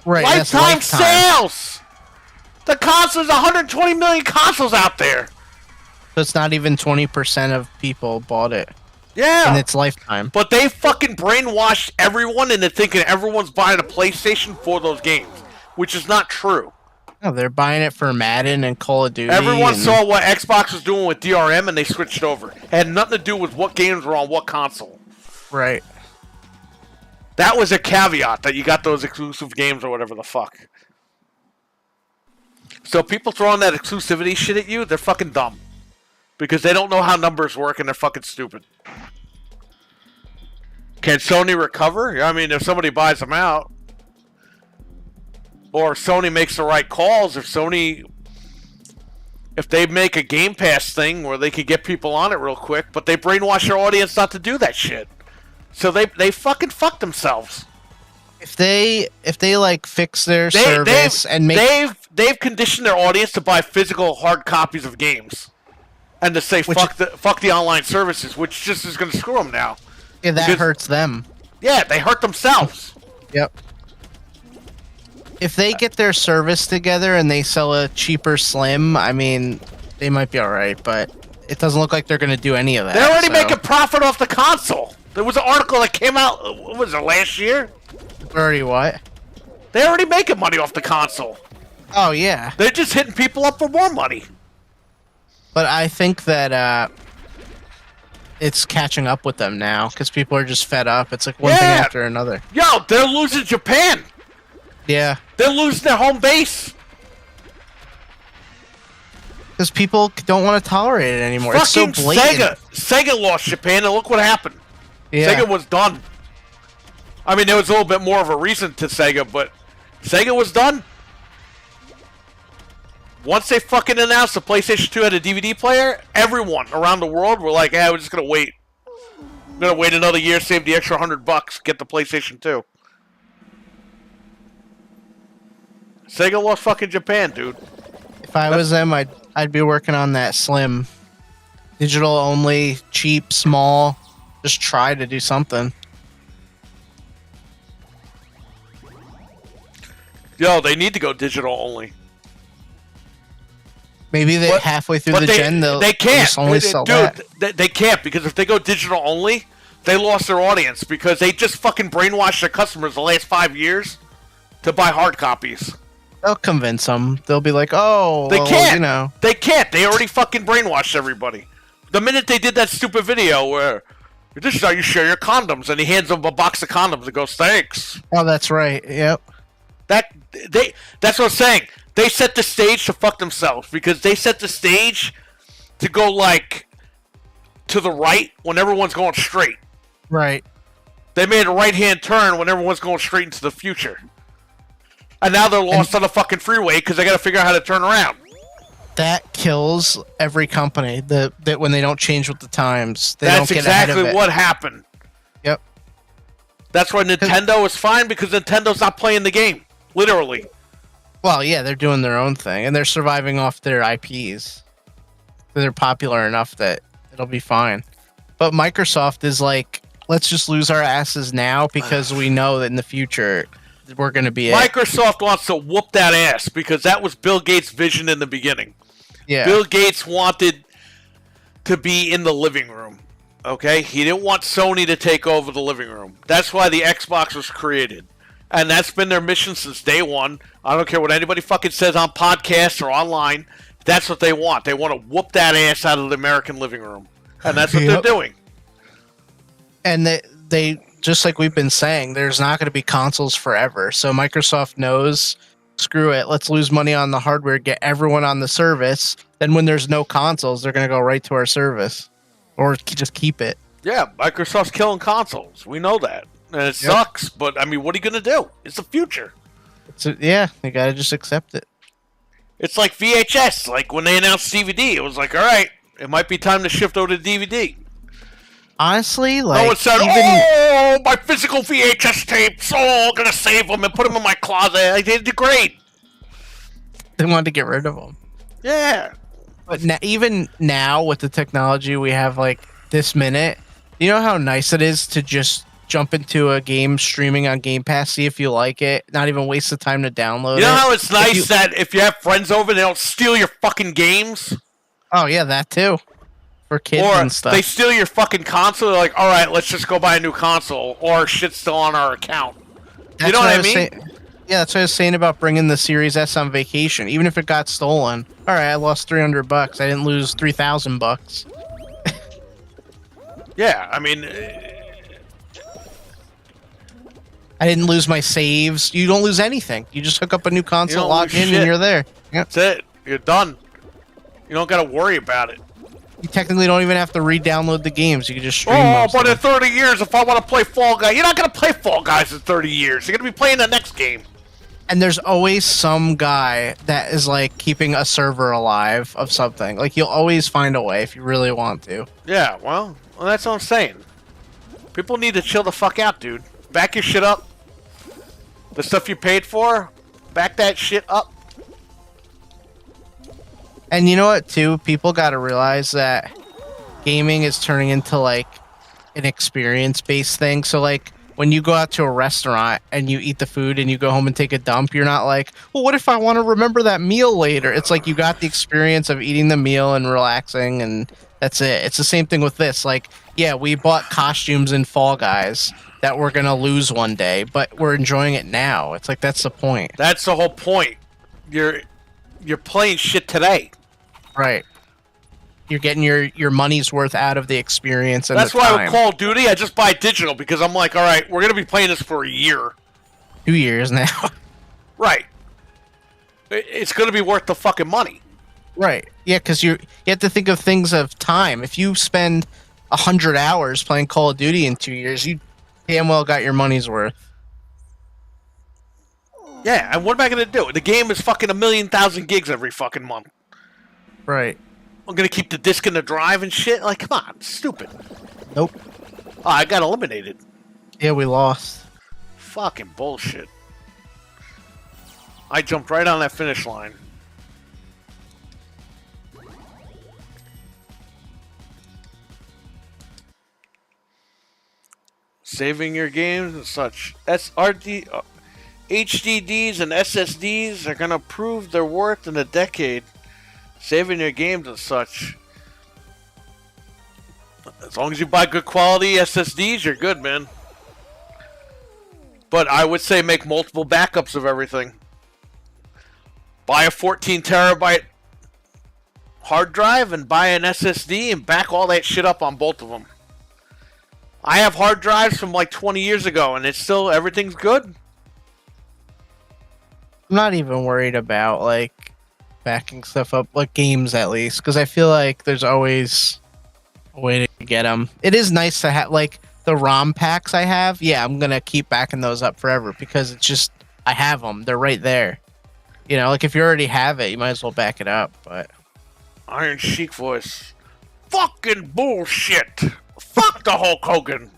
Right. That's Lifetime sales! The consoles, 120 million consoles out there. So it's not even 20% of people bought it Yeah. in its lifetime. But they fucking brainwashed everyone into thinking everyone's buying a PlayStation for those games, which is not true. No, they're buying it for Madden and Call of Duty. Everyone and- saw what Xbox was doing with DRM and they switched over. It had nothing to do with what games were on what console. Right. That was a caveat that you got those exclusive games or whatever the fuck. So people throwing that exclusivity shit at you, they're fucking dumb. Because they don't know how numbers work and they're fucking stupid. Can Sony recover? I mean, if somebody buys them out. Or if Sony makes the right calls, if they make a Game Pass thing where they can get people on it real quick, but they brainwash their audience not to do that shit. So they fucking fuck themselves. If they like fix their service and make they've conditioned their audience to buy physical hard copies of games. and to say fuck the online services, which just is going to screw them now. Yeah, that Because- hurts them. Yeah, they hurt themselves. Yep. If they get their service together and they sell a cheaper Slim, I mean, they might be alright, but it doesn't look like they're going to do any of that. They're already so- making profit off the console. There was an article that came out, what was it, last year? Already what? They're already making money off the console. Oh, yeah. They're just hitting people up for more money. But I think that it's catching up with them now because people are just fed up. It's like one thing Yeah. after another. Yo, they're losing Japan. Yeah. They're losing their home base. Because people don't want to tolerate it anymore. Fucking it's so blatant. Sega lost Japan, and look what happened. Yeah. Sega was done. I mean, there was a little bit more of a reason to Sega, but Sega was done. Once they fucking announced the PlayStation 2 had a DVD player, everyone around the world were like, we're just gonna wait. I'm gonna wait another year, save the extra $100, get the PlayStation 2. Sega lost fucking Japan, dude. If I was them, I'd be working on that Slim. Digital only, cheap, small. Just try to do something. Yo, they need to go digital only. Maybe they But- halfway through But the gen, they'll they can't. just only sell Dude, that. they can't, because if they go digital only, they lost their audience because they just fucking brainwashed their customers the last 5 years to buy hard copies. They'll convince them. They'll be like, oh, They well, can't. you know. They can't. They already fucking brainwashed everybody. The minute they did that stupid video where this is how you share your condoms, and he hands them a box of condoms and goes, "Thanks." Oh, that's right. Yep. That's what I'm saying. They set the stage to fuck themselves because they set the stage to go like to the right when everyone's going straight. Right. They made a right-hand turn when everyone's going straight into the future. And now they're lost on the fucking freeway because they got to figure out how to turn around. That kills every company that when they don't change with the times. They That's don't get ahead of exactly it. what happened. Yep. That's why Nintendo is fine because Nintendo's not playing the game. Literally. Well, yeah, they're doing their own thing and they're surviving off their IPs. They're popular enough that it'll be fine. But Microsoft is like, let's just lose our asses now because we know that in the future we're going to be it. Microsoft wants to whoop that ass because that was Bill Gates' vision in the beginning. Yeah. Bill Gates wanted to be in the living room. Okay? He didn't want Sony to take over the living room. That's why the Xbox was created. And that's been their mission since day one. I don't care what anybody fucking says on podcasts or online. That's what they want. They want to whoop that ass out of the American living room. And that's what Yep. they're doing. And they just like we've been saying, there's not going to be consoles forever. So Microsoft knows, screw it, let's lose money on the hardware, get everyone on the service. Then when there's no consoles, they're going to go right to our service. Or just keep it. Yeah, Microsoft's killing consoles. We know that. And it sucks, but I mean, what are you going to do? It's the future. So, yeah, you got to just accept it. It's like VHS. Like when they announced DVD, it was like, all right, it might be time to shift over to DVD. Honestly, like No one said, oh, my physical VHS tapes. Oh, I'm going to save them and put them in my closet. I did great. they wanted to get rid of them. Yeah. But even now with the technology we have, like this minute, you know how nice it is to just jump into a game streaming on Game Pass, see if you like it, not even waste the time to download it. You know how it's nice you- that if you have friends over, they don't steal your fucking games? Oh yeah, that too. For kids Or and stuff. they steal your fucking console. They're like, all right, let's just go buy a new console. Or shit's still on our account. That's know what I was mean? Yeah, that's what I was saying about bringing the Series S on vacation. Even if it got stolen, all right, I lost $300. I didn't lose $3,000. Yeah, I mean, I didn't lose my saves. You don't lose anything. You just hook up a new console, don't log lose in, shit. and you're there. Yep. that's it. You're done. You don't got to worry about it. You technically don't even have to re-download the games. You can just stream. Oh, most but of in them. 30 years, if I want to play Fall Guys, you're not going to play Fall Guys in 30 years. You're going to be playing the next game. And there's always some guy that is like keeping a server alive of something. Like you'll always find a way if you really want to. Yeah, well, that's what I'm saying. People need to chill the fuck out, dude. Back your shit up. The stuff you paid for, back that shit up. And you know what, too? People got to realize that gaming is turning into like an experience-based thing. So, like, when you go out to a restaurant and you eat the food and you go home and take a dump, you're not like, well, what if I want to remember that meal later? It's like you got the experience of eating the meal and relaxing, and that's it. It's the same thing with this. Like, yeah, we bought costumes in Fall Guys that we're gonna lose one day, but we're enjoying it now. It's like that's the point, That's the whole point. You're playing shit today. right? You're getting your money's worth out of the experience and That's the why time. with Call of Duty, I just buy digital because I'm like, all right, we're gonna be playing this for a year. 2 years now. Right. It's gonna be worth the fucking money. Right. Yeah, because you have to think of things of time. If you spend 100 hours playing Call of Duty in 2 years, you damn well got your money's worth. Yeah, and what am I gonna do? The game is fucking 1,000,000 gigs every fucking month. Right. I'm gonna keep the disc in the drive and shit. Like, come on, stupid. Nope. Oh, I got eliminated. Yeah, we lost. Fucking bullshit. I jumped right on that finish line. Saving your games and such. HDDs and SSDs are gonna prove their worth in a decade. Saving your games and such. As long as you buy good quality SSDs, you're good, man. But I would say make multiple backups of everything. Buy a 14 terabyte hard drive and buy an SSD and back all that shit up on both of them. I have hard drives from like 20 years ago and it's still, everything's good. I'm not even worried about like backing stuff up, like games at least, because I feel like there's always a way to get them. It is nice to have like the ROM packs I have. Yeah, I'm gonna keep backing those up forever because it's just I have them. They're right there. You know, like if you already have it, you might as well back it up. But Iron Sheik voice. Fucking bullshit. Fuck the Hulk Hogan.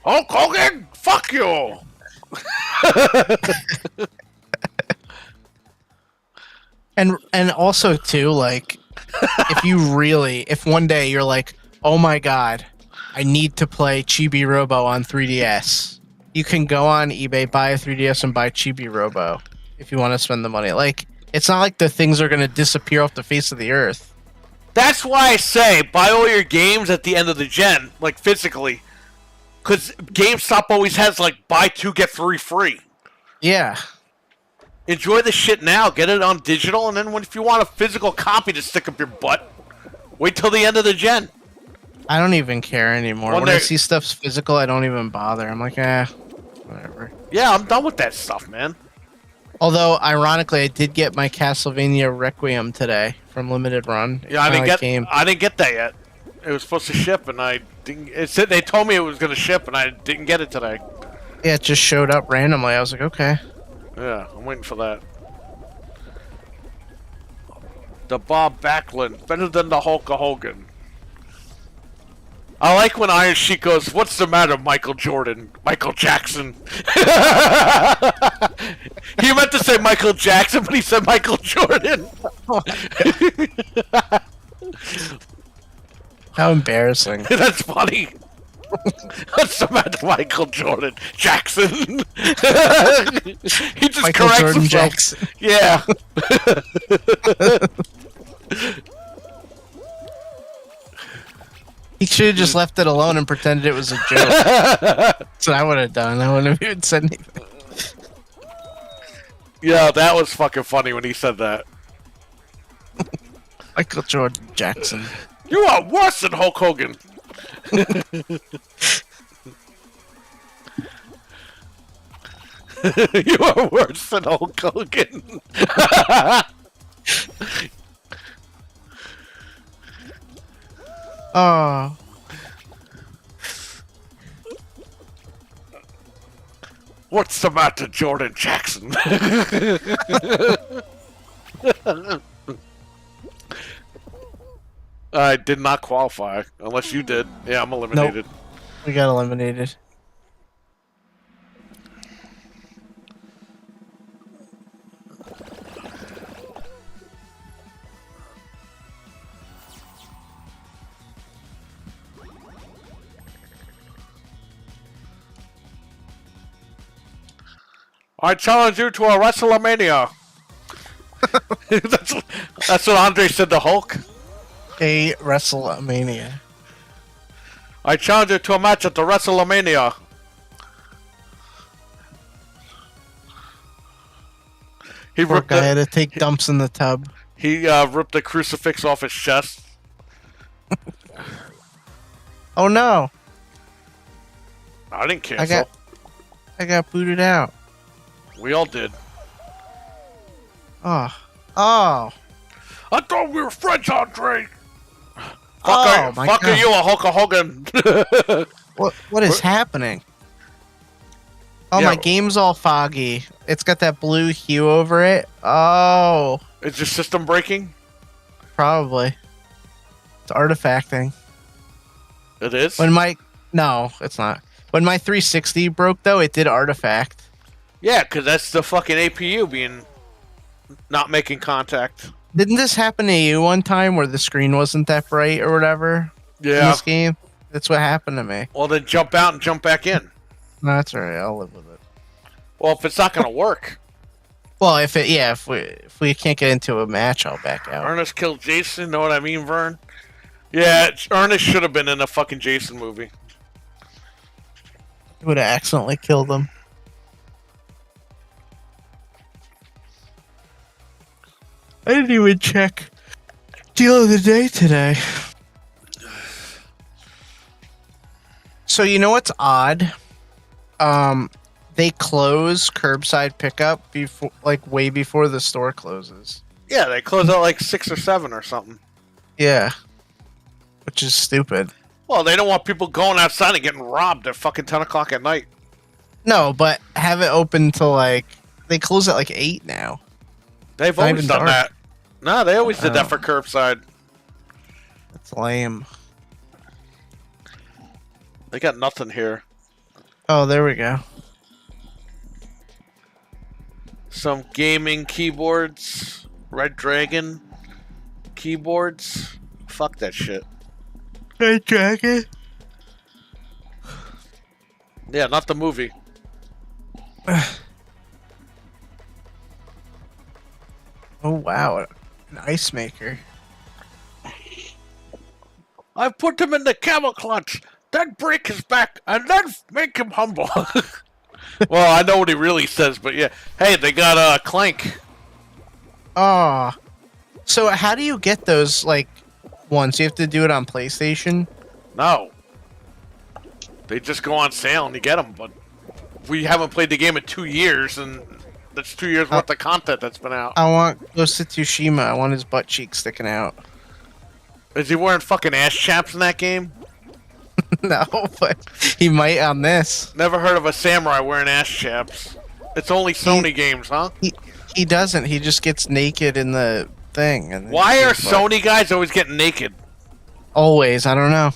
Hulk Hogan, fuck you. and also too, like if one day you're like, oh my god, I need to play Chibi Robo on 3DS, you can go on eBay, buy a 3DS, and buy Chibi Robo if you want to spend the money. Like, it's not like the things are gonna disappear off the face of the earth. That's why I say buy all your games at the end of the gen, like physically. Because GameStop always has like buy two, get three free. Yeah. Enjoy the shit now. Get it on digital, and then if you want a physical copy to stick up your butt, wait till the end of the gen. I don't even care anymore. When When I they're- see stuff's physical, I don't even bother. I'm like, whatever. Yeah, I'm done with that stuff, man. Although, ironically, I did get my Castlevania Requiem today from Limited Run. Yeah, I It didn't finally get. I didn't get that yet. It was supposed to ship, and I didn't. It said they told me it was going to ship, and I didn't get it today. Yeah, it just showed up randomly. I was like, okay. Yeah, I'm waiting for that. The Bob Backlund, better than the Hulk Hogan. I like when Iron Sheik goes, "What's the matter, Michael Jordan? Michael Jackson." He meant to say Michael Jackson, but he said Michael Jordan. How embarrassing. That's funny. What's the matter, Michael Jordan? Jackson. He just Michael corrects Jordan himself. Jackson. Yeah. He should have just left it alone and pretended it was a joke. That's what I would have done. I wouldn't have even said anything. Yeah, that was fucking funny when he said that. Michael Jordan Jackson. You are worse than Hulk Hogan. You are worse than Hulk Hogan. Oh. What's the matter, Jordan Jackson? I did not qualify, unless you did. Yeah, I'm eliminated. We got eliminated. I challenge you to a WrestleMania. That's what Andre said to Hulk. A WrestleMania. I challenge you to a match at the WrestleMania. He Poor ripped guy had the, to take dumps in the tub. he ripped the crucifix off his chest. Oh no! I didn't cancel. I got booted out. We all did. Oh. I thought we were friends, Andre. Oh my Fuck God. you, a Hulk Hogan. What is happening? Oh, Yeah. my game's all foggy. It's got that blue hue over it. Oh, Is your system breaking? probably. It's artifacting. It is. No, it's not. When my 360 broke though, it did artifact. Yeah, because that's the fucking APU being not making contact. Didn't this happen to you one time where the screen wasn't that bright or whatever in Yeah. this game? That's what happened to me. Well, then jump out and jump back in. No, that's alright. I'll live with it. Well, if it's not gonna work, Well, if we can't get into a match, I'll back out. Ernest killed Jason. Know what I mean, Vern? Yeah, Ernest should have been in a fucking Jason movie. Would have accidentally killed him. I didn't even check deal of the day today. So you know what's odd? They close curbside pickup before, like, way before the store closes. Yeah, they close at like 6 or 7 or something. Yeah, which is stupid. Well, they don't want people going outside and getting robbed at fucking 10 o'clock at night. No, but have it open till like they close at like 8 now. They've Not always even done dark. that. No, they always did that Oh. for curbside. That's lame. They got nothing here. Oh, there we go. Some gaming keyboards. Red Dragon keyboards. Fuck that shit. Hey, Dragon. Yeah, not the movie. Oh wow, an ice maker. I put him in the camel clutch, then break his back, and then make him humble. Well, I know what he really says, but yeah. Hey, they got Clank. Oh, so how do you get those like ones? You have to do it on PlayStation. No. They just go on sale and you get them, but we haven't played the game in 2 years, and that's 2 years worth of content that's been out. I want Ghost of Tsushima. I want his butt cheek sticking out. Is he wearing fucking ass chaps in that game? No, but he might on this. Never heard of a samurai wearing ass chaps. It's only Sony games, huh? He doesn't. He just gets naked in the thing. And Why are his butt- Sony guys always getting naked? Always. I don't know.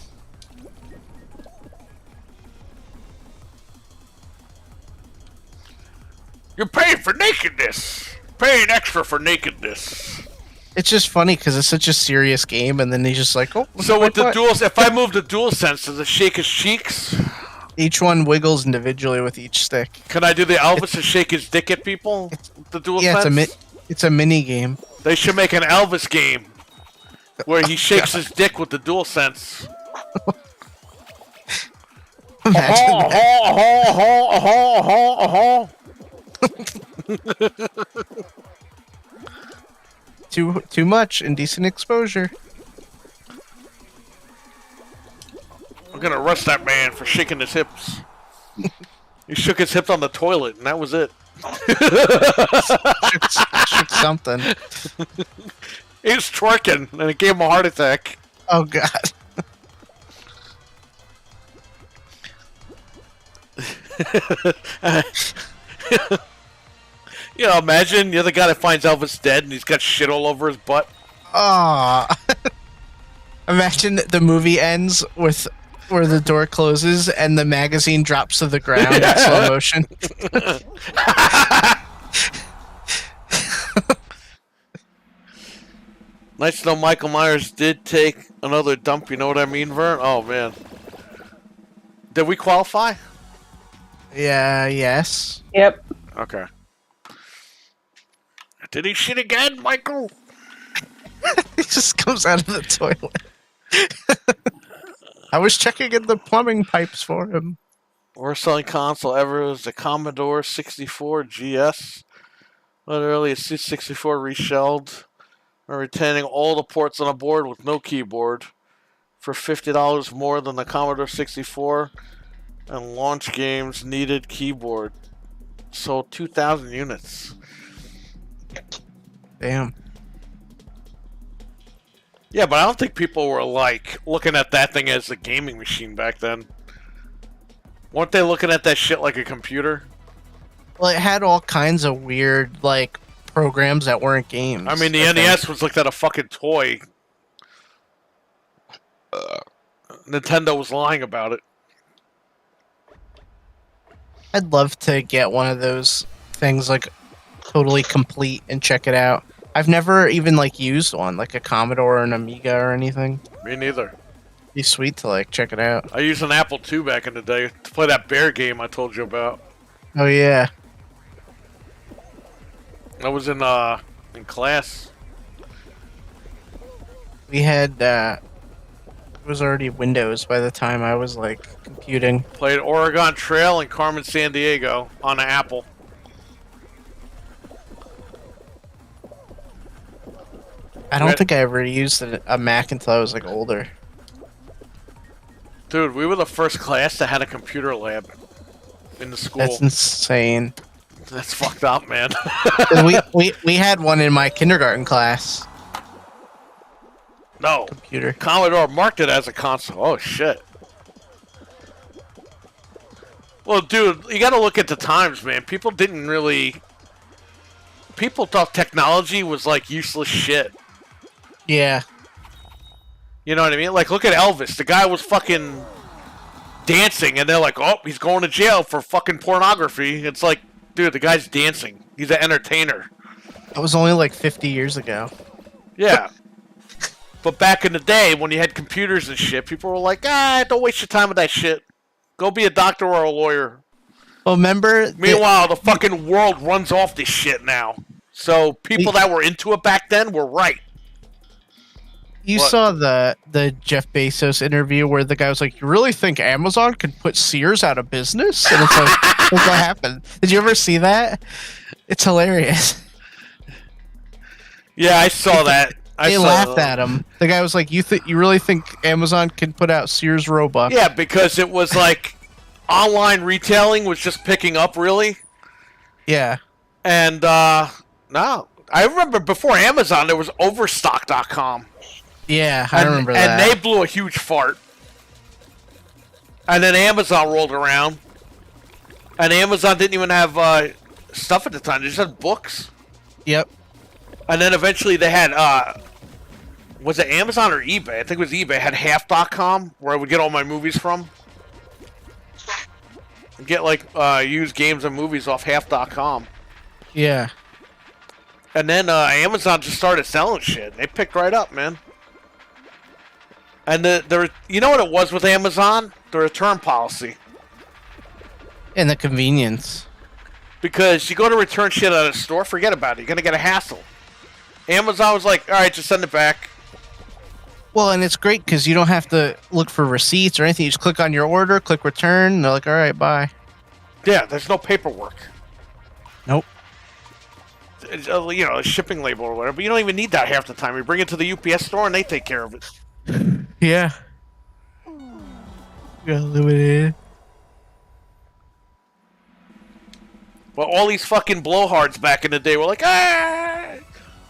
You're paying for nakedness. Paying extra for nakedness. It's just funny because it's such a serious game, and then he's just like, "Oh." So with the what? dual, if I move the dual sense, does it shake his cheeks? Each one wiggles individually with each stick. Can I do the Elvis and shake his dick at people? With the dual Yeah, sense? it's a mini game. They should make an Elvis game where he shakes his dick with the dual sense. Imagine that. Too much indecent exposure. I'm gonna arrest that man for shaking his hips. He shook his hips on the toilet, and that was it. Should something. He was twerking, and it gave him a heart attack. Oh god. You know, imagine you're the guy that finds Elvis dead, and he's got shit all over his butt. Ah. Imagine the movie ends with where the door closes and the magazine drops to the ground in slow motion. Nice to know Michael Myers did take another dump, you know what I mean, Vern? Oh, man. Did we qualify? Yeah, yes. Yep. Okay. Did he shit again, Michael? He just comes out of the toilet. I was checking in the plumbing pipes for him. Worst selling console ever was the Commodore 64 GS. Literally, a C64 reshelled, and retaining all the ports on a board with no keyboard for $50 more than the Commodore 64, and launch games needed keyboard. Sold 2,000 units. Damn. Yeah, but I don't think people were like looking at that thing as a gaming machine back then. Weren't they looking at that shit like a computer? Well, it had all kinds of weird, like, programs that weren't games. I mean, the NES was looked at a fucking toy. Nintendo was lying about it. I'd love to get one of those things, like, totally complete and check it out. I've never even, like, used one, like a Commodore or an Amiga or anything. Me neither. Be sweet to, like, check it out. I used an Apple II back in the day to play that bear game I told you about. Oh, yeah. I was in class. We had, it was already Windows by the time I was, like, computing. Played Oregon Trail and Carmen San Diego on the Apple. I don't think I ever used a Mac until I was, like, older. Dude, we were the first class that had a computer lab in the school. That's insane. That's fucked up, man. we had one in my kindergarten class. No. Computer. Commodore marked it as a console. Oh, shit. Well, dude, you gotta look at the times, man. People didn't really... People thought technology was, like, useless shit. Yeah. You know what I mean? Like, look at Elvis. The guy was fucking dancing, and they're like, oh, he's going to jail for fucking pornography. It's like, dude, the guy's dancing. He's an entertainer. That was only like 50 years ago. Yeah. But back in the day, when you had computers and shit, people were like, don't waste your time with that shit. Go be a doctor or a lawyer. Well, remember... Meanwhile, the fucking world runs off this shit now. So people that were into it back then were right. You What? saw the Jeff Bezos interview where the guy was like, "You really think Amazon could put Sears out of business?" And it's like, "That's what happened." Did you ever see that? It's hilarious. Yeah, I saw that. They laughed at him. The guy was like, "You really think Amazon can put out Sears Roebuck?" Yeah, because it was like online retailing was just picking up, really. Yeah. And no, I remember before Amazon, there was Overstock.com. Yeah, I remember that. And they blew a huge fart. And then Amazon rolled around. And Amazon didn't even have stuff at the time. They just had books. Yep. And then eventually they had, was it Amazon or eBay? I think it was eBay. Had half.com, where I would get all my movies from. Get, like, used games and movies off half.com. Yeah. And then Amazon just started selling shit. They picked right up, man. And you know what it was with Amazon? The return policy. And the convenience. Because you go to return shit at a store, forget about it. You're going to get a hassle. Amazon was like, alright, just send it back. Well, and it's great because you don't have to look for receipts or anything. You just click on your order, click return, and they're like, alright, bye. Yeah, there's no paperwork. Nope. It's, you know, a shipping label or whatever, but you don't even need that half the time. You bring it to the UPS store and they take care of it. Yeah. Got limited. But all these fucking blowhards back in the day were like,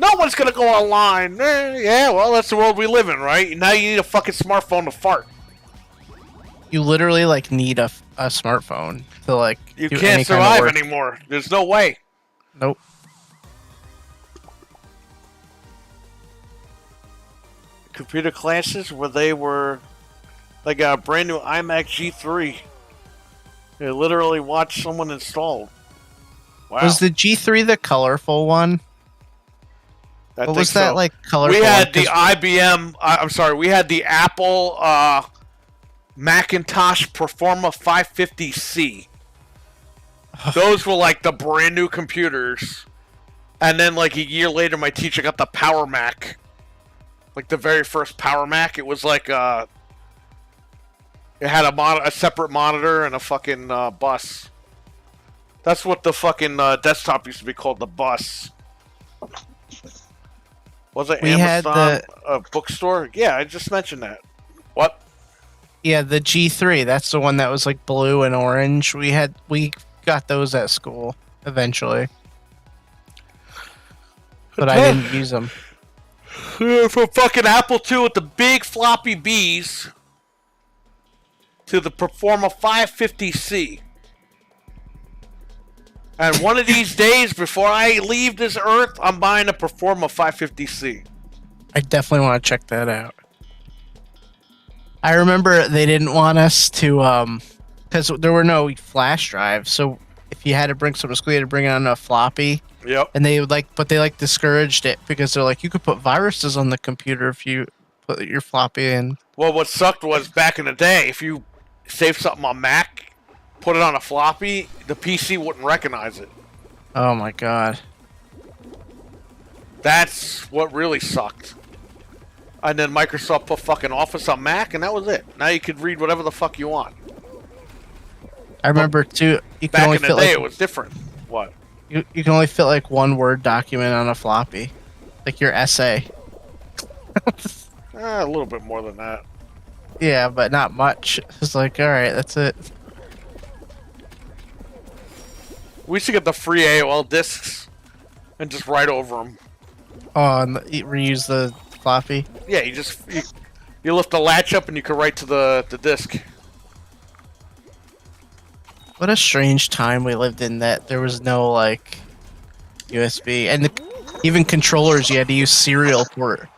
no one's gonna go online. Yeah, well, that's the world we live in, right? Now you need a fucking smartphone to fart. You literally like need a smartphone to like. You do can't any kind of survive work. anymore. There's no way. Nope. Computer classes where they got a brand new iMac G3. They literally watched someone install. Wow. Was the G3 the colorful one? I What think was that so. like colorful? We had one? the 'Cause- IBM. I'm sorry. We had the Apple Macintosh Performa 550C. Those were like the brand new computers And then like a year later, my teacher got the Power Mac, like the very first Power Mac. It was like it had a separate monitor and a fucking bus. That's what the fucking desktop used to be called, the bus. Was it We had Amazon bookstore? Yeah, I just mentioned that. What? Yeah, the G3. That's the one that was like blue and orange. We got those at school eventually, but I didn't use them. From fucking Apple II with the big floppy Bs to the Performa 550C. And one of these days, before I leave this earth, I'm buying a Performa 550C. I definitely want to check that out. I remember they didn't want us to, because there were no flash drives. So if you had to bring something to school, you had to bring it on a floppy. Yep. And they would but they discouraged it because they're like, you could put viruses on the computer if you put your floppy in. Well, what sucked was back in the day, if you save something on Mac, put it on a floppy, the PC wouldn't recognize it. Oh my god. That's what really sucked. And then Microsoft put fucking Office on Mac, and that was it. Now you could read whatever the fuck you want. I remember too. You can Back only in the fit day, it was different. What? you can only fit like one Word document on a floppy, like your essay. A little bit more than that. Yeah, but not much. It's like, all right, that's it. We used to get the free AOL discs and just write over them. Oh, and reuse the floppy. Yeah, you lift the latch up and you can write to the disc. What a strange time we lived in that there was no like USB and even controllers. You had to use serial port.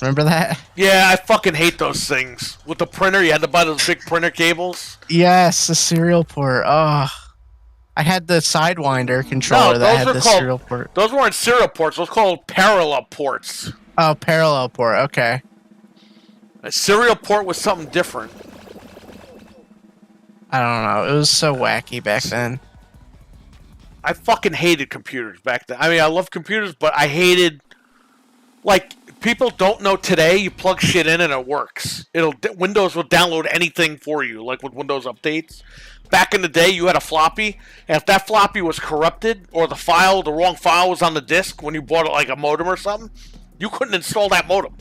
Remember that? Yeah, I fucking hate those things. With the printer, you had to buy those big printer cables. Yes, the serial port. Oh, I had the Sidewinder controller that had the serial port. Those weren't serial ports. Those were called parallel ports. Oh, parallel port. Okay. A serial port was something different. I don't know. It was so wacky back then. I fucking hated computers back then. I mean, I love computers, but I hated... Like, people don't know today, you plug shit in and it works. Windows will download anything for you, like with Windows updates. Back in the day, you had a floppy, and if that floppy was corrupted, or the wrong file was on the disk when you bought it like a modem or something, you couldn't install that modem.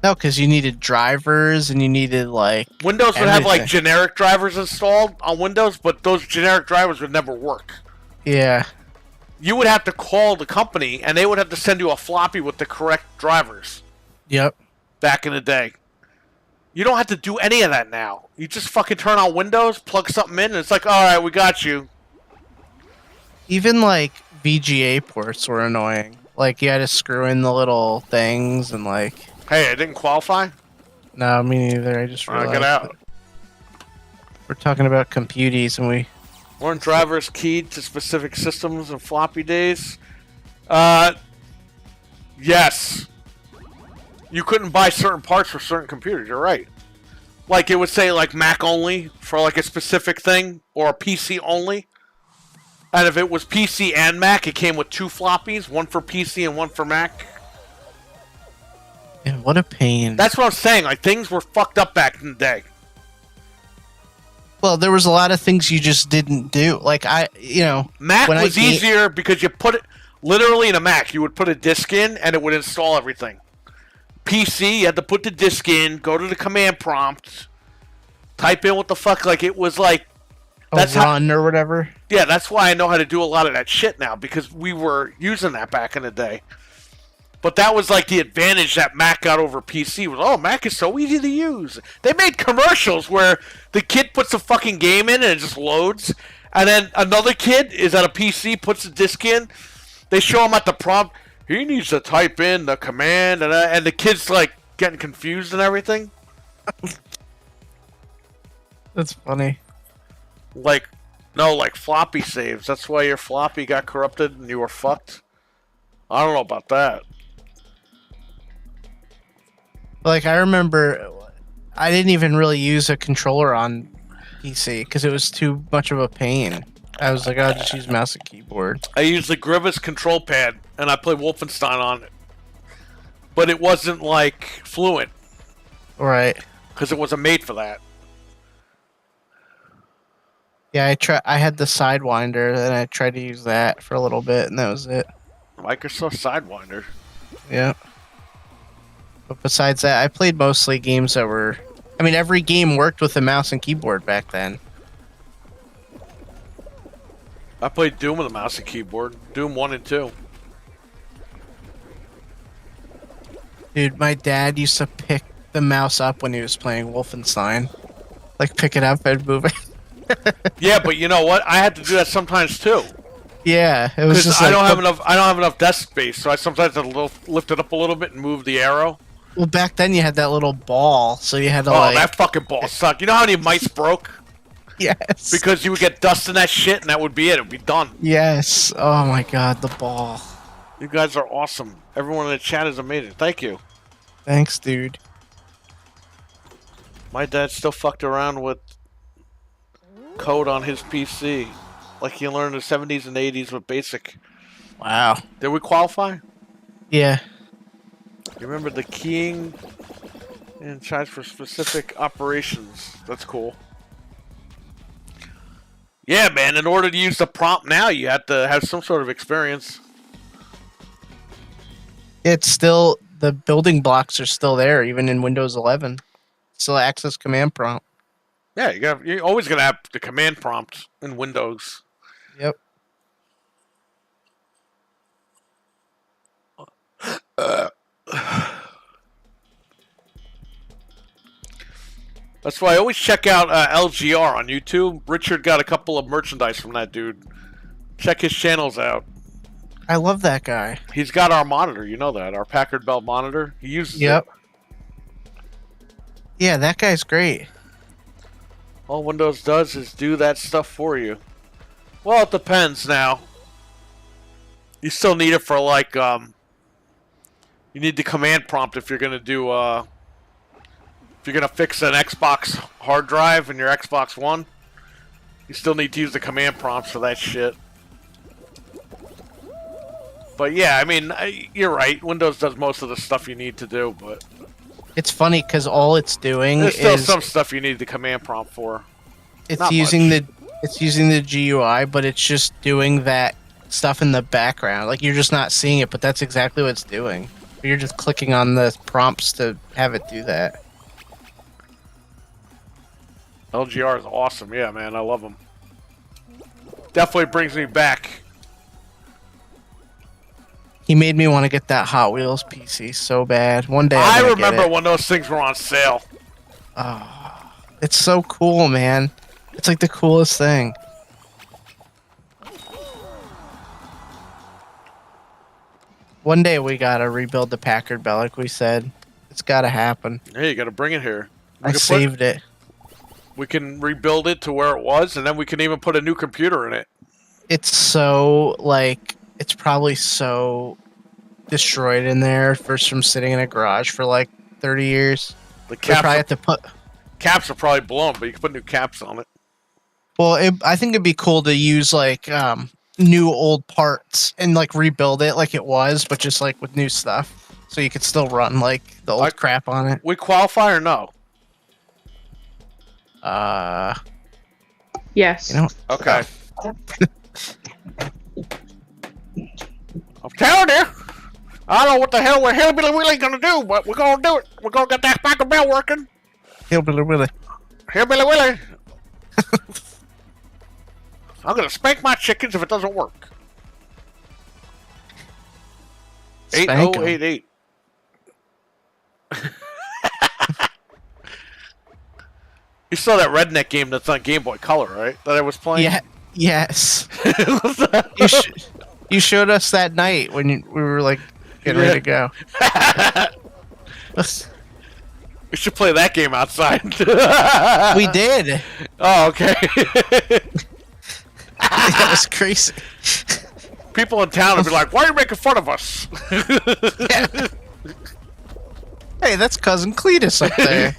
No, because you needed drivers and you needed like Windows would have like generic drivers installed on Windows, but those generic drivers would never work. Yeah. You would have to call the company, and they would have to send you a floppy with the correct drivers. Yep. Back in the day. You don't have to do any of that now. You just fucking turn on Windows, plug something in, and it's like, alright, we got you. Even like VGA ports were annoying. Like you had to screw in the little things and like... Hey, I didn't qualify? No, me neither. I just realized. Get out. We're talking about computies and we... Weren't drivers keyed to specific systems in floppy days? Yes. You couldn't buy certain parts for certain computers, you're right. Like, it would say, like, Mac only for, like, a specific thing, or PC only. And if it was PC and Mac, it came with two floppies, one for PC and one for Mac. Yeah, what a pain. That's what I'm saying, like, things were fucked up back in the day. Well, there was a lot of things you just didn't do. Like, Mac was easier because you put it, literally in a Mac, you would put a disk in and it would install everything. PC, you had to put the disk in, go to the command prompt, type in what the fuck, like, it was like... That's run or whatever? Yeah, that's why I know how to do a lot of that shit now, because we were using that back in the day. But that was like the advantage that Mac got over PC was, oh, Mac is so easy to use. They made commercials where the kid puts a fucking game in and it just loads. And then another kid is at a PC, puts a disk in. They show him at the prompt. He needs to type in the command. And the kid's like getting confused and everything. That's funny. Like floppy saves. That's why your floppy got corrupted and you were fucked. I don't know about that. Like, I remember I didn't even really use a controller on PC because it was too much of a pain. I was like, I'll just use mouse and keyboard. I used the Grievous control pad, and I played Wolfenstein on it. But it wasn't, like, fluent, Right. because it wasn't made for that. Yeah, I had the Sidewinder, and I tried to use that for a little bit, and that was it. Microsoft Sidewinder. Yeah. But besides that, I played mostly games that were... I mean, every game worked with a mouse and keyboard back then. I played Doom with a mouse and keyboard. Doom 1 and 2. Dude, my dad used to pick the mouse up when he was playing Wolfenstein. Like, pick it up and move it. Yeah, but you know what? I had to do that sometimes too. Yeah, it was Because just I like... don't have enough. I don't have enough desk space, so I sometimes have to lift it up a little bit and move the arrow. Well, back then you had that little ball, so you had to, Oh, like... that fucking ball sucked. You know how many mice broke? Yes. Because you would get dust in that shit, and that would be it. It would be done. Yes. Oh my god, the ball. You guys are awesome. Everyone in the chat is amazing. Thank you. Thanks, dude. My dad still fucked around with code on his PC. Like he learned in the 70s and 80s with BASIC. Wow. Did we qualify? Yeah. You remember the keying in charge for specific operations. That's cool. Yeah, man, in order to use the prompt now, you have to have some sort of experience. It's still... The building blocks are still there, even in Windows 11. Still access command prompt. Yeah, you're always going to have the command prompt in Windows. Yep. That's why I always check out LGR on YouTube. Richard got a couple of merchandise from that dude. Check his channels out. I love that guy. He's got our monitor, you know that, our Packard Bell monitor. He uses it. Yeah, that guy's great. All Windows does is do that stuff for you. Well, it depends now. You still need it for like, you need the command prompt if you're gonna do, if you're gonna fix an Xbox hard drive in your Xbox One. You still need to use the command prompts for that shit. But yeah, I mean, you're right. Windows does most of the stuff you need to do, but It's funny because all it's doing there's still is some stuff you need the command prompt for. it's not using much. it's using the GUI, but it's just doing that stuff in the background. Like you're just not seeing it, but that's exactly what it's doing. You're just clicking on the prompts to have it do that. LGR is awesome. Yeah, man, I love them. Definitely brings me back. He made me want to get that Hot Wheels PC so bad. One day I I'm gonna remember get it. when those things were on sale. It's so cool, man. It's like the coolest thing. One day we gotta rebuild the Packard Bell, like we said. It's gotta happen. Hey, you gotta bring it here. I saved it. We can rebuild it to where it was, and then we can even put a new computer in it. It's so, like, it's probably so destroyed in there first from sitting in a garage for like 30 years. The We probably caps, have to put... caps are probably blown, but you can put new caps on it. Well, I think it'd be cool to use, like, new old parts and, like, rebuild it like it was, but just, like, with new stuff. So you could still run, like, the old crap on it. We qualify or no? Yes. You know, Okay. I'm telling you, I don't know what the hell we're hillbilly willy gonna do, but we're gonna do it. We're gonna get that Packard Bell working. hillbilly willy. Hillbilly willy. I'm gonna spank my chickens if it doesn't work. Spank 'em. 8088. You saw that redneck game that's on Game Boy Color, right? That I was playing. Yeah. Yes. You showed us that night when we were like getting ready to go. We should play that game outside. We did. Oh, okay. That was crazy. People in town would be like, "Why are you making fun of us?" Hey, that's cousin Cletus up there.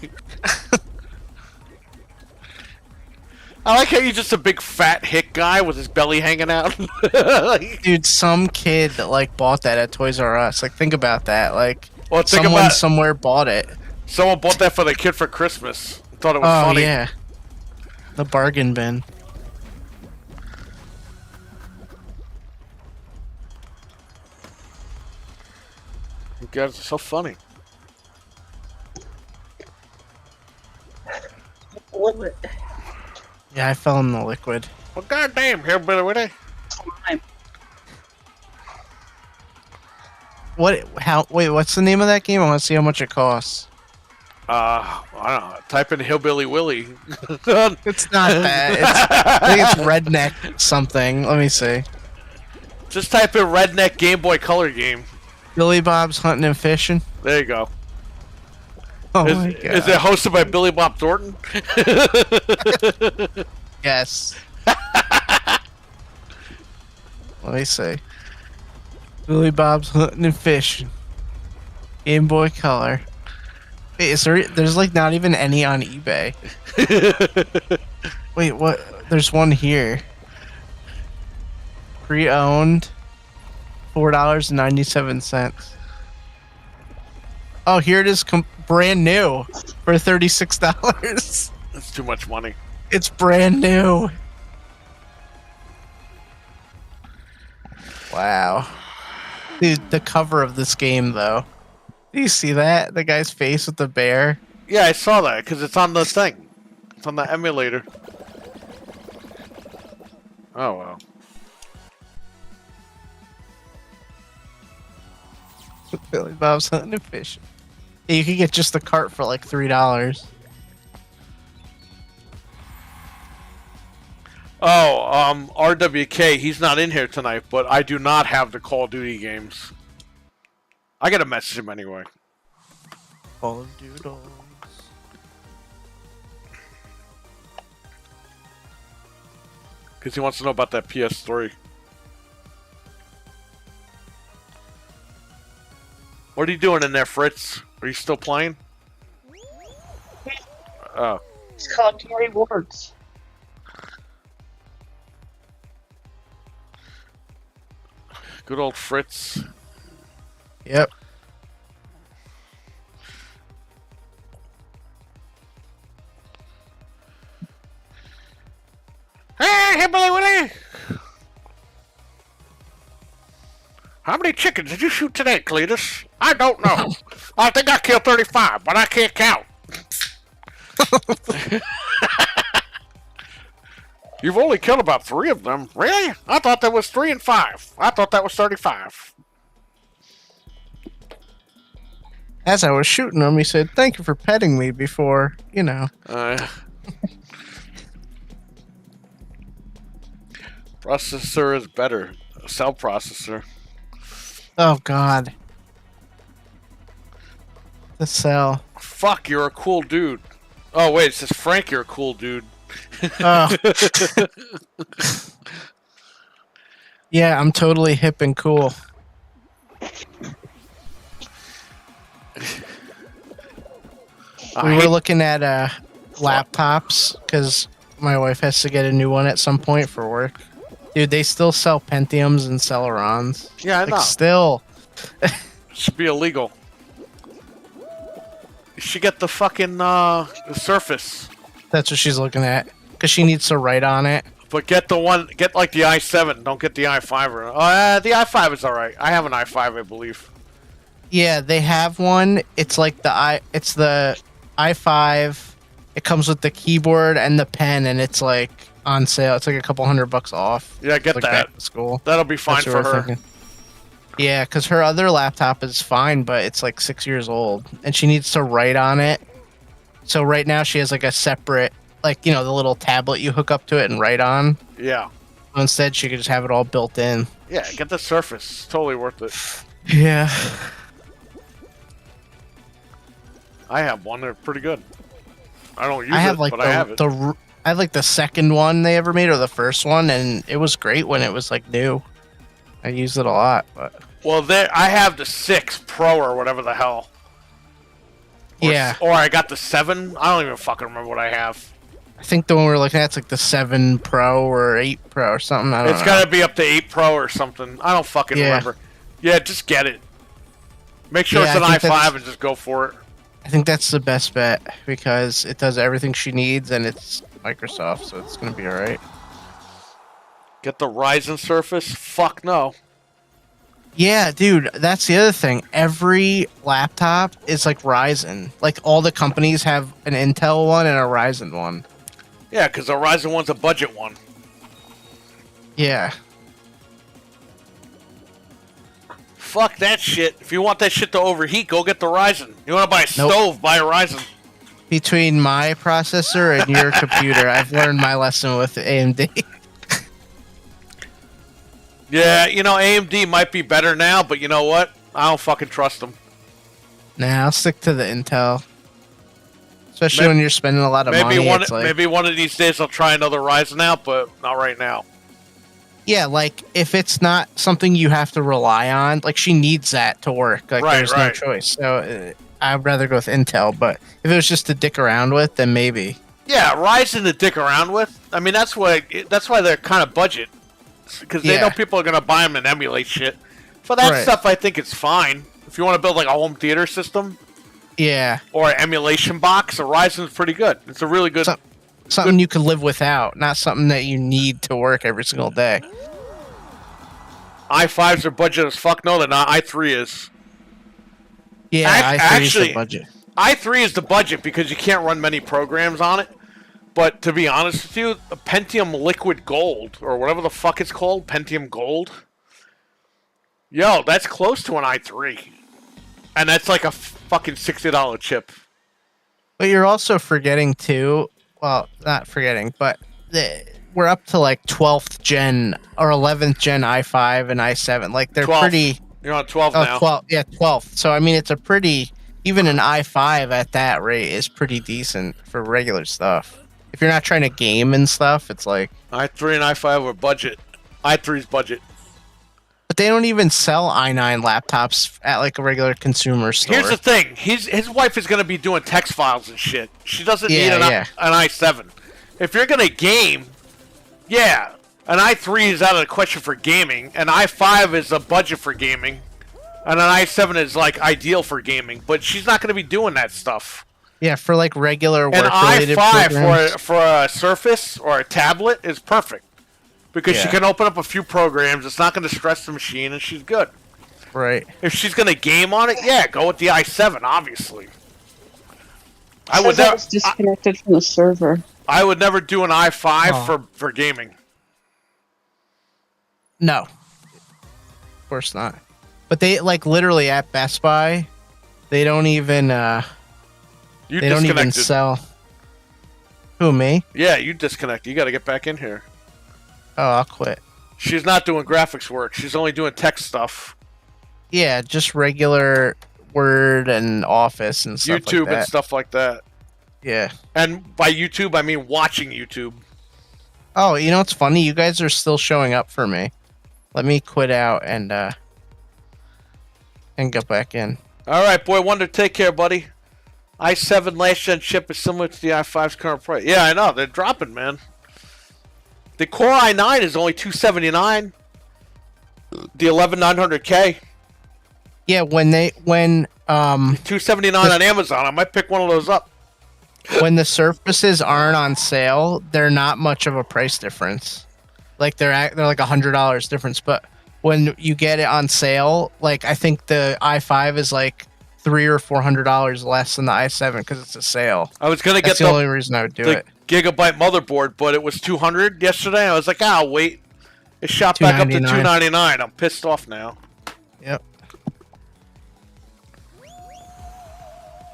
I like how you're just a big fat hick guy with his belly hanging out. Like, Dude, some kid like bought that at Toys R Us. Like, think about that. Like, well, think someone about somewhere bought it. someone bought that for their kid for Christmas. Thought it was Oh funny. yeah, the bargain bin. You guys are so funny. Yeah, I fell in the liquid. Well, goddamn, hillbilly, what? What? How? Wait, what's the name of that game? I want to see how much it costs. I don't know. Type in Hillbilly Willy. It's not that. I think it's redneck something. Let me see. Just type in redneck Game Boy Color game. Billy Bob's Hunting and Fishing. There you go. Oh Is, my god. is it hosted by Billy Bob Thornton? Yes. Let me see. Billy Bob's Hunting and Fishing. Game Boy Color. Wait, is there's like not even any on eBay. Wait, what? There's one here. Pre-owned. $4.97. Oh, here it is, brand new for $36. That's too much money. It's brand new. Wow. Dude, the cover of this game, though. Do you see that? The guy's face with the bear? Yeah, I saw that because it's on the thing. It's on the emulator. Oh, well. Billy Bob's Hunting and Fishing. Yeah, you could get just the cart for like $3. Oh, RWK, he's not in here tonight, but I do not have the Call of Duty games. I gotta message him anyway. Call of Doodles. Because he wants to know about that PS3. What are you doing in there, Fritz? Are you still playing? Oh. It's collecting rewards. Good old Fritz. Yep. Hey, Billy Willie! How many chickens did you shoot today, Cletus? I don't know. I think I killed 35, but I can't count. You've only killed about 3 of them. Really? I thought that was 3 and 5. I thought that was 35. As I was shooting him, he said, "Thank you for petting me before, you know." Processor is better. Cell processor. Oh, God. The cell. Fuck, you're a cool dude. Oh, wait, it says Frank, you're a cool dude. Oh. Yeah, I'm totally hip and cool. We were looking at laptops because my wife has to get a new one at some point for work. Dude, they still sell Pentiums and Celerons. Yeah, I know. Still. Should be illegal. You should get the fucking the Surface. That's what she's looking at. Because she needs to write on it. But get the one, get like the i7. Don't get the i5. The i5 is alright. I have an i5, I believe. Yeah, they have one. It's like it's the i5. It comes with the keyboard and the pen, and it's like on sale. It's like a couple $100 off. Yeah, get like that. Back to school. That'll be fine That's what for we're her. thinking. Yeah, because her other laptop is fine, but it's like 6 years old, and she needs to write on it. So right now she has like a separate, like, you know, the little tablet you hook up to it and write on. Yeah. Instead, she could just have it all built in. Yeah, get the Surface. It's totally worth it. Yeah. I have one. They're pretty good. I don't use I have it, like but I have it. I have like the second one they ever made, or the first one, and it was great when it was like new. I used it a lot, but Well, I have the 6 Pro or whatever the hell. Or, yeah, Or I got the 7. I don't even fucking remember what I have. I think the one we're looking at is like the 7 Pro or 8 Pro or something. I don't It's know. got to be up to 8 Pro or something. I don't fucking Yeah. remember. Yeah, just get it. Make sure Yeah, it's an I think i5 that's- and just go for it. I think that's the best bet because it does everything she needs and it's Microsoft, so it's gonna be alright. Get the Ryzen Surface? Fuck no. Yeah, dude, that's the other thing. Every laptop is like Ryzen. Like all the companies have an Intel one and a Ryzen one. Yeah, because the Ryzen one's a budget one. Yeah. Fuck that shit. If you want that shit to overheat, go get the Ryzen. You want to buy a Nope. stove, buy a Ryzen. Between my processor and your computer, I've learned my lesson with AMD. Yeah, you know, AMD might be better now, but you know what? I don't fucking trust them. Nah, I'll stick to the Intel. Especially Maybe- when you're spending a lot of money. It's like, Maybe one of these days I'll try another Ryzen out, but not right now. yeah, like if it's not something you have to rely on, like she needs that to work. Like Right, there's right. no choice. So I'd rather go with Intel. But if it was just to dick around with, then maybe. Yeah, Ryzen to dick around with. I mean, that's why they're kind of budget, because they Yeah. know people are gonna buy them and emulate shit. For that Right. stuff, I think it's fine. If you want to build like a home theater system Yeah, or an emulation box, a Ryzen's pretty good. It's a really good. So- something you could live without, not something that you need to work every single day. i5s are budget as fuck. No, they're not. i3 is. Yeah, I Actually- the budget. i3 is the budget because you can't run many programs on it. But to be honest with you, a Pentium Liquid Gold, or whatever the fuck it's called, Pentium Gold, yo, that's close to an i3. And that's like a fucking $60 chip. But you're also forgetting too. Well, not forgetting, but we're up to like 12th gen or 11th gen i5 and i7. Like they're 12. pretty. You're on 12 Oh, now. 12. Yeah, 12th. So I mean, it's a pretty. Even an i5 at that rate is pretty decent for regular stuff. If you're not trying to game and stuff, it's like. i3 and i5 are budget. i3's budget. But they don't even sell i9 laptops at like a regular consumer store. Here's the thing. His wife is going to be doing text files and shit. She doesn't need Yeah, an, yeah. an i7. If you're going to game, yeah, an i3 is out of the question for gaming. An i5 is a budget for gaming. And an i7 is like ideal for gaming. But she's not going to be doing that stuff. Yeah, for like regular An work-related i5 programs. for a Surface or a tablet is perfect. Because she Yeah. can open up a few programs. It's not going to stress the machine, and she's good. Right. If she's going to game on it, yeah, go with the i7, obviously. I would, Says I never, was disconnected from the server. I would never do an i5 Oh. for gaming. No. Of course not. But they like literally at Best Buy, they don't even You they don't even disconnected. sell. Who, me? Yeah, you disconnect. You got to get back in here. Oh, I'll quit. She's not doing graphics work. She's only doing text stuff. Yeah, just regular Word and Office and stuff YouTube like that. and stuff like that. Yeah. And by YouTube, I mean watching YouTube. Oh, you know what's funny? You guys are still showing up for me. Let me quit out and get back in. All right, boy wonder, take care, buddy. i7 last gen chip is similar to the i5's current price. Yeah, I know. They're dropping, man. The Core i9 is only $279. The 11900K, Yeah, when $279 on Amazon. I might pick one of those up. when the Surfaces aren't on sale, they're not much of a price difference. Like they're like $100 difference, but when you get it on sale, like I think the i5 is like $300 or $400 less than the i7 because it's a sale. I was gonna That's get the only reason I would do the it. gigabyte motherboard, but it was $200 yesterday. I was like, I'll wait. It shot back up to $299. $299. I'm pissed off now. Yep.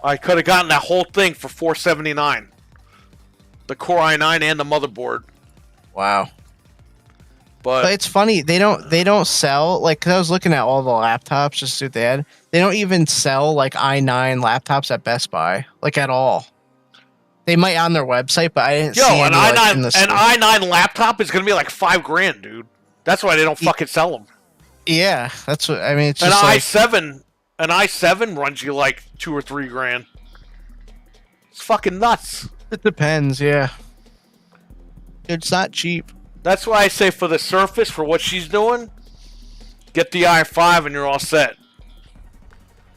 I could have gotten that whole thing for $479. The Core i9 and the motherboard, Wow. but But it's funny they don't sell like 'cause I was looking at all the laptops just to see what they had. They don't even sell like i9 laptops at Best Buy like at all. They might on their website, but I didn't yo, see an any, like, i9 in the an store. i9 laptop is gonna be like $5,000, dude. That's why they don't fucking sell them. Yeah, that's what I mean. It's An just like i7 runs you like $2,000 or $3,000. It's fucking nuts. it depends. Yeah, It's not cheap. That's why I say for the Surface, for what she's doing, get the i5 and you're all set.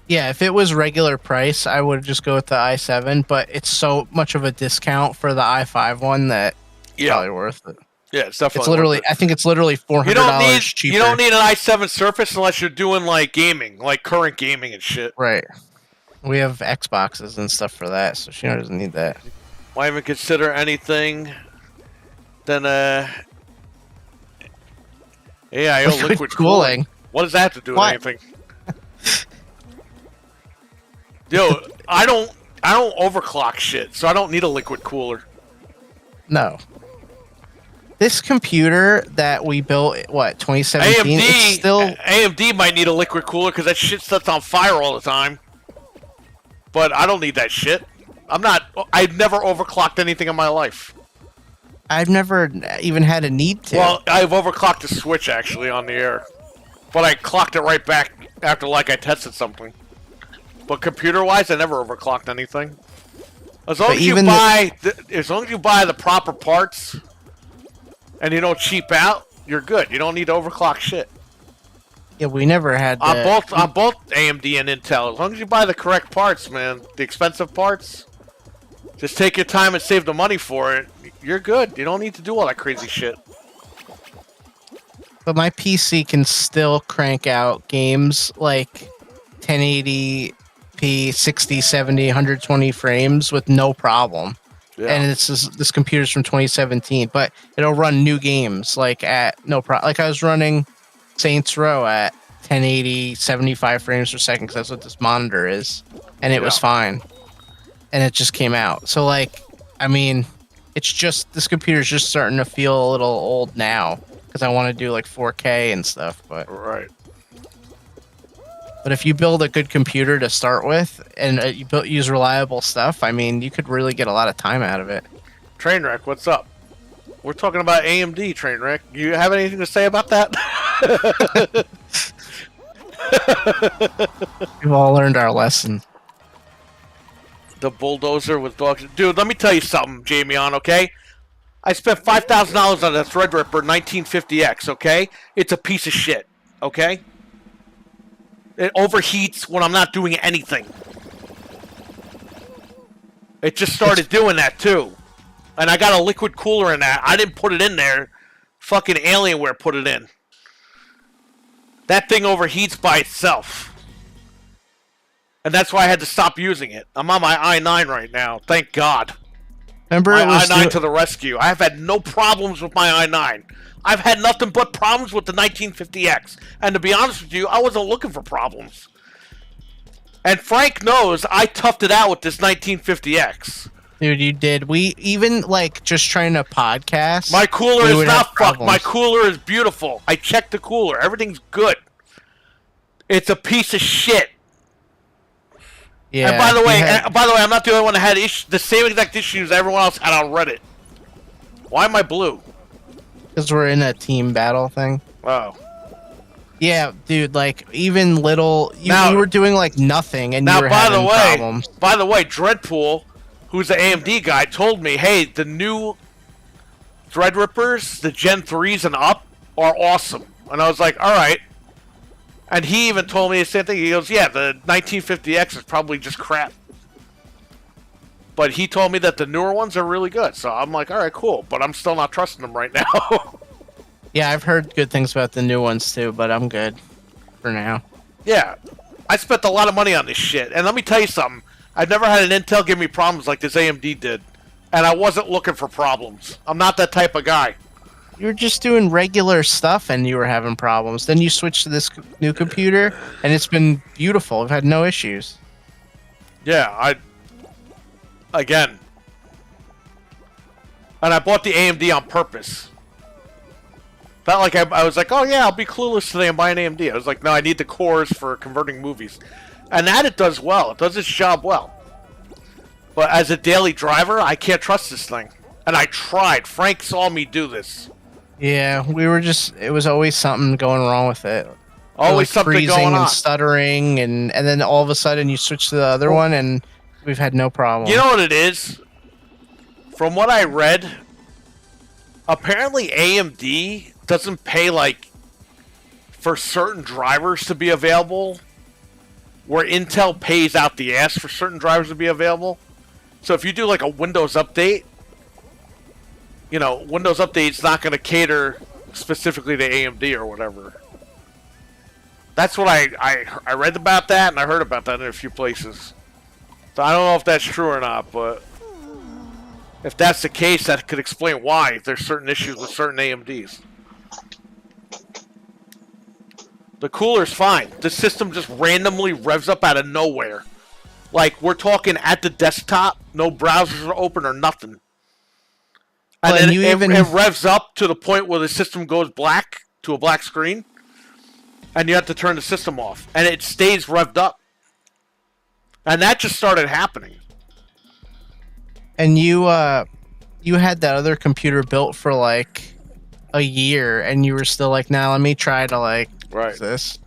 Yeah, if it was regular price, I would just go with the i7, but it's so much of a discount for the i5 one that it's probably worth it. Yeah, it's definitely It's literally, worth it. I think it's literally $400 cheaper. You don't need an i7 Surface unless you're doing like gaming, like current gaming and shit. Right. We have Xboxes and stuff for that, so she doesn't need that. Why even consider anything than AIO liquid cooling? What does that have to do with What? anything? Yo, I don't overclock shit, so I don't need a liquid cooler. No. This computer that we built, what, 2017? It's still... AMD might need a liquid cooler because that shit sets on fire all the time. But I don't need that shit. I've never overclocked anything in my life. I've never even had a need to. Well, I've overclocked the Switch actually on the air. But I clocked it right back after like I tested something. But computer-wise, I never overclocked anything. As long as you buy the proper parts and you don't cheap out, you're good. You don't need to overclock shit. Yeah, we never had on both AMD and Intel. As long as you buy the correct parts, man, the expensive parts, just take your time and save the money for it. You're good. You don't need to do all that crazy shit. But my PC can still crank out games like 1080p, 60, 70, 120 frames with no problem. Yeah. And this computer's from 2017, but it'll run new games like at no problem. Like I was running Saints Row at 1080, 75 frames per second because that's what this monitor is, and it was fine. And it just came out. So like, I mean, it's just this computer's just starting to feel a little old now because I want to do like 4K and stuff. But right. But if you build a good computer to start with and use reliable stuff, I mean, you could really get a lot of time out of it. Trainwreck, what's up? We're talking about AMD, Trainwreck. You have anything to say about that? We've all learned our lesson. The bulldozer with dogs. Dude, let me tell you something, Jamion, okay? I spent $5,000 on that Threadripper 1950X, okay? It's a piece of shit, okay? It overheats when I'm not doing anything. It just started doing that, too. And I got a liquid cooler in that. I didn't put it in there. Fucking Alienware put it in. That thing overheats by itself. And that's why I had to stop using it. I'm on my i9 right now. Thank God. Remember my i9 to the rescue. I have had no problems with my i9. I've had nothing but problems with the 1950X. And to be honest with you, I wasn't looking for problems. And Frank knows I toughed it out with this 1950X. Dude, you did. We even, like, just trying to podcast. My cooler is not fucked. My cooler is beautiful. I checked the cooler. Everything's good. It's a piece of shit. Yeah. And by the way, I'm not the only one that had the same exact issues everyone else had on Reddit. Why am I blue? Because we're in a team battle thing. Oh. Yeah, dude, like, even little... You were doing, like, nothing, and you were having problems. By the way, Dreadpool, who's the AMD guy, told me, hey, the new Threadrippers, the Gen 3s and up, are awesome. And I was like, alright. And he even told me the same thing. He goes, yeah, the 1950X is probably just crap. But he told me that the newer ones are really good. So I'm like, alright, cool. But I'm still not trusting them right now. Yeah, I've heard good things about the new ones too, but I'm good for now. Yeah. I spent a lot of money on this shit. And let me tell you something. I've never had an Intel give me problems like this AMD did. And I wasn't looking for problems. I'm not that type of guy. You were just doing regular stuff and you were having problems. Then you switched to this new computer and it's been beautiful. I've had no issues. Yeah, again. And I bought the AMD on purpose. Not like I was like, oh yeah, I'll be clueless today and buy an AMD. I was like, no, I need the cores for converting movies. And that it does well. It does its job well. But as a daily driver, I can't trust this thing. And I tried. Frank saw me do this. Yeah, it was always something going wrong with it. Always something freezing going on. And stuttering, and then all of a sudden you switch to the other one, and we've had no problem. You know what it is? From what I read, apparently AMD doesn't pay like for certain drivers to be available, where Intel pays out the ass for certain drivers to be available. So if you do like a Windows update, you know, Windows Update's not going to cater specifically to AMD or whatever. That's what I read about that, and I heard about that in a few places. So I don't know if that's true or not, but if that's the case, that could explain why there's certain issues with certain AMDs. The cooler's fine. The system just randomly revs up out of nowhere. Like, we're talking at the desktop, no browsers are open or nothing. And Well, then you it revs up to the point where the system goes black, to a black screen, and you have to turn the system off. And it stays revved up. And that just started happening. And you had that other computer built for like a year, and you were still like, "Now let me try to like Right. this."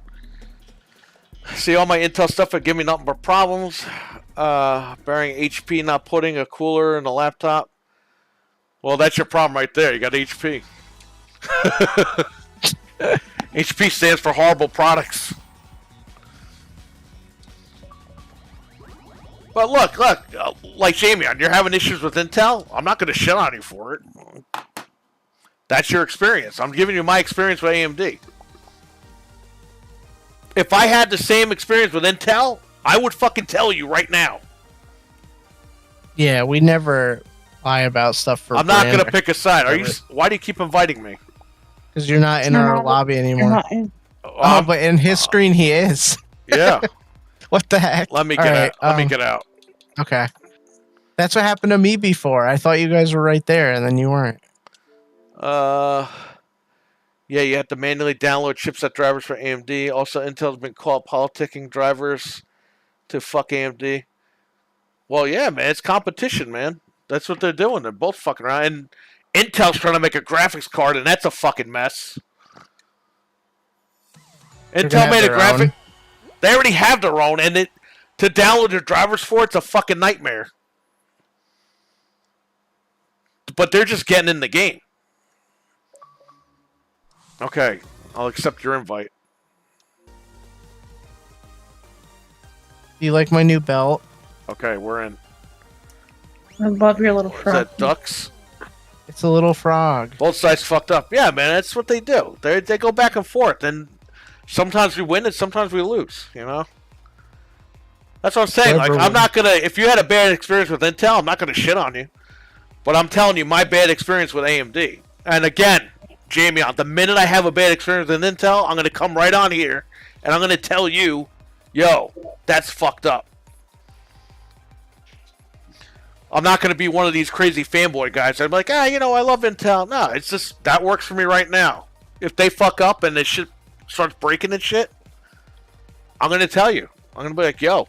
See, all my Intel stuff would give me nothing but problems. Bearing HP not putting a cooler in a laptop. Well, that's your problem right there. You got HP. HP stands for horrible products. But look, like Jamie, you're having issues with Intel. I'm not going to shit on you for it. That's your experience. I'm giving you my experience with AMD. If I had the same experience with Intel, I would fucking tell you right now. Yeah, we never lie about stuff for. I'm not going to pick a side. Why do you keep inviting me? Because you're not in our lobby You're anymore. not in- Oh, but in his screen he is. Yeah. What the heck? Let me All get right, out. Let me get out. Okay. That's what happened to me before. I thought you guys were right there, and then you weren't. Yeah, you have to manually download chipset drivers for AMD. Also, Intel's been caught politicking drivers to fuck AMD. Well, yeah, man, it's competition, man. That's what they're doing. They're both fucking around. And Intel's trying to make a graphics card, and that's a fucking mess. They're gonna Intel have made a their graphic. own. They already have their own, and to download their drivers for it's a fucking nightmare. But they're just getting in the game. Okay, I'll accept your invite. Do you like my new belt? Okay, we're in. I love your little Is frog. that ducks? It's a little frog. Both sides fucked up. Yeah, man, that's what they do. They go back and forth, and sometimes we win and sometimes we lose, you know? That's what I'm saying. Whatever Like, I'm wins. not gonna, if you had a bad experience with Intel, I'm not gonna shit on you. But I'm telling you, my bad experience with AMD. And again, Jamie, the minute I have a bad experience with Intel, I'm gonna come right on here, and I'm gonna tell you, yo, that's fucked up. I'm not going to be one of these crazy fanboy guys. I'm like, you know, I love Intel. No, it's just, that works for me right now. If they fuck up and the shit starts breaking and shit, I'm going to tell you. I'm going to be like, yo.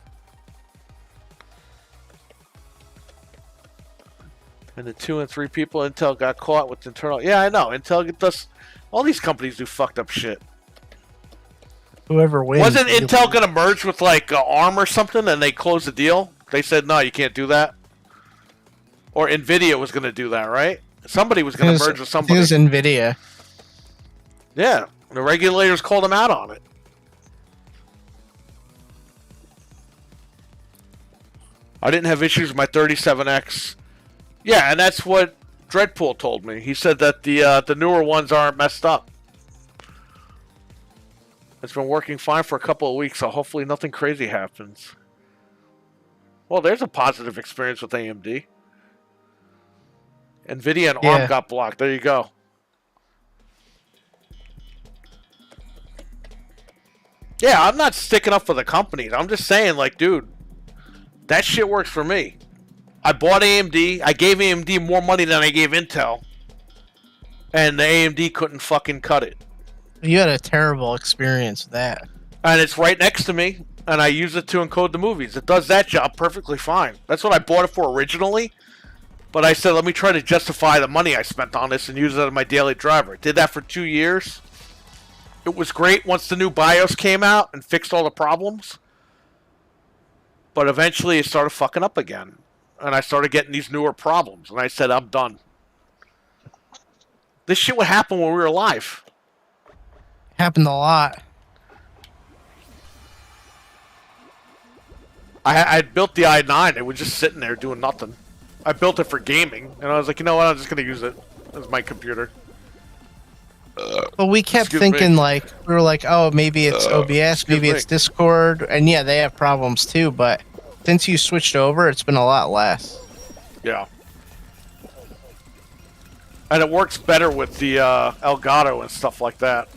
And the 2 and 3 people Intel got caught with internal. Yeah, I know. Intel does. All these companies do fucked up shit. Whoever wins. Wasn't Intel going to merge with like ARM or something and they closed the deal? They said, no, you can't do that. Or Nvidia was going to do that, right? Somebody was going to merge with somebody. It was Nvidia. Yeah, the regulators called them out on it. I didn't have issues with my 37X. Yeah, and that's what Dreadpool told me. He said that the newer ones aren't messed up. It's been working fine for a couple of weeks, so hopefully nothing crazy happens. Well, there's a positive experience with AMD. Nvidia and ARM got blocked. There you go. Yeah, I'm not sticking up for the companies. I'm just saying, like, dude, that shit works for me. I bought AMD. I gave AMD more money than I gave Intel. And the AMD couldn't fucking cut it. You had a terrible experience with that. And it's right next to me. And I use it to encode the movies. It does that job perfectly fine. That's what I bought it for originally. But I said, let me try to justify the money I spent on this and use it as my daily driver. Did that for 2 years. It was great once the new BIOS came out and fixed all the problems. But eventually it started fucking up again. And I started getting these newer problems. And I said, I'm done. This shit would happen when we were alive. Happened a lot. I built the i9. It was just sitting there doing nothing. I built it for gaming, and I was like, you know what? I'm just gonna use it as my computer. But we kept Excuse me. thinking like we were like, oh, maybe it's OBS, maybe me. it's Discord, and yeah, they have problems too. But since you switched over, it's been a lot less. Yeah. And it works better with the Elgato and stuff like that.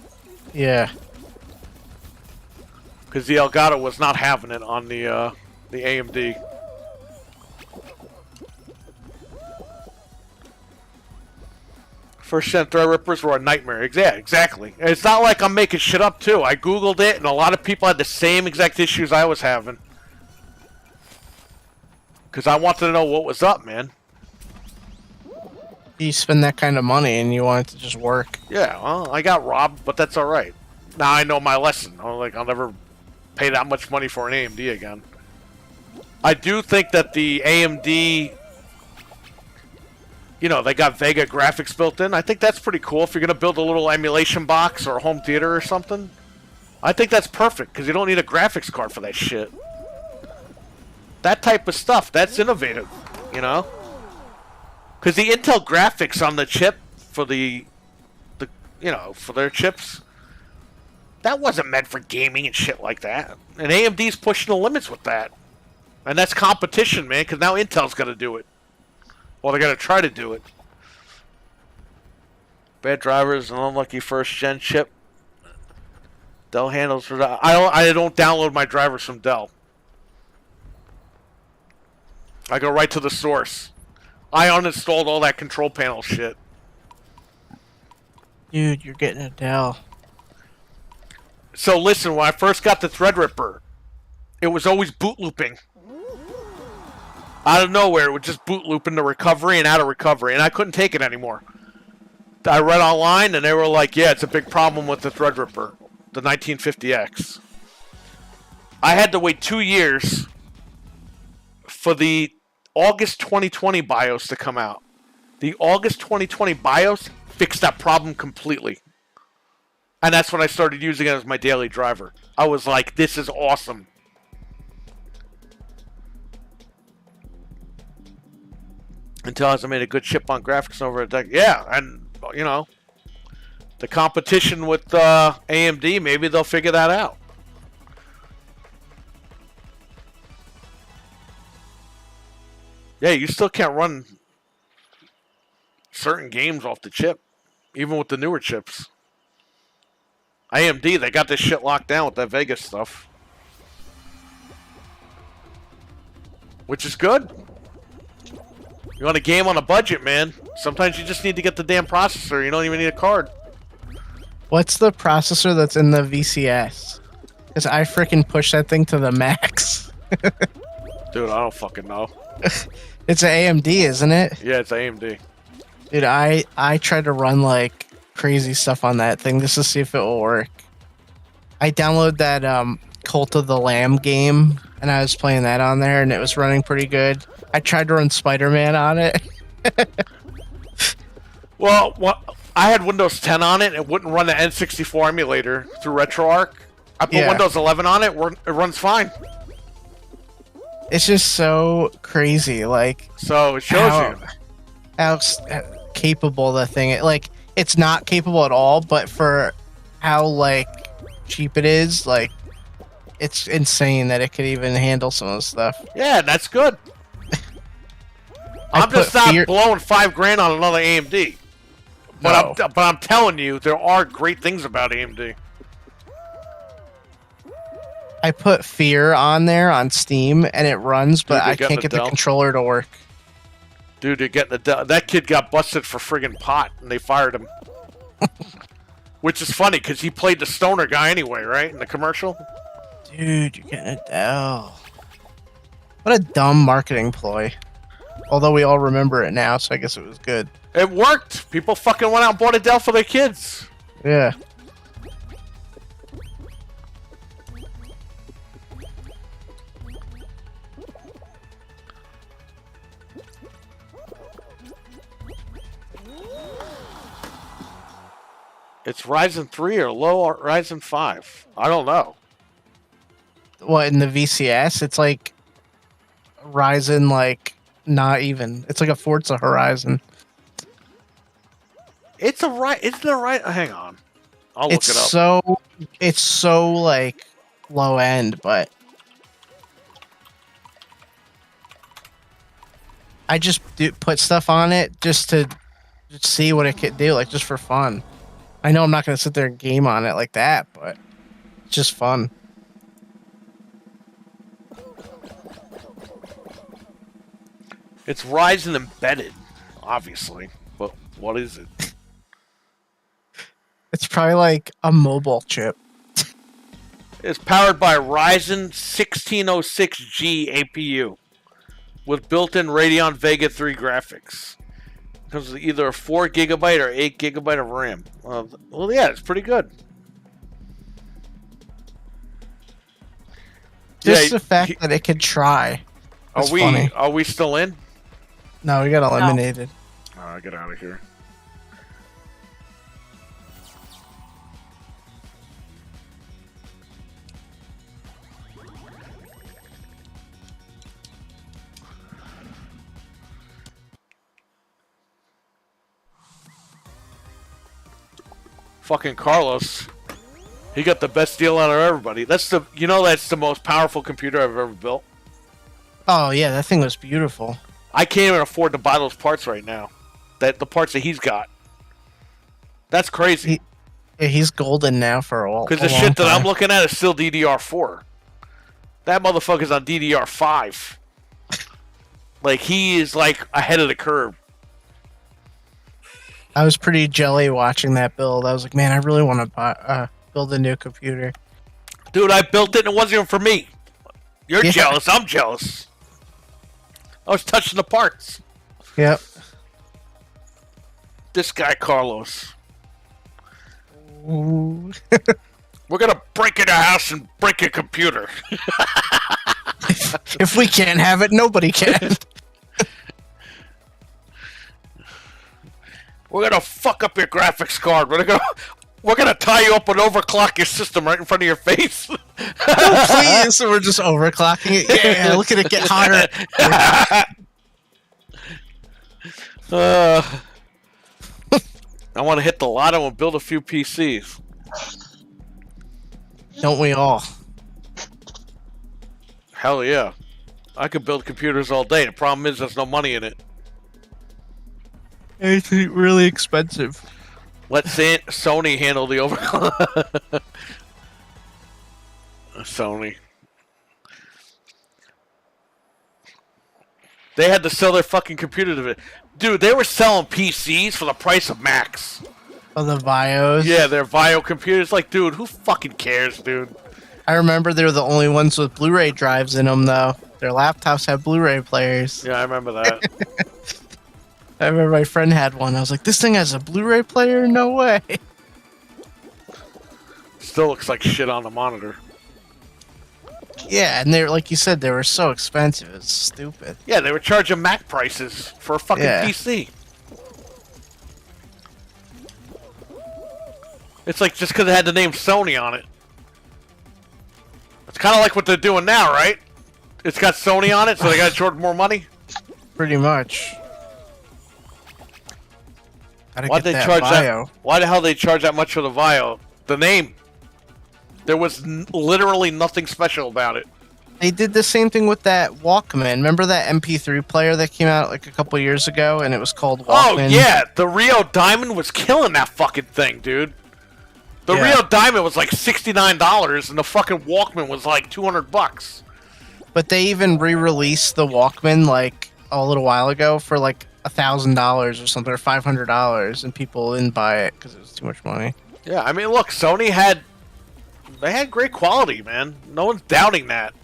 Yeah. Because the Elgato was not having it on the AMD. First gen Threadrippers were a nightmare. Yeah, exactly. And it's not like I'm making shit up too. I googled it, and a lot of people had the same exact issues I was having. Because I wanted to know what was up, man. You spend that kind of money and you want it to just work. Yeah, well, I got robbed, but that's all right. Now I know my lesson. I'll never pay that much money for an AMD again. I do think that the AMD, you know, they got Vega graphics built in. I think that's pretty cool if you're going to build a little emulation box or a home theater or something. I think that's perfect because you don't need a graphics card for that shit. That type of stuff, that's innovative, you know? Because the Intel graphics on the chip for the you know, for their chips, that wasn't meant for gaming and shit like that. And AMD's pushing the limits with that. And that's competition, man, because now Intel's going to do it. Well, they're going to try to do it. Bad drivers, an unlucky first-gen chip. Dell handles for that. I don't download my drivers from Dell. I go right to the source. I uninstalled all that control panel shit. Dude, you're getting a Dell. So listen, when I first got the Threadripper, it was always boot looping. Out of nowhere, it would just boot loop into recovery and out of recovery, and I couldn't take it anymore. I read online, and they were like, yeah, it's a big problem with the Threadripper, the 1950X. I had to wait 2 years for the August 2020 BIOS to come out. The August 2020 BIOS fixed that problem completely. And that's when I started using it as my daily driver. I was like, this is awesome. Until I made a good chip on graphics over a decade. Yeah, and, you know, the competition with AMD, maybe they'll figure that out. Yeah, you still can't run certain games off the chip, even with the newer chips. AMD, they got this shit locked down with that Vegas stuff. Which is good. You want a game on a budget, man. Sometimes you just need to get the damn processor. You don't even need a card. What's the processor that's in the VCS? Because I freaking push that thing to the max. Dude, I don't fucking know. It's an AMD, isn't it? Yeah, it's AMD. Dude, I tried to run like crazy stuff on that thing just to see if it will work. I downloaded that Cult of the Lamb game, and I was playing that on there, and it was running pretty good. I tried to run Spider-Man on it. Well, I had Windows 10 on it. It wouldn't run the N64 emulator through RetroArch. I put Windows 11 on it. It runs fine. It's just so crazy, like. So it shows you how capable the thing. Like, it's not capable at all, but for how like cheap it is, like, it's insane that it could even handle some of the stuff. Yeah, that's good. I'm just not blowing $5,000 on another AMD. But No. I'm telling you, there are great things about AMD. I put Fear on there on Steam, and it runs, but Dude, I can't get the Dell. controller to work. Dude, you're getting that kid got busted for friggin' pot, and they fired him. Which is funny, because he played the stoner guy anyway, right? In the commercial? Dude, you're getting a Dell. What a dumb marketing ploy. Although we all remember it now, so I guess it was good. It worked! People fucking went out and bought a Dell for their kids. Yeah. It's Ryzen 3 or low or Ryzen 5. I don't know. What in the VCS? It's like Ryzen, like not even. It's like a Forza Horizon. It's a right. It's the right. Hang on. I'll look It's it up. so like low end, but I just put stuff on it just to see what it could do, like just for fun. I know I'm not gonna sit there and game on it like that, but it's just fun. It's Ryzen embedded, obviously. But what is it? It's probably like a mobile chip. It's powered by Ryzen 1606G APU with built-in Radeon Vega 3 graphics. Comes with either a 4 gigabyte or 8 gigabyte of RAM. Well, yeah, it's pretty good. Just Yeah, the fact that it could try. That's funny. Are we still in? No, we got eliminated. Get out of here. Fucking Carlos. He got the best deal out of everybody. That's the most powerful computer I've ever built. Oh yeah, that thing was beautiful. I can't even afford to buy those parts right now. The parts that he's got. That's crazy. He's golden now for a while. Because the shit that I'm looking at is still DDR4. That motherfucker's on DDR5. Like, he is, like, ahead of the curve. I was pretty jelly watching that build. I was like, man, I really want to build a new computer. Dude, I built it and it wasn't even for me. You're Yeah. jealous. I'm jealous. I was touching the parts. Yep. This guy, Carlos. Ooh. We're going to break into a house and break your computer. If we can't have it, nobody can. We're going to fuck up your graphics card. We're gonna tie you up and overclock your system right in front of your face. Please, so we're just overclocking it. Yeah, look at it get hotter. I want to hit the lotto and build a few PCs. Don't we all? Hell yeah. I could build computers all day. The problem is there's no money in it. It's really expensive. Let Sony handle the overclock. Sony. They had to sell their fucking computer to it. Dude, they were selling PCs for the price of Macs. Oh, the Vios? Yeah, their Vio computers. Like, dude, who fucking cares, dude? I remember they were the only ones with Blu-ray drives in them, though. Their laptops have Blu-ray players. Yeah, I remember that. I remember my friend had one. I was like, this thing has a Blu-ray player? No way. Still looks like shit on the monitor. Yeah, and they're like you said, they were so expensive. It's stupid. Yeah, they were charging Mac prices for a fucking Yeah. PC. It's like just because it had the name Sony on it. It's kind of like what they're doing now, right? It's got Sony on it, so they got to charge more money. Pretty much. Gotta Why'd get they that charge Vio. that? Why the hell they charge that much for the Vio? The name. There was literally nothing special about it. They did the same thing with that Walkman. Remember that MP3 player that came out like a couple years ago, and it was called Walkman? Oh yeah, the Rio Diamond was killing that fucking thing, dude. The Yeah. Rio Diamond was like $69, and the fucking Walkman was like $200. But they even re-released the Walkman like a little while ago for like $1,000 or something, or $500, and people didn't buy it because it was too much money. Yeah, I mean, look, Sony had great quality, man. No one's doubting that.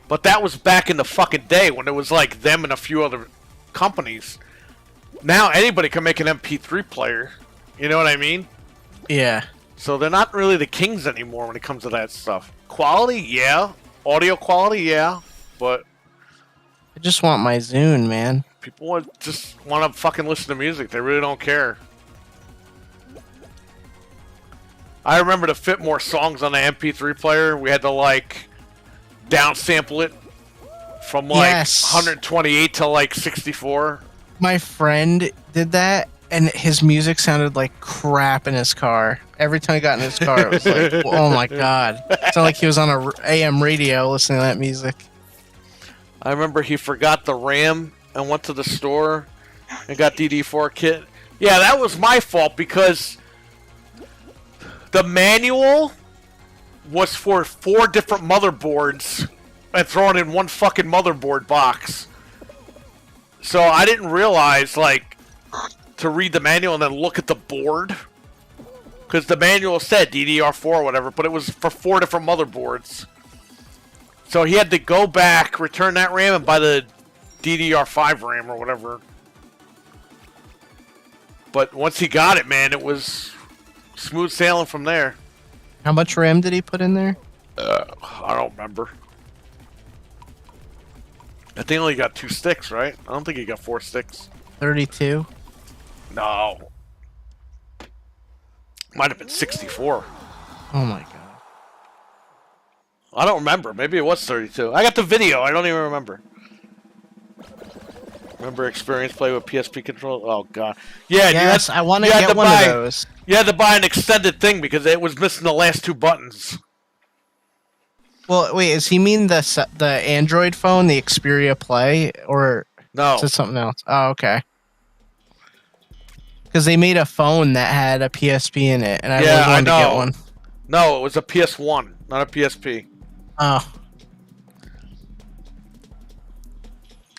But that was back in the fucking day when it was like them and a few other companies. Now anybody can make an MP3 player. You know what I mean? Yeah. So they're not really the kings anymore when it comes to that stuff. Quality, yeah. Audio quality, yeah. But I just want my Zune, man. people just want to fucking listen to music. They really don't care. I remember to fit more songs on the MP3 player, we had to like downsample it from like Yes. 128 to like 64. My friend did that, and his music sounded like crap in his car. Every time he got in his car, it was like, oh my god. It sounded like he was on a AM radio listening to that music. I remember he forgot the RAM and went to the store and got DD4 kit. Yeah, that was my fault because the manual was for 4 different motherboards and thrown in one fucking motherboard box. So I didn't realize, like, to read the manual and then look at the board. Because the manual said DDR4 or whatever, but it was for 4 different motherboards. So he had to go back, return that RAM, and buy the DDR5 RAM or whatever. But once he got it, man, it was smooth sailing from there. How much RAM did he put in there? I don't remember. I think he only got 2 sticks, right? I don't think he got 4 sticks. 32. No. Might have been 64. Oh my god. I don't remember. Maybe it was 32. I got the video. I don't even remember. Remember experience play with PSP control? Oh god. Yeah, Yes, I want to you had get to one buy- of those. You had to buy an extended thing because it was missing the last 2 buttons. Well, wait, is he mean the Android phone, the Xperia Play, or No. is it something else? Oh, okay. Because they made a phone that had a PSP in it, and I Yeah, really I wanted to get know. one. No, it was a PS1, not a PSP. Oh,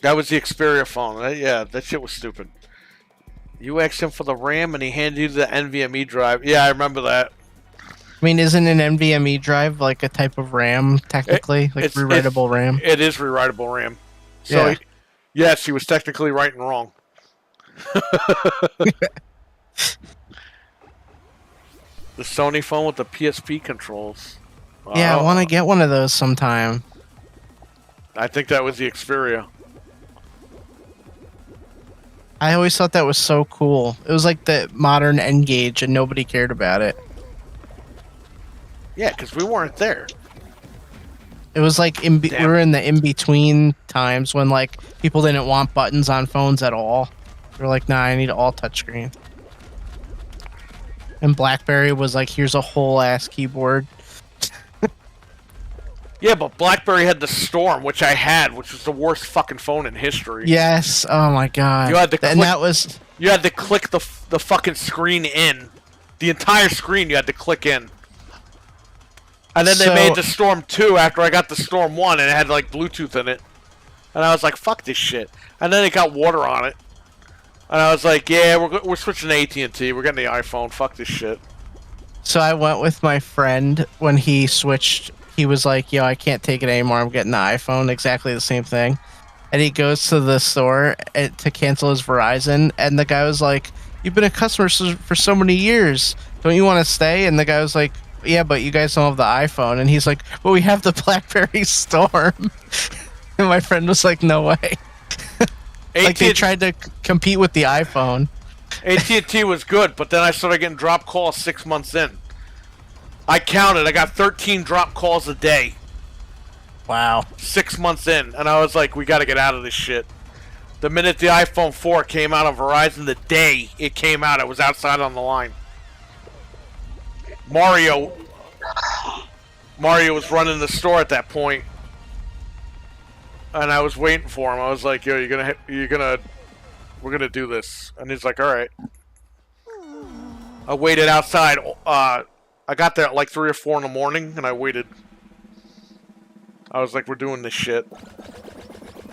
That was the Xperia phone. Yeah, that shit was stupid. You asked him for the RAM and he handed you the NVMe drive. Yeah, I remember that. I mean, isn't an NVMe drive like a type of RAM technically, like rewritable RAM? It is rewritable RAM. So, Yeah. yes, he was technically right and wrong. The Sony phone with the PSP controls. Yeah, I Oh, want to get one of those sometime. I think that was the Xperia. I always thought that was so cool. It was like the modern N-Gage, and nobody cared about it. Yeah, because we weren't there. It was like we Damn. were in the in-between times when like people didn't want buttons on phones at all. They were like, nah, I need all touchscreen. And BlackBerry was like, here's a whole ass keyboard. Yeah, but BlackBerry had the Storm, which I had, which was the worst fucking phone in history. Yes. Oh my god. You had to And click- that was You had to click the fucking screen in. The entire screen you had to click in. And then they So- made the Storm 2 after I got the Storm 1 and it had like Bluetooth in it. And I was like, fuck this shit. And then it got water on it. And I was like, yeah, we're switching to AT&T. We're getting the iPhone. Fuck this shit. so I went with my friend when he switched. He was like, yo, I can't take it anymore. I'm getting the iPhone. Exactly the same thing. And he goes to the store to cancel his Verizon. And the guy was like, you've been a customer for so many years. Don't you want to stay? And the guy was like, yeah, but you guys don't have the iPhone. And he's like, well, we have the BlackBerry Storm. And my friend was like, no way. Like they tried to compete with the iPhone. AT&T was good, but then I started getting drop calls 6 months in. I counted. I got 13 drop calls a day. Wow. 6 months in, and I was like, we got to get out of this shit. The minute the iPhone 4 came out on Verizon, the day it came out, I was outside on the line. Mario was running the store at that point, and I was waiting for him. I was like, yo, we're gonna do this. And he's like, all right. I waited outside. I got there at like 3 or 4 in the morning, and I waited. I was like, we're doing this shit.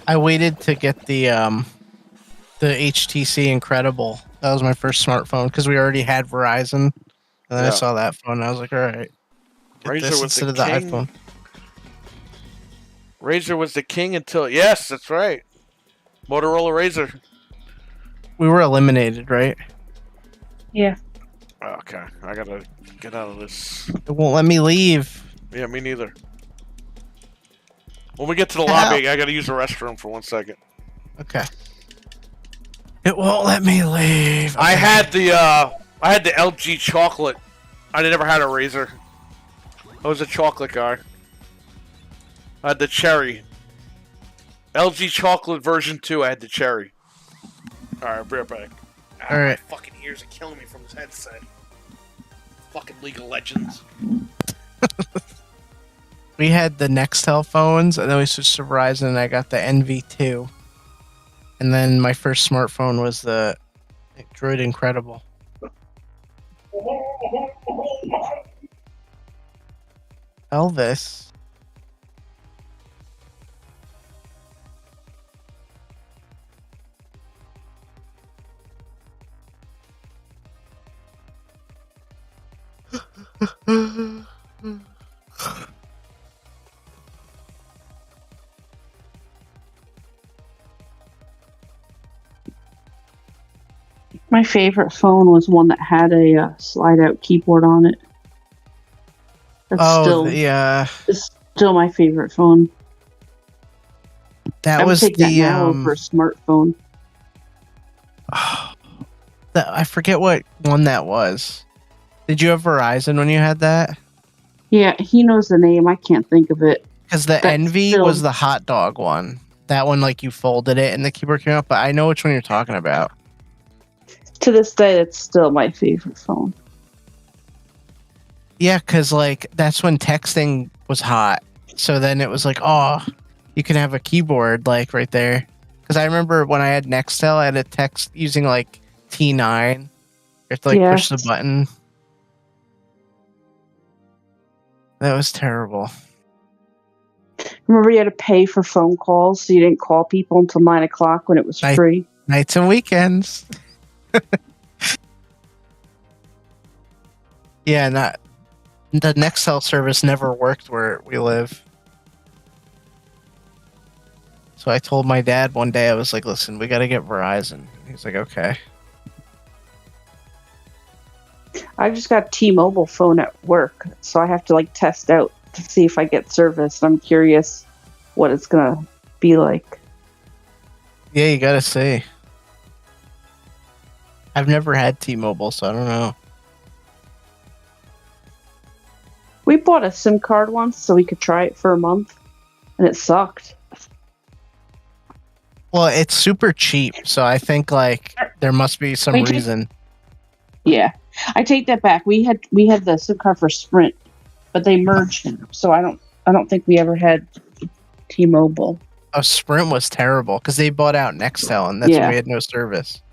I waited to get the HTC Incredible. That was my first smartphone because we already had Verizon. And then Yeah. I saw that phone and I was like, all right. Get Razer this was instead the of the king. iPhone. Razer was the king until... Yes, that's right. Motorola Razer. We were eliminated, right? Yeah. Okay, I gotta get out of this. It won't let me leave. Yeah, me neither. When we get to the Ow. lobby, I gotta use the restroom for 1 second. Okay. It won't let me leave. I had the LG chocolate I never had a Razor. I was a chocolate guy. I had the cherry. LG chocolate version 2, I had the cherry. Alright, I'll be right back. All right. My fucking ears are killing me from this headset. Fucking League of Legends. We had the Nextel phones, and then we switched to Verizon, and I got the NV2. And then my first smartphone was the Droid Incredible. Elvis. My favorite phone was one that had a slide-out keyboard on it. That's it's still my favorite phone. That I would was take that now over a smartphone. I forget what one that was. Did you have Verizon when you had that? Yeah, he knows the name. I can't think of it. Because the That's Envy still- was the hot dog one. That one, like, you folded it and the keyboard came out, but I know which one you're talking about. To this day, it's still my favorite phone. Yeah, because, like, that's when texting was hot. So then it was like, oh, you can have a keyboard, like, right there. Because I remember when I had Nextel, I had to text using, like, T9. You have to, like, push the button. That was terrible. Remember, you had to pay for phone calls, so you didn't call people until 9 o'clock when it was free. Nights and weekends. Yeah, the Nextel service never worked where we live. So I told my dad one day, I was like, listen, we got to get Verizon. He's like, okay. I just got T-Mobile phone at work, so I have to like test out to see if I get service. I'm curious what it's gonna be like. Yeah, you gotta see. I've never had T-Mobile, so I don't know. We bought a SIM card once so we could try it for a month, and it sucked. Well, it's super cheap, so I think like there must be some reason. Yeah, I take that back. We had the SIM card for Sprint, but they merged, so I don't think we ever had T-Mobile. Oh, Sprint was terrible because they bought out Nextel, and that's why we had no service.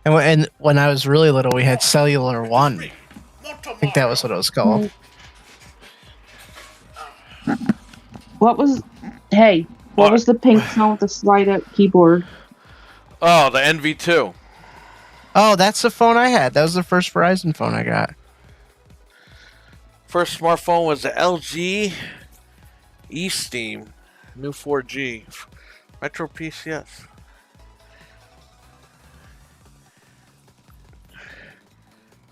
And when I was really little, we had Cellular One. I think that was what it was called. What was the pink phone with the slide-out keyboard? Oh, the NV2. Oh, that's the phone I had. That was the first Verizon phone I got. First smartphone was the LG eSteam, new 4G, Metro PCS.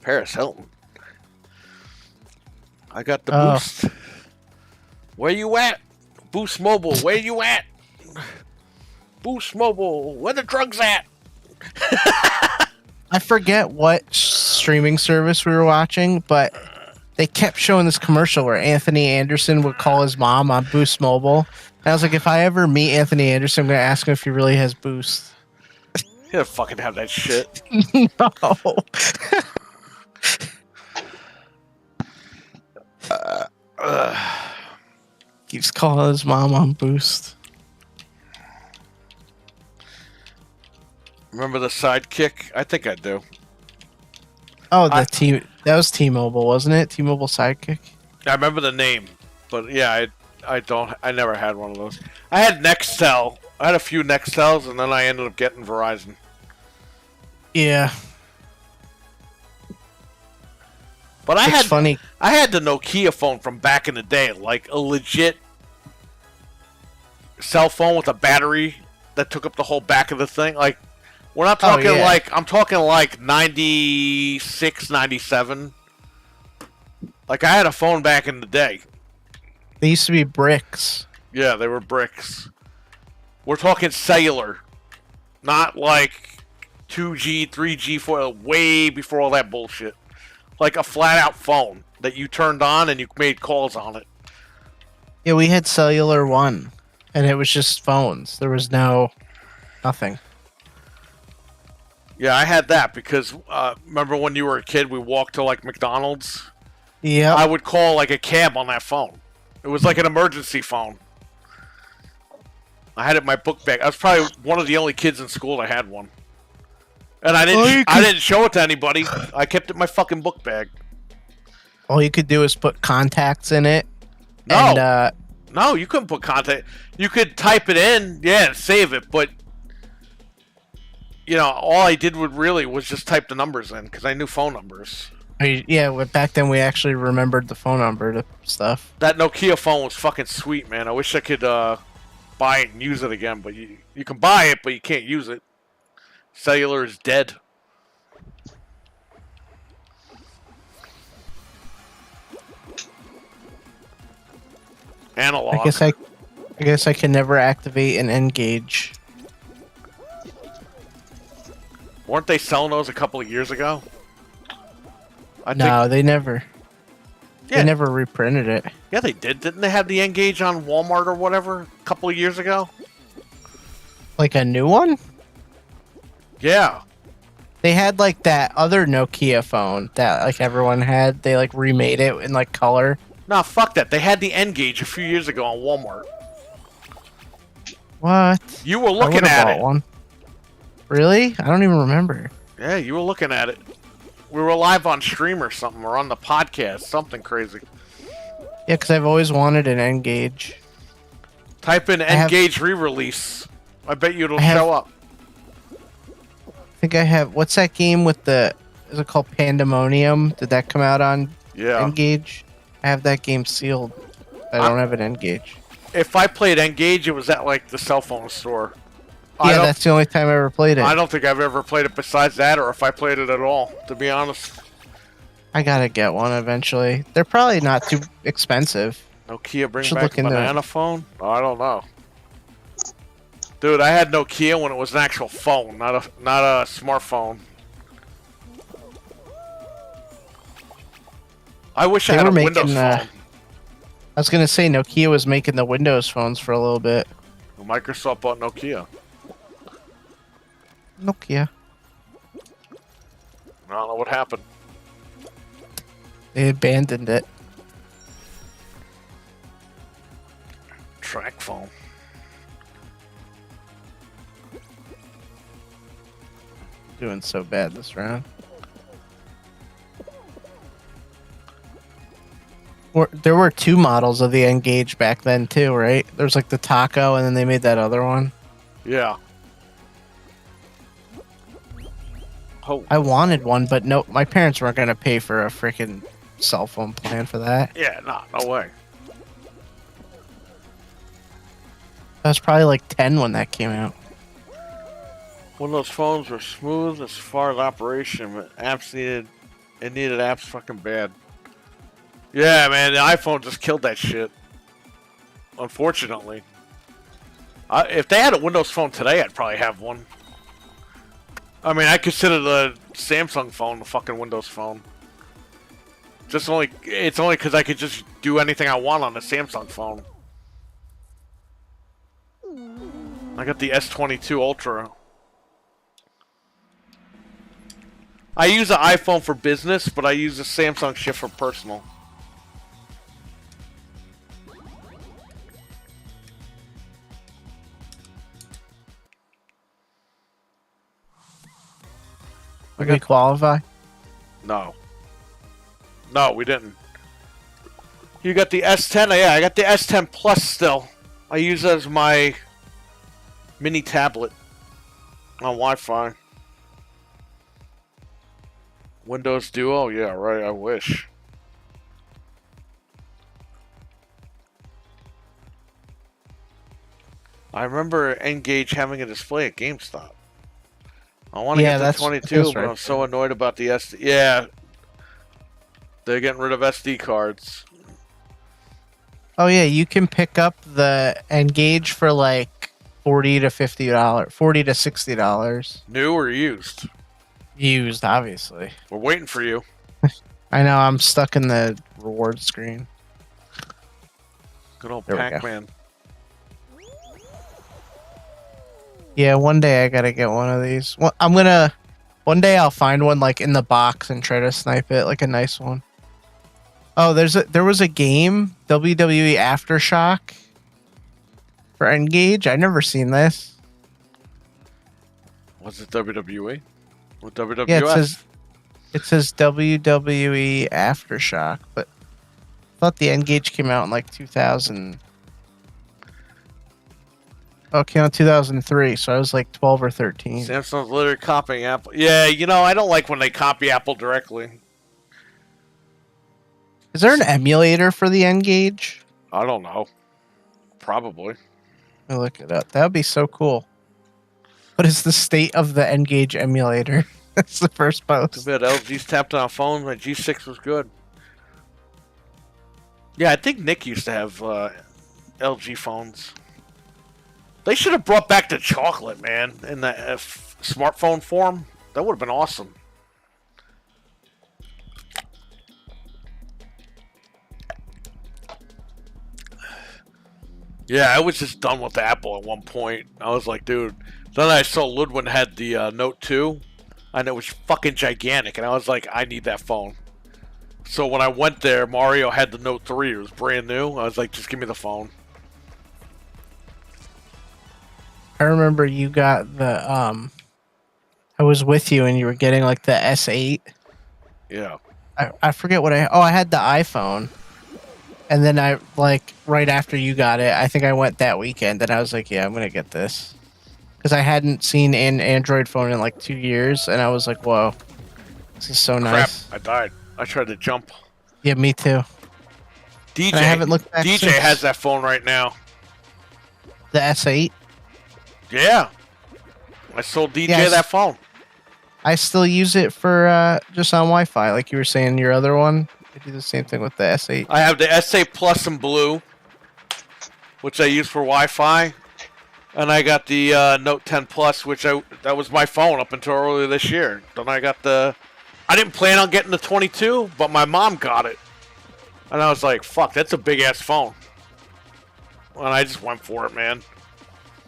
Paris Hilton. I got the Boost. Where you at? Boost Mobile. Where you at? Boost Mobile. Where the drugs at? I forget what streaming service we were watching, but they kept showing this commercial where Anthony Anderson would call his mom on Boost Mobile. And I was like, if I ever meet Anthony Anderson, I'm going to ask him if he really has Boost. You don't fucking have that shit. No. Keeps calling his mom on Boost. Remember the Sidekick? I think I do. Oh, that was T-Mobile, wasn't it? T-Mobile Sidekick. I remember the name, but yeah, I never had one of those. I had Nextel. I had a few Nextels, and then I ended up getting Verizon. Yeah. But It's funny. I had the Nokia phone from back in the day, like a legit cell phone with a battery that took up the whole back of the thing. Like, we're not talking I'm talking like 96, 97. Like, I had a phone back in the day. They used to be bricks. Yeah, they were bricks. We're talking cellular. Not like 2G, 3G, 4, way before all that bullshit. like a flat out phone that you turned on and you made calls on it. Yeah, we had Cellular One, and it was just phones. There was nothing. Yeah, I had that because remember when you were a kid, we walked to like McDonald's. Yeah. I would call like a cab on that phone. It was like an emergency phone. I had it in my book bag. I was probably one of the only kids in school that had one. And I didn't show it to anybody. I kept it in my fucking book bag. All you could do is put contacts in it. No. And, No, you couldn't put contact. You could type it in, yeah, and save it, but you know, all I did was just type the numbers in because I knew phone numbers. Back then we actually remembered the phone number to stuff. That Nokia phone was fucking sweet, man. I wish I could buy it and use it again, but you can buy it, but you can't use it. Cellular is dead. Analog. I guess I can never activate an N-Gage. Weren't they selling those a couple of years ago? No, they never. Yeah. They never reprinted it. Yeah, they did. Didn't they have the N-Gage on Walmart or whatever a couple of years ago? Like a new one? Yeah. They had like that other Nokia phone that like everyone had. They like remade it in like color. Nah, fuck that. They had the N-Gage a few years ago on Walmart. What? You were I looking would've at bought it. one. Really? I don't even remember. Yeah, you were looking at it. We were live on stream or something, or on the podcast, something crazy. Yeah, because I've always wanted an N-Gage. Type in N-Gage re-release. I bet you it'll show up. I think I have. What's that game with the? Is it called Pandemonium? Did that come out on N-Gage? I have that game sealed. I don't have an N-Gage. If I played N-Gage, it was at like the cell phone store. Yeah, that's the only time I ever played it. I don't think I've ever played it besides that, or if I played it at all, to be honest. I gotta get one eventually. They're probably not too expensive. Nokia bring Should back look into banana it. phone? Oh, I don't know. Dude, I had Nokia when it was an actual phone, not a smartphone. I wish I had a Windows phone. I was gonna say Nokia was making the Windows phones for a little bit. Microsoft bought Nokia. Nokia. I don't know what happened. They abandoned it. Track phone. Doing so bad this round. There were two models of the N-Gage back then too, right? There's like the Taco, and then they made that other one. Yeah. Oh. I wanted one, but no, my parents weren't gonna pay for a freaking cell phone plan for that. Yeah, no way. I was probably like 10 when that came out. Windows phones were smooth as far as operation, but needed apps fucking bad. Yeah, man, the iPhone just killed that shit. Unfortunately. If they had a Windows phone today, I'd probably have one. I mean, I consider the Samsung phone the fucking Windows phone. It's only because I could just do anything I want on the Samsung phone. I got the S22 Ultra. I use an iPhone for business, but I use the Samsung shit for personal. Did we qualify? No. No, we didn't. You got the S10? Yeah, I got the S10 Plus still. I use it as my mini tablet on Wi-Fi. Windows Duo? Yeah, right, I wish. I remember N-Gage having a display at GameStop. I want to get the 22, but I'm so annoyed about the SD. Yeah. They're getting rid of SD cards. Oh yeah, you can pick up the N-Gage for like $40 to $50, $40 to $60. New or used? Used, obviously. We're waiting for you. I know I'm stuck in the reward screen. Good old There we go. Pac-Man. Yeah, one day I gotta get one of these. Well, one day I'll find one like in the box and try to snipe it, like a nice one. Oh, there was a game, WWE Aftershock for Engage. I never seen this. Was it WWE? With WWF? Yeah, it says WWE Aftershock, but I thought the Engage came out in like 2000. Oh, it came out in 2003, so I was like 12 or 13. Samsung's literally copying Apple. Yeah, I don't like when they copy Apple directly. Is there an emulator for the Engage? I don't know. Probably. Let me look it up. That would be so cool. What is the state of the Engage emulator? That's the first Too post. bad LG's tapped on phones. My G6 was good. Yeah, I think Nick used to have LG phones. They should have brought back the chocolate, man, in the smartphone form. That would have been awesome. Yeah, I was just done with Apple at one point. I was like, dude. Then I saw Ludwig had the Note 2, and it was fucking gigantic, and I was like, I need that phone. So when I went there, Mario had the Note 3. It was brand new. I was like, just give me the phone. I remember you got the I was with you and you were getting like the S8. Yeah. I forget what I had the iPhone. And then I like right after you got it, I think I went that weekend and I was like, yeah, I'm going to get this. Cuz I hadn't seen an Android phone in like 2 years and I was like, whoa. This is so nice. Crap, I died. I tried to jump. Yeah, me too. DJ, And I haven't looked back DJ since. has that phone right now. The S8. Yeah. I sold DJ Yes. that phone. I still use it for just on Wi-Fi, like you were saying your other one. I do the same thing with the S8. I have the S8 Plus in blue, which I use for Wi-Fi. And I got the Note 10 Plus, that was my phone up until earlier this year. Then I got I didn't plan on getting the 22, but my mom got it. And I was like, fuck, that's a big-ass phone. And I just went for it, man.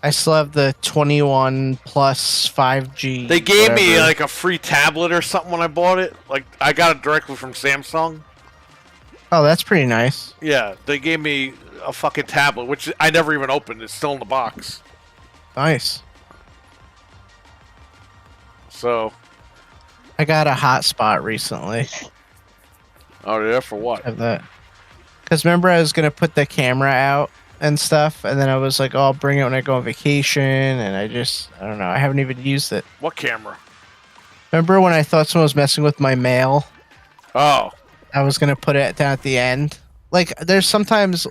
I still have the 21 plus 5G. They gave me whatever. like a free tablet or something when I bought it. Like, I got it directly from Samsung. Oh, that's pretty nice. Yeah, they gave me a fucking tablet, which I never even opened. It's still in the box. Nice. So, I got a hotspot recently. oh, yeah, for what? Of that. Because remember, I was gonna put the camera out and stuff, and then I was like, "Oh, I'll bring it when I go on vacation," and I don't know. I haven't even used it. What camera? Remember when I thought someone was messing with my mail? Oh, I was gonna put it down at the end. Like, there's sometimes,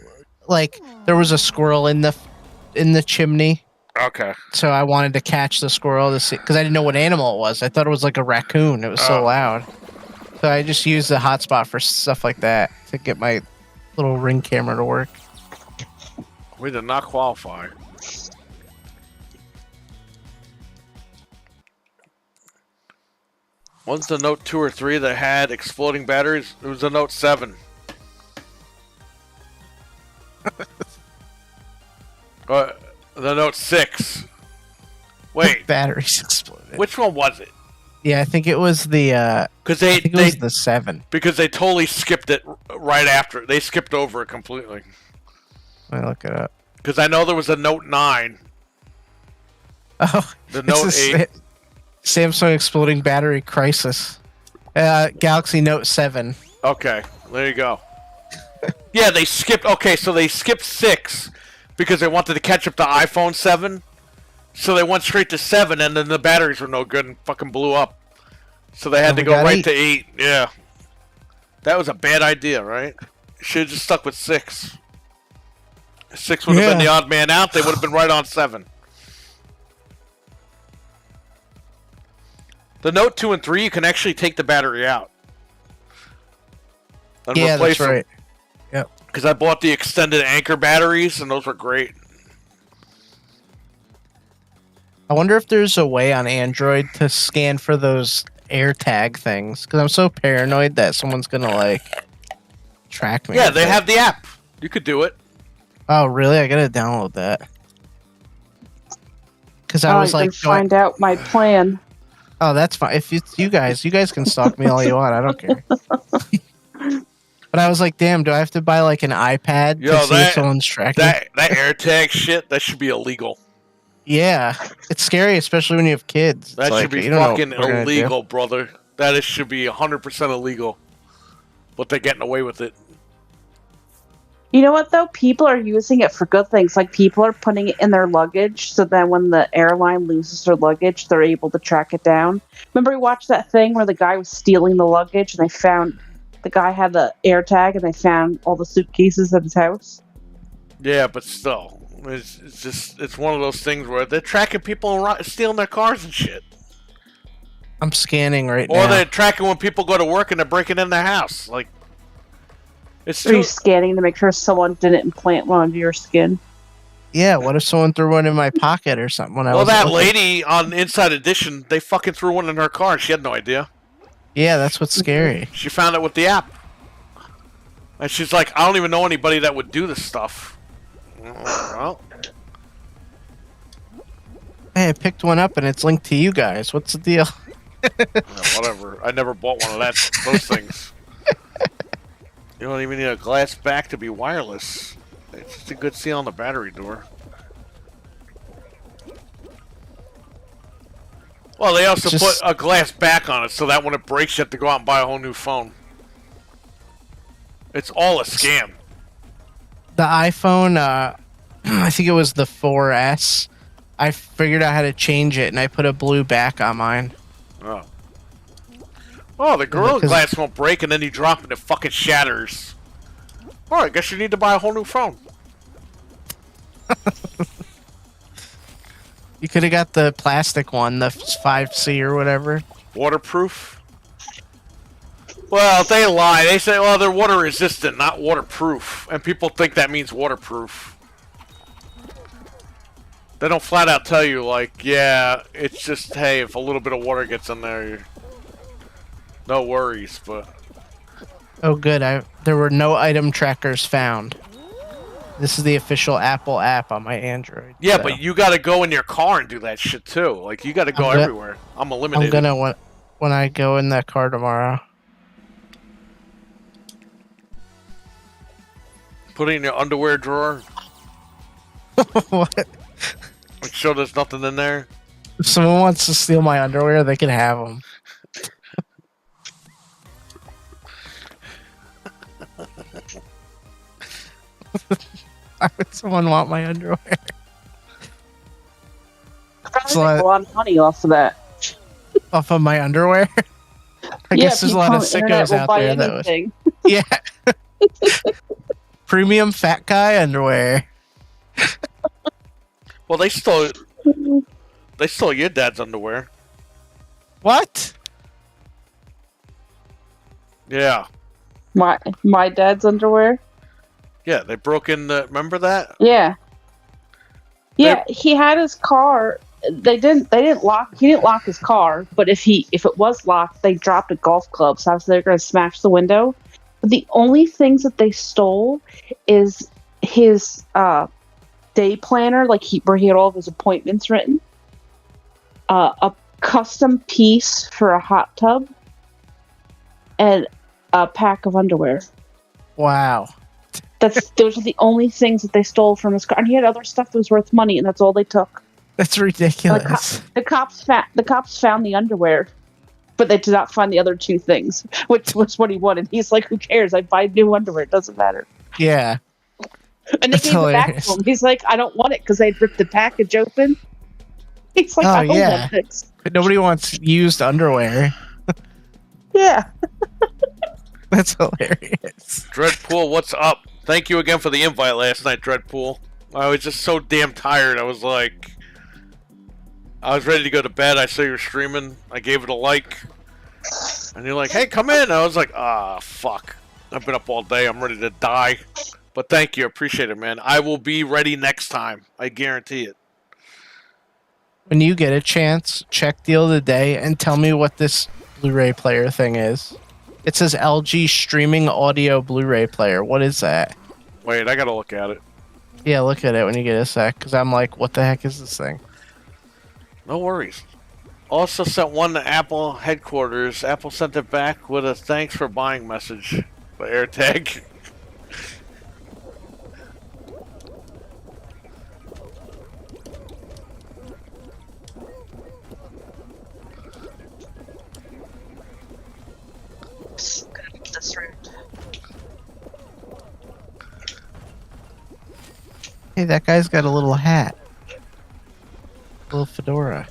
like, there was a squirrel in the chimney, okay. so I wanted to catch the squirrel to see, because I didn't know what animal it was. I thought it was like a raccoon. It was so Oh. loud. So I just used the hotspot for stuff like that to get my little Ring camera to work. We did not qualify. One's the Note 2 or 3 that had exploding batteries. It was the Note 7. The Note 6. Wait, Batteries exploded. which one was it? Yeah, I think it was the. Because I think it was the 7. because they totally skipped it right after. They skipped over it completely. Let me look it up. Because I know there was a Note 9. Oh, The it's Note a 8. Samsung exploding battery crisis. Galaxy Note 7. Okay, there you go. Yeah, they skipped. Okay, so they skipped 6 because they wanted to catch up to iPhone 7. So they went straight to 7, and then the batteries were no good and fucking blew up. So they had Oh, to we go got right 8. to 8. Yeah, that was a bad idea, right? Should have just stuck with 6. 6 would have been Yeah. the odd man out. They would have been right on 7. The Note 2 and 3, you can actually take the battery out. And Yeah, replace that's right. Because I bought the extended Anker batteries, and those were great. I wonder if there's a way on Android to scan for those air tag things because I'm so paranoid that someone's gonna like track me. Yeah, they have the app. You could do it. Oh, really? I gotta download that. Because I was you like, can find out my plan. oh, that's fine. If it's you guys can stalk me all you want. I don't care. But I was like, damn, do I have to buy like an iPad Yo, to see if someone's tracking? That AirTag shit, that should be illegal. Yeah, it's scary, especially when you have kids. That It's should like, be you don't know what fucking we're gonna do. illegal, brother. Should be 100% illegal. But they're getting away with it. You know what though? People are using it for good things. Like people are putting it in their luggage, so then when the airline loses their luggage, they're able to track it down. Remember we watched that thing where the guy was stealing the luggage, and they found the guy had the air tag, and they found all the suitcases at his house. Yeah, but still, it's one of those things where they're tracking people and stealing their cars and shit. I'm scanning right Or now. they're tracking when people go to work and they're breaking in their house. Like, it's Are you too. scanning to make sure someone didn't implant one under your skin? Yeah, what if someone threw one in my pocket or something when I Well, was that looking? lady on Inside Edition, they fucking threw one in her car. She had no idea. Yeah, that's what's scary. She found it with the app. And she's like, I don't even know anybody that would do this stuff. Well, Hey, I picked one up and it's linked to you guys. What's the deal? yeah, whatever. I never bought one of those things. You don't even need a glass back to be wireless. It's just a good seal on the battery door. Well, they also Just- put a glass back on it so that when it breaks, you have to go out and buy a whole new phone. It's all a scam. The iPhone, I think it was the 4S. I figured out how to change it and I put a blue back on mine. Oh. Oh, the Gorilla Because- Glass won't break and then you drop it and it fucking shatters. Alright, I guess you need to buy a whole new phone. You could have got the plastic one, the 5C or whatever. Waterproof? Well, they lie. They say, well, they're water resistant, not waterproof. And people think that means waterproof. They don't flat out tell you, like, yeah, it's just, hey, if a little bit of water gets in there, no worries, but... Oh, good. There were no item trackers found. This is the official Apple app on my Android. Yeah, so but you gotta go in your car and do that shit, too. Like, you gotta go I'm go- everywhere. I'm eliminated. I'm gonna when I go in that car tomorrow. Put it in your underwear drawer. What? Make sure there's nothing in there. If someone wants to steal my underwear, they can have them. Why would someone want my underwear? Probably So make a lot of money off of that. Off of my underwear? I guess there's a lot of sickos out there that would. anything. Yeah. Premium fat guy underwear. Well, they stole your dad's underwear. What? Yeah. My dad's underwear. Yeah, they broke in the... Remember that? Yeah. Yeah, he had his car. They didn't lock. He didn't lock his car, but if it was locked, they dropped a golf club. So they're going to smash the window. But the only things that they stole is his day planner, where he had all of his appointments written. A custom piece for a hot tub, and a pack of underwear. Wow. Those are the only things that they stole from his car. And he had other stuff that was worth money, and that's all they took. That's ridiculous. The cops found the underwear, but they did not find the other two things, which was what he wanted. He's like, "Who cares? I buy new underwear. It doesn't matter." Yeah. And they That's gave it back hilarious. to him. He's like, "I don't want it because they ripped the package open." He's like, Oh, "I don't yeah. want this." But nobody wants used underwear. Yeah. That's hilarious. Dreadpool, what's up? Thank you again for the invite last night, Dreadpool. I was just so damn tired. I was ready to go to bed. I saw you were streaming. I gave it a like. And you're like, hey, come in. I was like, fuck. I've been up all day. I'm ready to die. But thank you. Appreciate it, man. I will be ready next time. I guarantee it. When you get a chance, check Deal of the Day and tell me what this Blu-ray player thing is. It says LG streaming audio Blu-ray player. What is that? Wait, I gotta look at it. Yeah, look at it when you get a sec, because I'm like, what the heck is this thing? No worries. Also sent one to Apple headquarters. Apple sent it back with a thanks for buying message by AirTag. This route. Hey, that guy's got a little hat. Little fedora.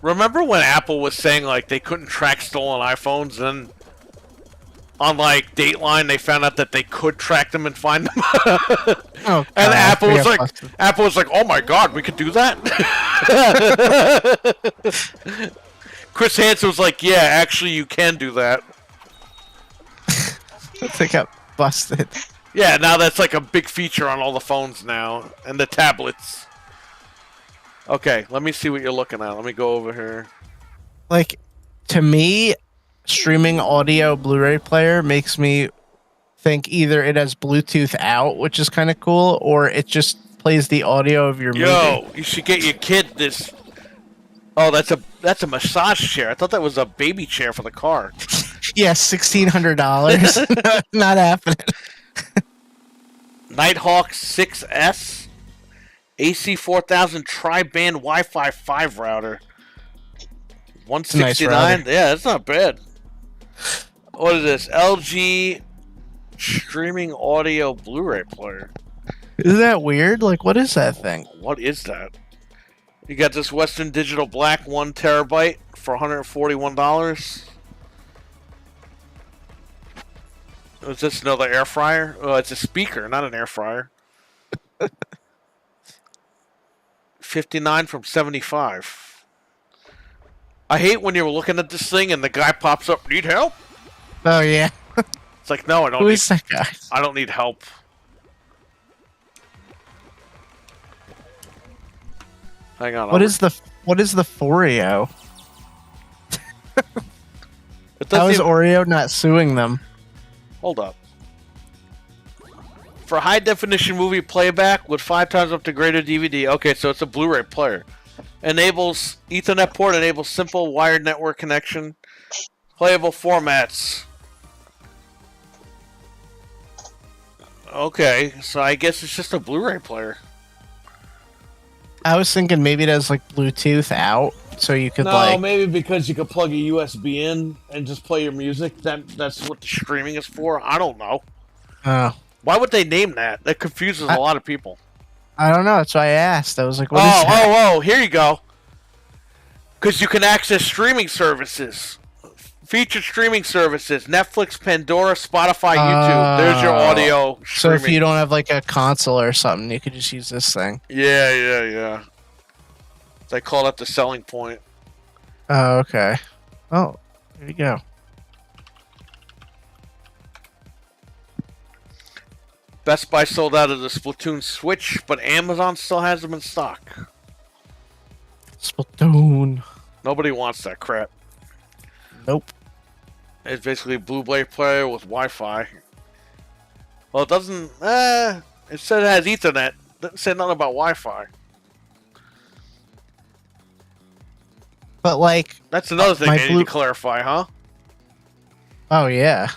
Remember when Apple was saying like they couldn't track stolen iPhones, and on like Dateline they found out that they could track them and find them? Oh, And God, Apple we was got like, busted. oh my God, we could do that. Chris Hansen was like, yeah, actually you can do that. They got busted. Yeah, now that's like a big feature on all the phones now and the tablets. Okay, let me see what you're looking at. Let me go over here. Like, to me, streaming audio Blu-ray player makes me think either it has Bluetooth out, which is kind of cool, or it just plays the audio of your movie. Yo, you should get your kid this. Oh, that's a massage chair. I thought that was a baby chair for the car. Yeah, $1,600. Not happening. Nighthawk 6S AC 4000 tri-band Wi-Fi 5 router. 169. Nice router. Yeah, that's not bad. What is this? LG streaming audio Blu-ray player. Isn't that weird? Like, what is that thing? What is that? You got this Western Digital Black 1 terabyte for $141. Is this another air fryer? Oh, it's a speaker, not an air fryer. 59 from 75. I hate when you're looking at this thing and the guy pops up, need help? Oh, yeah. It's like, no, I don't Who need is that guy? I don't need help. Hang on. What is the Foreo? It How doesn't is even- Oreo not suing them? Hold up. For high definition movie playback with 5 times up to greater DVD. Okay, so it's a Blu-ray player. Enables Ethernet port, enables simple wired network connection. Playable formats. Okay, so I guess it's just a Blu-ray player. I was thinking maybe it has like Bluetooth out, so you could like. maybe because you could plug a USB in and just play your music. That's what the streaming is for. I don't know. Oh, Why would they name that? That confuses a lot of people. I don't know. That's why I asked. I was like, "What is that?" Oh, here you go. Because you can access streaming services. Featured streaming services. Netflix, Pandora, Spotify, YouTube. There's your audio So streaming. if you don't have like a console or something, you could just use this thing. Yeah. They call that the selling point. Oh, okay. Oh, here you go. Best Buy sold out of the Splatoon Switch, but Amazon still has them in stock. Splatoon. Nobody wants that crap. Nope. It's basically a Blu-ray player with Wi-Fi. Well, it doesn't. It said it has Ethernet. Didn't say nothing about Wi-Fi. But like, That's another thing my they need to clarify, huh? oh yeah,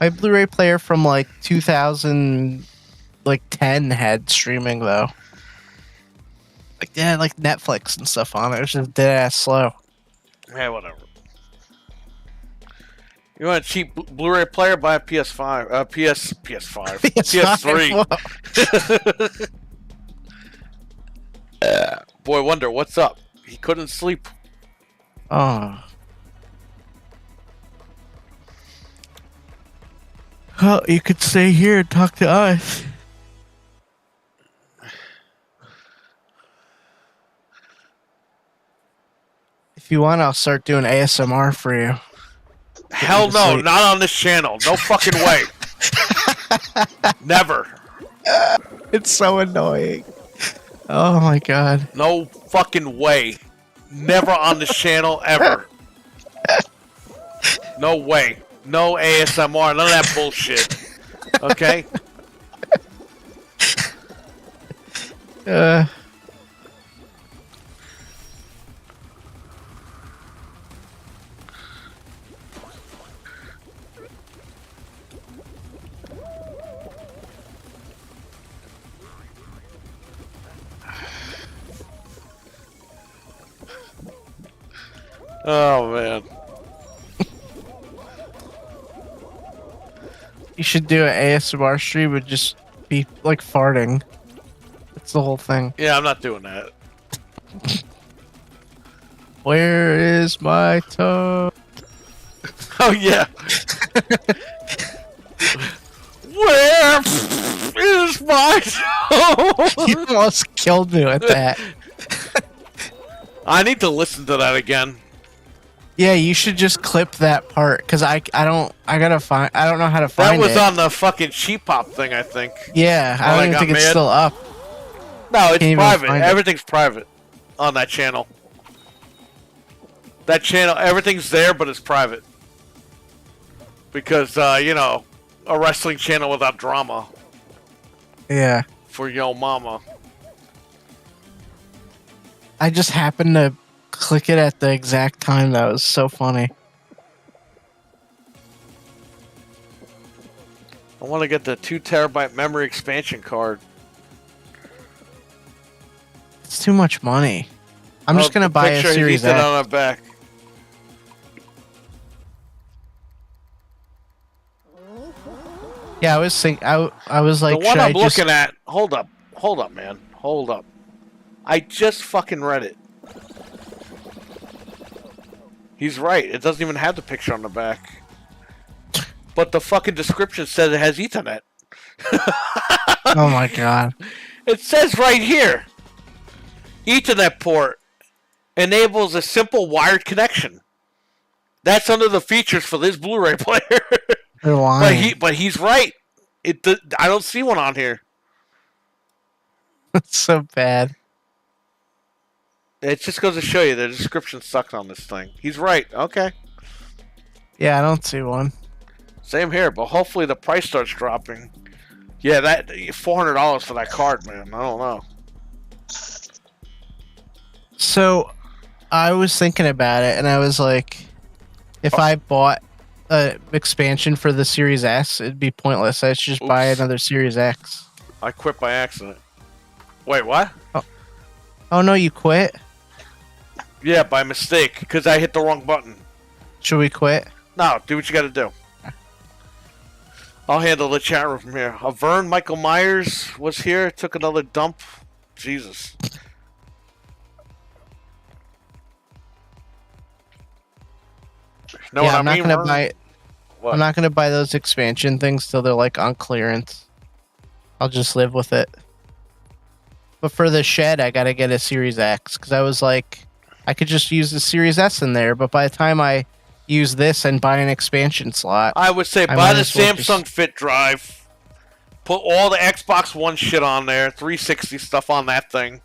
my Blu-ray player from like 2010 had streaming though. Like they had like Netflix and stuff on it. It was just dead ass slow. Yeah, whatever. You want a cheap Blu-ray player? Buy a PS5. PS5. PS3. Boy Wonder, what's up? He couldn't sleep. Oh. Well, you could stay here and talk to us. If you want, I'll start doing ASMR for you. Hell to no, sleep. not on this channel. No fucking way. Never. It's so annoying. Oh my god. No fucking way. Never on this channel ever. No way. No ASMR. None of that bullshit. Okay? Uh, Oh, man. you should do an ASMR stream and just be like farting. That's the whole thing. Yeah, I'm not doing that. Where is my toe? Oh, yeah. Where is my toe? You almost killed me with that. I need to listen to that again. Yeah, you should just clip that part because I don't know how to That find was it. on the fucking cheap pop thing, I think. Yeah, Oh, I I don't even got think it's mad. still up. No, it's Can't even private. find it. Everything's private on that channel. That channel, everything's there, but it's private. Because, you know, a wrestling channel without drama Yeah, for yo mama. I just happened to click it at the exact time. That was so funny. I want to get the 2 terabyte memory expansion card. It's too much money. I'm just Oh, gonna the buy a picture, Series he did X. on the back. Yeah, I was thinking. I was like, The one should I'm I just? looking at. Hold up, man. Hold up. I just fucking read it. He's right. It doesn't even have the picture on the back. But the fucking description says it has Ethernet. Oh my god. It says right here. Ethernet port enables a simple wired connection. That's under the features for this Blu-ray player. They're lying. but he's right. I don't see one on here. It's so bad. It just goes to show you the description sucks on this thing. He's right. Okay. Yeah, I don't see one. Same here, but hopefully the price starts dropping. Yeah, that $400 for that card, man. I don't know. So, I was thinking about it, and I was like, if I bought an expansion for the Series S, it'd be pointless. I should just buy Oops. another Series X. I quit by accident. Wait, what? Oh no, you quit? Yeah, by mistake, because I hit the wrong button. Should we quit? No, do what you gotta do. I'll handle the chat room from here. Vern Michael Myers was here, took another dump. Jesus. Know yeah, what I'm I not mean, gonna Vern? buy. What? I'm not gonna buy those expansion things till they're like on clearance. I'll just live with it. But for the shed, I gotta get a Series X because I was like, I could just use the Series S in there. But by the time I use this and buy an expansion slot, I would say I buy might the as well Samsung just- Fit Drive. Put all the Xbox One shit on there, 360 stuff on that thing,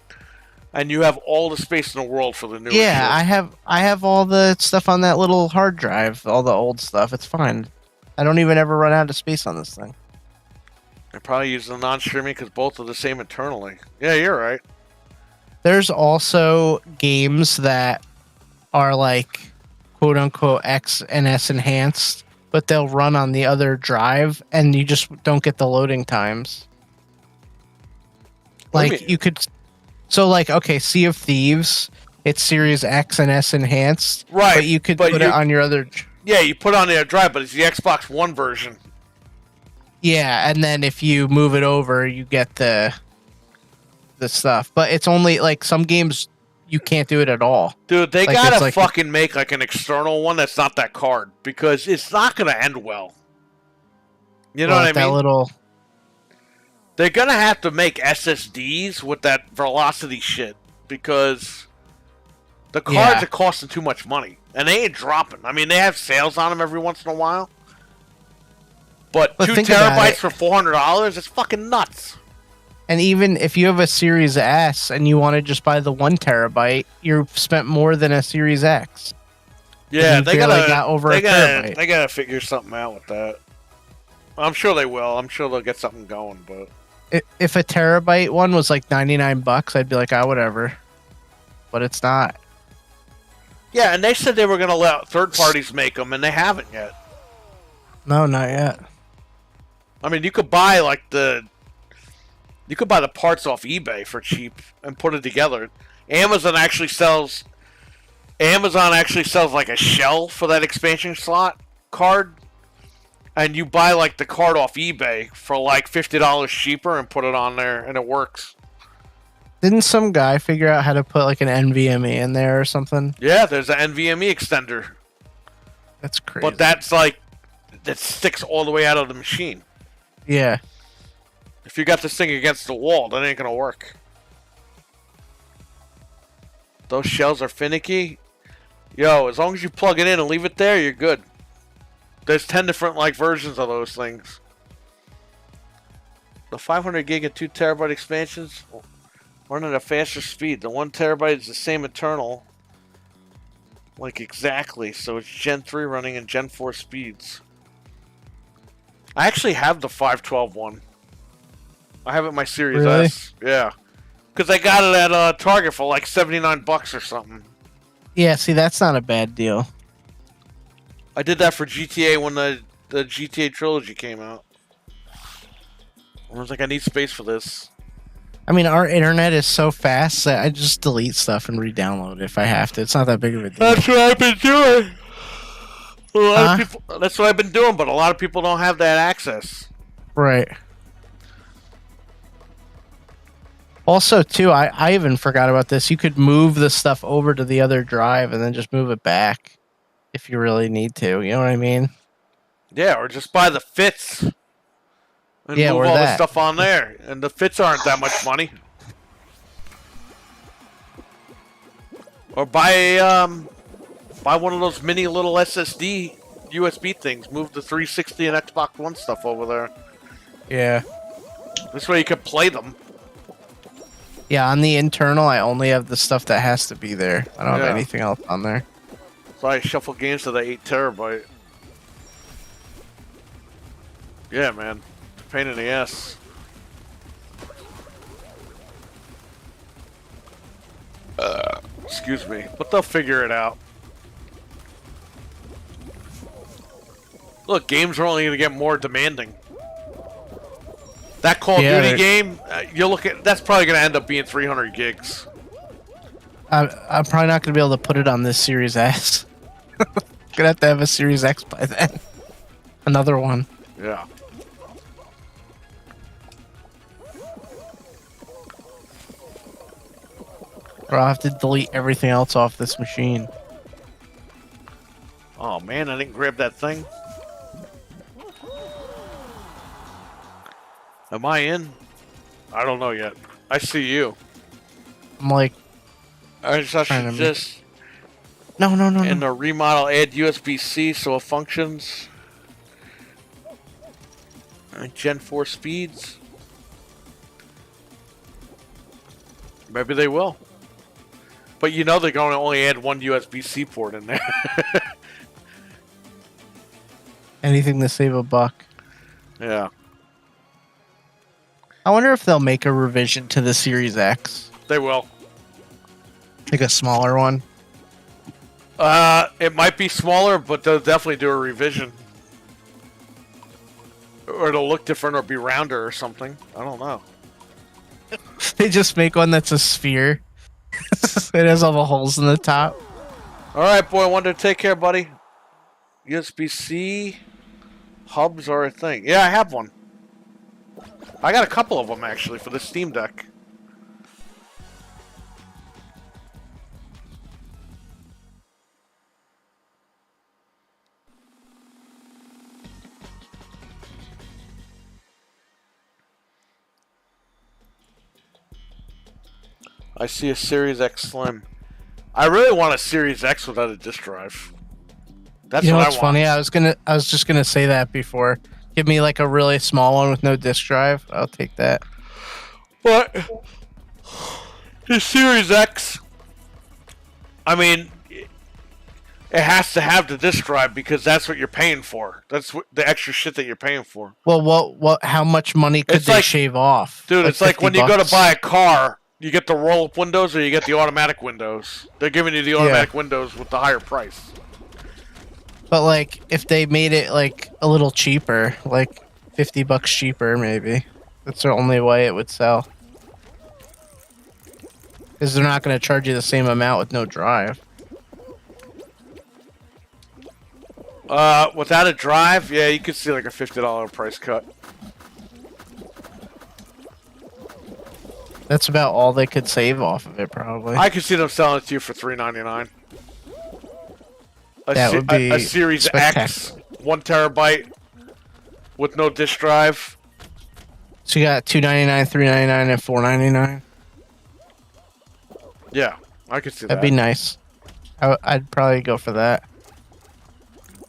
and you have all the space in the world for the new. yeah, I have all the stuff on that little hard drive, all the old stuff. It's fine. I don't even ever run out of space on this thing. I probably use the non-streaming because both are the same internally. Yeah, you're right. There's also games that are like quote unquote X and S enhanced, but they'll run on the other drive and you just don't get the loading times. What do you Like mean? you could so like okay, Sea of Thieves, it's Series X and S enhanced. Right, But you could but put you- it on your other Yeah, you put it on the drive, but it's the Xbox One version. yeah, and then if you move it over you get the stuff. But it's only like some games you can't do it at all. Dude, they Like, gotta it's like- fucking make like an external one that's not that card because it's not gonna end well. You know Well, what I that mean? little They're gonna have to make SSDs with that velocity shit because the cards Yeah. are costing too much money and they ain't dropping. I mean, they have sales on them every once in a while, but But 2 think about terabytes it. for $400 is fucking nuts. And even if you have a Series S and you want to just buy the 1 terabyte, you've spent more than a Series X. Yeah, you they barely got over a terabyte. they gotta figure something out with that. I'm sure they will. I'm sure they'll get something going, but If a terabyte one was like $99, I'd be like, ah, whatever. But it's not. yeah, and they said they were gonna let third parties make them, and they haven't yet. No, not yet. I mean, you could buy the parts off eBay for cheap and put it together. Amazon actually sells like a shell for that expansion slot card, and you buy like the card off eBay for like $50 cheaper and put it on there, and it works. Didn't some guy figure out how to put like an NVMe in there or something? Yeah, there's an NVMe extender, That's crazy. but that sticks all the way out of the machine. Yeah. If you got this thing against the wall, that ain't gonna work. Those shells are finicky. Yo, as long as you plug it in and leave it there, you're good. There's 10 different like versions of those things. The 500 gig and 2 terabyte expansions run at a faster speed. The 1 terabyte is the same internal. Like exactly. So it's Gen 3 running in Gen 4 speeds. I actually have the 512 one. I have it in my Series Really? S. Yeah. Because I got it at Target for like $79 or something. Yeah, see, that's not a bad deal. I did that for GTA when the GTA trilogy came out. I was like, I need space for this. I mean, our internet is so fast that I just delete stuff and re-download it if I have to. It's not that big of a deal. That's what I've been doing. A lot Huh? of people, that's what I've been doing, but a lot of people don't have that access. Right. Also, too, I even forgot about this. You could move the stuff over to the other drive and then just move it back if you really need to. You know what I mean? Yeah, or just buy the fits and Yeah, move or all the that. stuff on there. And the fits aren't that much money. Or buy one of those mini little SSD USB things. Move the 360 and Xbox One stuff over there. Yeah. This way you can play them. Yeah, on the internal, I only have the stuff that has to be there. I don't Yeah. have anything else on there. So I shuffle games to the 8 terabyte. Yeah, man. Pain in the ass. Excuse me. But they'll figure it out. Look, games are only going to get more demanding. That Call of Yeah, Duty they're- game, you look at that's probably going to end up being 300 gigs. I'm probably not going to be able to put it on this Series S. Gonna have to have a Series X by then. Another one. Yeah. Or I'll have to delete everything else off this machine. Oh man, I didn't grab that thing. Am I in? I don't know yet. I see you. I'm like, I should Trying to just no. in the remodel add USB-C so it functions. Gen 4 speeds. Maybe they will. But you know they're going to only add one USB-C port in there. Anything to save a buck. Yeah. I wonder if they'll make a revision to the Series X. They will. Like a smaller one. It might be smaller, but they'll definitely do a revision. Or it'll look different or be rounder or something. I don't know. They just make one that's a sphere. It has all the holes in the top. Alright, Boy Wonder, take care, buddy. USB-C hubs are a thing. Yeah, I have one. I got a couple of them, actually, for the Steam Deck. I see a Series X Slim. I really want a Series X without a disk drive. That's You know what what's I want. funny? I was just gonna say that before. Give me like a really small one with no disk drive. I'll take that. But the Series X, I mean, it has to have the disk drive because that's what you're paying for. That's what, the extra shit that you're paying for. Well, what? How much money could It's they like- shave off? Dude, it's like 50 when you go to bucks? buy a car, you get the roll-up windows or you get the automatic windows. They're giving you the automatic windows with the higher price. But like, if they made it like a little cheaper, like $50 cheaper, maybe that's the only way it would sell. Because they're not going to charge you the same amount with no drive. Without a drive, yeah, you could see like a $50 price cut. That's about all they could save off of it, probably. I could see them selling it to you for $3.99. That would be a Series X, 1 terabyte with no disk drive. So you got $2.99, $3.99, and $4.99. Yeah, I could see That'd that. be nice. I'd probably go for that.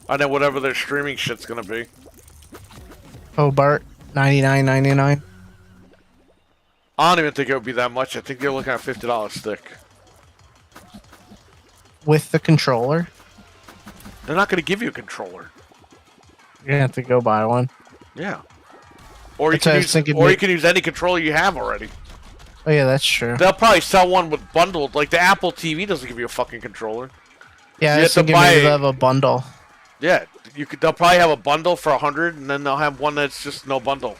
And then whatever their streaming shit's gonna be. Hobart, $99.99. I don't even think it would be that much. I think they're looking at $50 stick. With the controller, They're not gonna give you a controller. you're gonna have to go buy one. Yeah. Or you That's what I can was use, thinking. or you can use any controller you have already. Oh yeah, that's true. They'll probably sell one with bundled. Like the Apple TV doesn't give you a fucking controller. Yeah, I you was have to thinking buy maybe a- they'll have a bundle. Yeah, you could. They'll probably have a bundle for $100, and then they'll have one that's just no bundle.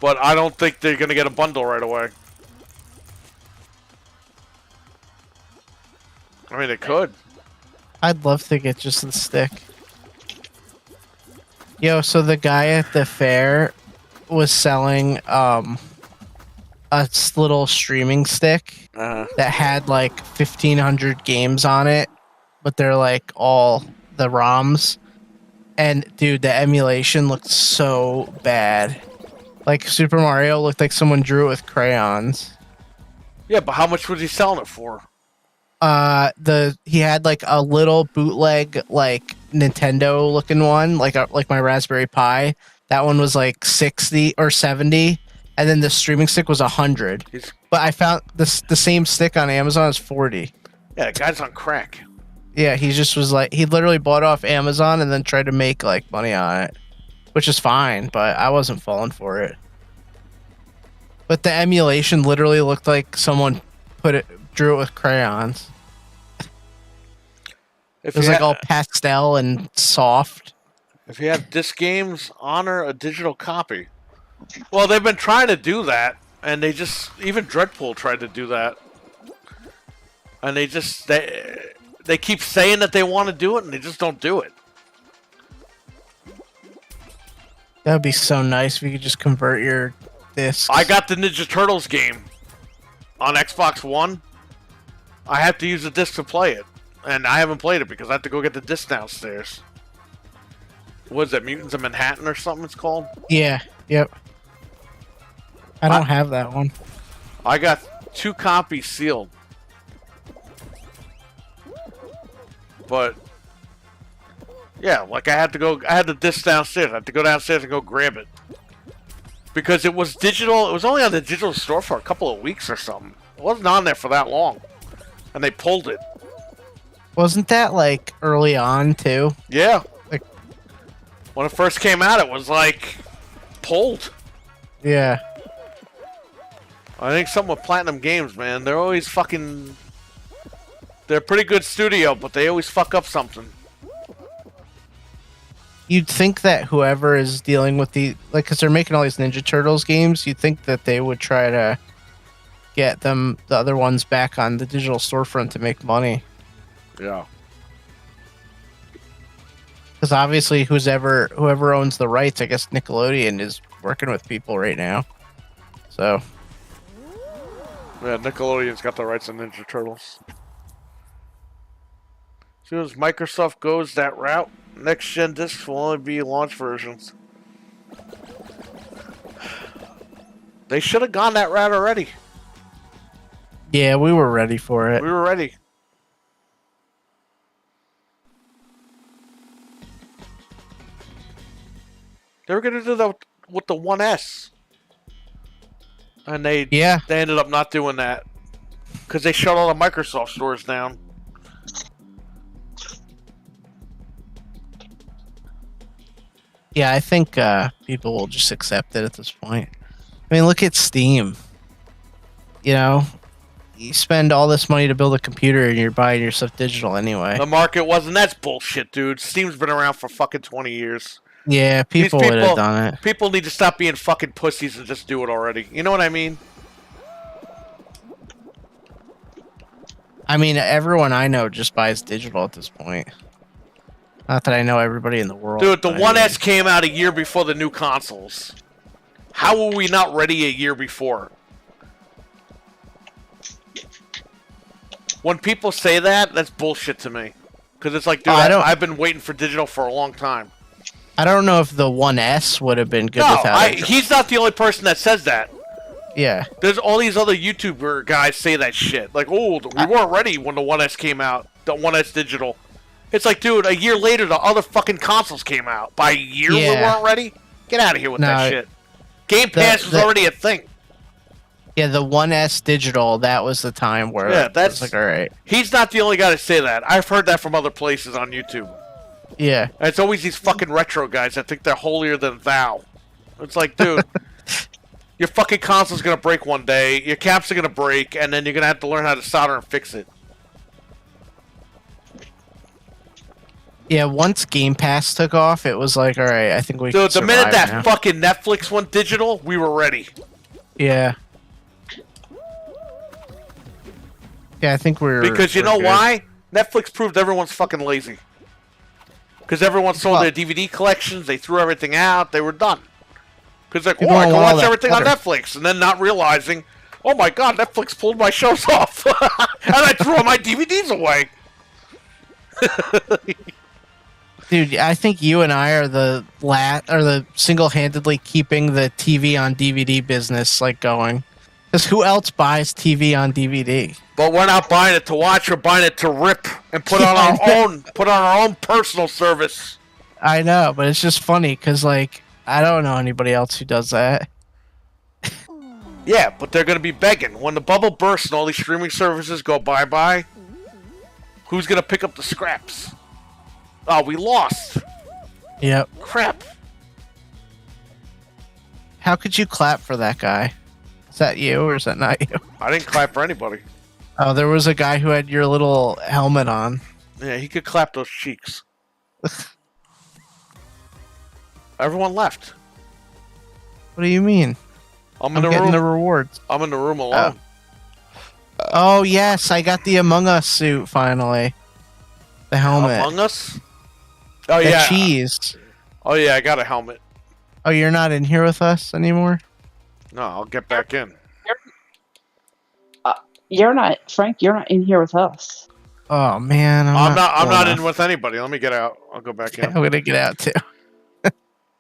But I don't think they're gonna get a bundle right away. I mean, they could. I'd love to get just the stick. Yo, so the guy at the fair was selling little streaming stick that had like 1,500 games on it, but they're like all the ROMs. And dude, the emulation looked so bad. Like Super Mario looked like someone drew it with crayons. Yeah, but how much was he selling it for? He had like a little bootleg like Nintendo looking one, like my Raspberry Pi. That one was like 60 or 70, and then the streaming stick was 100. But I found the same stick on Amazon is 40. Yeah, the guy's on crack. Yeah, he just was like, he literally bought off Amazon and then tried to make like money on it, which is fine, but I wasn't falling for it. But the emulation literally looked like someone drew it with crayons. If It was you like ha- all pastel and soft. If you have disc games, honor a digital copy. Well, they've been trying to do that, and they just even Dreadpool tried to do that, and they keep saying that they want to do it, and they just don't do it. That would be so nice if you could just convert your discs. I got the Ninja Turtles game on Xbox One. I have to use the disc to play it, and I haven't played it because I have to go get the disc downstairs. What is that, Mutants of Manhattan or something it's called? Yeah, yep. I don't have that one. I got 2 copies sealed. But yeah, like I had the disc downstairs. I had to go downstairs and go grab it. Because it was digital, it was only on the digital store for a couple of weeks or something. It wasn't on there for that long. And they pulled it. Wasn't that like early on too? Yeah. Like, when it first came out, it was like pulled. yeah. I think something with Platinum Games, man. They're always fucking. They're a pretty good studio, but they always fuck up something. You'd think that whoever is dealing with because they're making all these Ninja Turtles games, you'd think that they would try to get the other ones back on the digital storefront to make money. Yeah. Because obviously, whoever owns the rights, I guess Nickelodeon is working with people right now. So Yeah, Nickelodeon's got the rights on Ninja Turtles. As soon as Microsoft goes that route, next-gen discs will only be launch versions. They should have gone that route already. yeah, we were ready for it. We were ready. They were going to do that with the 1S. and they Yeah. ended up not doing that because they shut all the Microsoft stores down. Yeah, I think people will just accept it at this point. I mean, look at Steam. You know, you spend all this money to build a computer and you're buying your stuff digital anyway. The market wasn't. That's bullshit, dude. Steam's been around for fucking 20 years. Yeah, people would have done it. People need to stop being fucking pussies and just do it already. You know what I mean? I mean, everyone I know just buys digital at this point. Not that I know everybody in the world. Dude, the but I One mean- S came out a year before the new consoles. How were we not ready a year before? When people say that, that's bullshit to me. Because it's like, dude, I've been waiting for digital for a long time. I don't know if the 1S would have been good without it. He's not the only person that says that. Yeah. There's all these other YouTuber guys say that shit. Like, oh, we weren't ready when the 1S came out. The 1S digital. It's like, dude, a year later, the other fucking consoles came out. By a year, we weren't ready? Get out of here with that shit. Game Pass was already a thing. Yeah, the 1S digital, that was the time where that's like, all right. He's not the only guy to say that. I've heard that from other places on YouTube. Yeah. And it's always these fucking retro guys that think they're holier than thou. It's like, dude, your fucking console's gonna break one day, your caps are gonna break, and then you're gonna have to learn how to solder and fix it. Yeah, once Game Pass took off, it was like, all right, I think we can Dude, the minute that now. fucking Netflix went digital, we were ready. Yeah. Yeah, I think we're... Because you we're know good. why? Netflix proved everyone's fucking lazy. Because everyone sold their DVD collections, they threw everything out, they were done. Because like, People oh, I don't can want all watch that everything on clutter. Netflix, and then not realizing, oh my god, Netflix pulled my shows off, and I threw all my DVDs away. Dude, I think you and I are the single-handedly keeping the TV on DVD business like going. Because who else buys TV on DVD? But we're not buying it to watch, we're buying it to rip and put on our own personal service. I know, but it's just funny because like I don't know anybody else who does that. Yeah, but they're gonna be begging when the bubble bursts and all these streaming services go bye-bye. Who's gonna pick up the scraps? Oh, we lost. Yep. Crap. How could you clap for that guy? Is that you or is that not you? I didn't clap for anybody. Oh, there was a guy who had your little helmet on. Yeah, he could clap those cheeks. Everyone left. What do you mean? I'm I'm in the getting room. the rewards. I'm in the room alone. Oh yes, I got the Among Us suit finally. The helmet. Among Us? Oh The yeah. cheese. Oh yeah, I got a helmet. Oh, you're not in here with us anymore? No, I'll get back in. You're not, Frank. You're not in here with us. Oh man, I'm going not off. in with anybody. Let me get out. I'll go back I'm in. gonna get out too.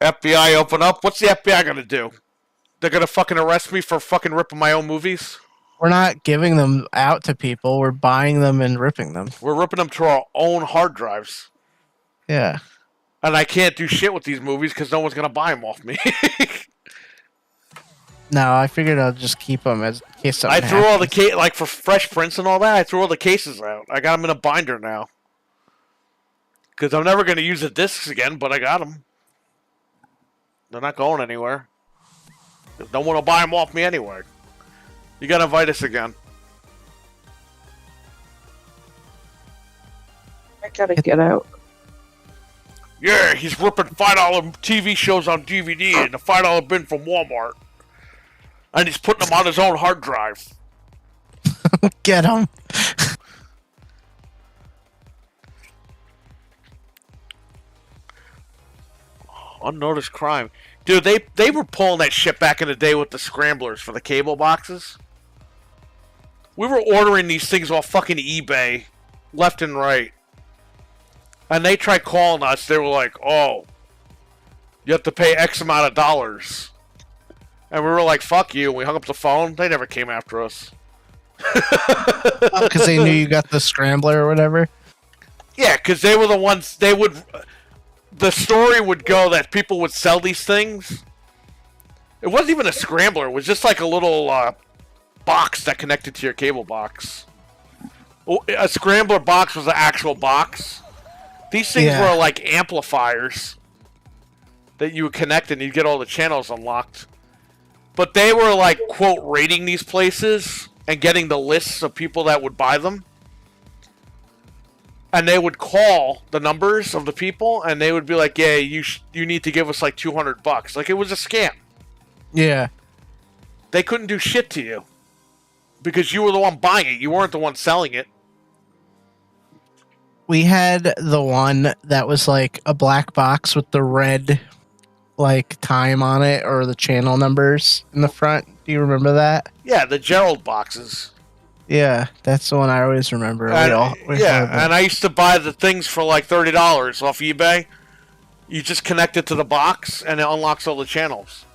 FBI open up. What's the FBI gonna do? They're gonna fucking arrest me for fucking ripping my own movies? We're not giving them out to people. We're buying them and ripping them. We're ripping them to our own hard drives. Yeah. And I can't do shit with these movies because no one's gonna buy them off me. No, I figured I'll just keep them as in case something I threw all the happens. like for Fresh Prince and all that. I threw all the cases out. I got them in a binder now. Because I'm never gonna use the discs again, but I got them. They're not going anywhere. No one will buy them off me anyway. You gotta invite us again. I gotta get out. Yeah, he's ripping $5 TV shows on DVD in the $5 bin from Walmart. And he's putting them on his own hard drive. Get them. Unnoticed crime. Dude, they were pulling that shit back in the day with the scramblers for the cable boxes. We were ordering these things off fucking eBay, left and right. And they tried calling us. They were like, oh, you have to pay X amount of dollars. And we were like, fuck you. And we hung up the phone. They never came after us. Because they knew you got the scrambler or whatever. Yeah, because they were the ones, they would, the story would go that people would sell these things, It wasn't even a scrambler. It was just like a little box that connected to your cable box. A scrambler box was an actual box. These things Yeah. were like amplifiers that you would connect and you'd get all the channels unlocked. But they were like, quote, rating these places and getting the lists of people that would buy them. And they would call the numbers of the people and they would be like, yeah, you need to give us like $200. Like, it was a scam. Yeah. They couldn't do shit to you because you were the one buying it. You weren't the one selling it. We had the one that was like a black box with the red like time on it or the channel numbers in the front. Do you remember that? Yeah, the Gerald boxes. Yeah, that's the one I always remember. We had And I used to buy the things for like $30 off eBay. You just connect it to the box and it unlocks all the channels.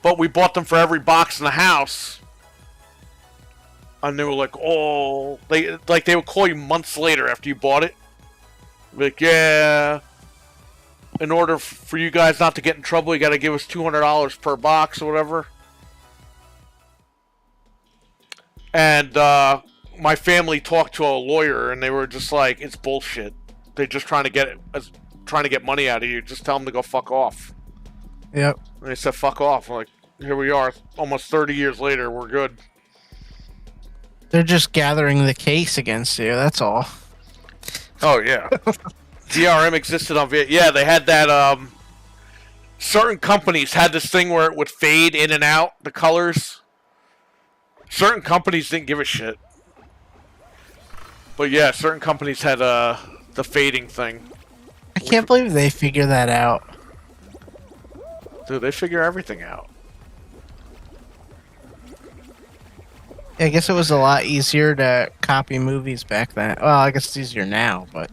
But we bought them for every box in the house. And they were like, oh, they would call you months later after you bought it. Like, yeah, in order for you guys not to get in trouble, you got to give us $200 per box or whatever. And my family talked to a lawyer, and they were just like, it's bullshit. They're just trying to get money out of you. Just tell them to go fuck off. Yep. And they said, fuck off. I'm like, here we are, almost 30 years later, we're good. They're just gathering the case against you. That's all. Oh, yeah. DRM existed on Yeah, they had that, certain companies had this thing where it would fade in and out, the colors. Certain companies didn't give a shit. But yeah, certain companies had, the fading thing. I can't believe they figured that out. Dude, they figure everything out. I guess it was a lot easier to copy movies back then. Well, I guess it's easier now, but...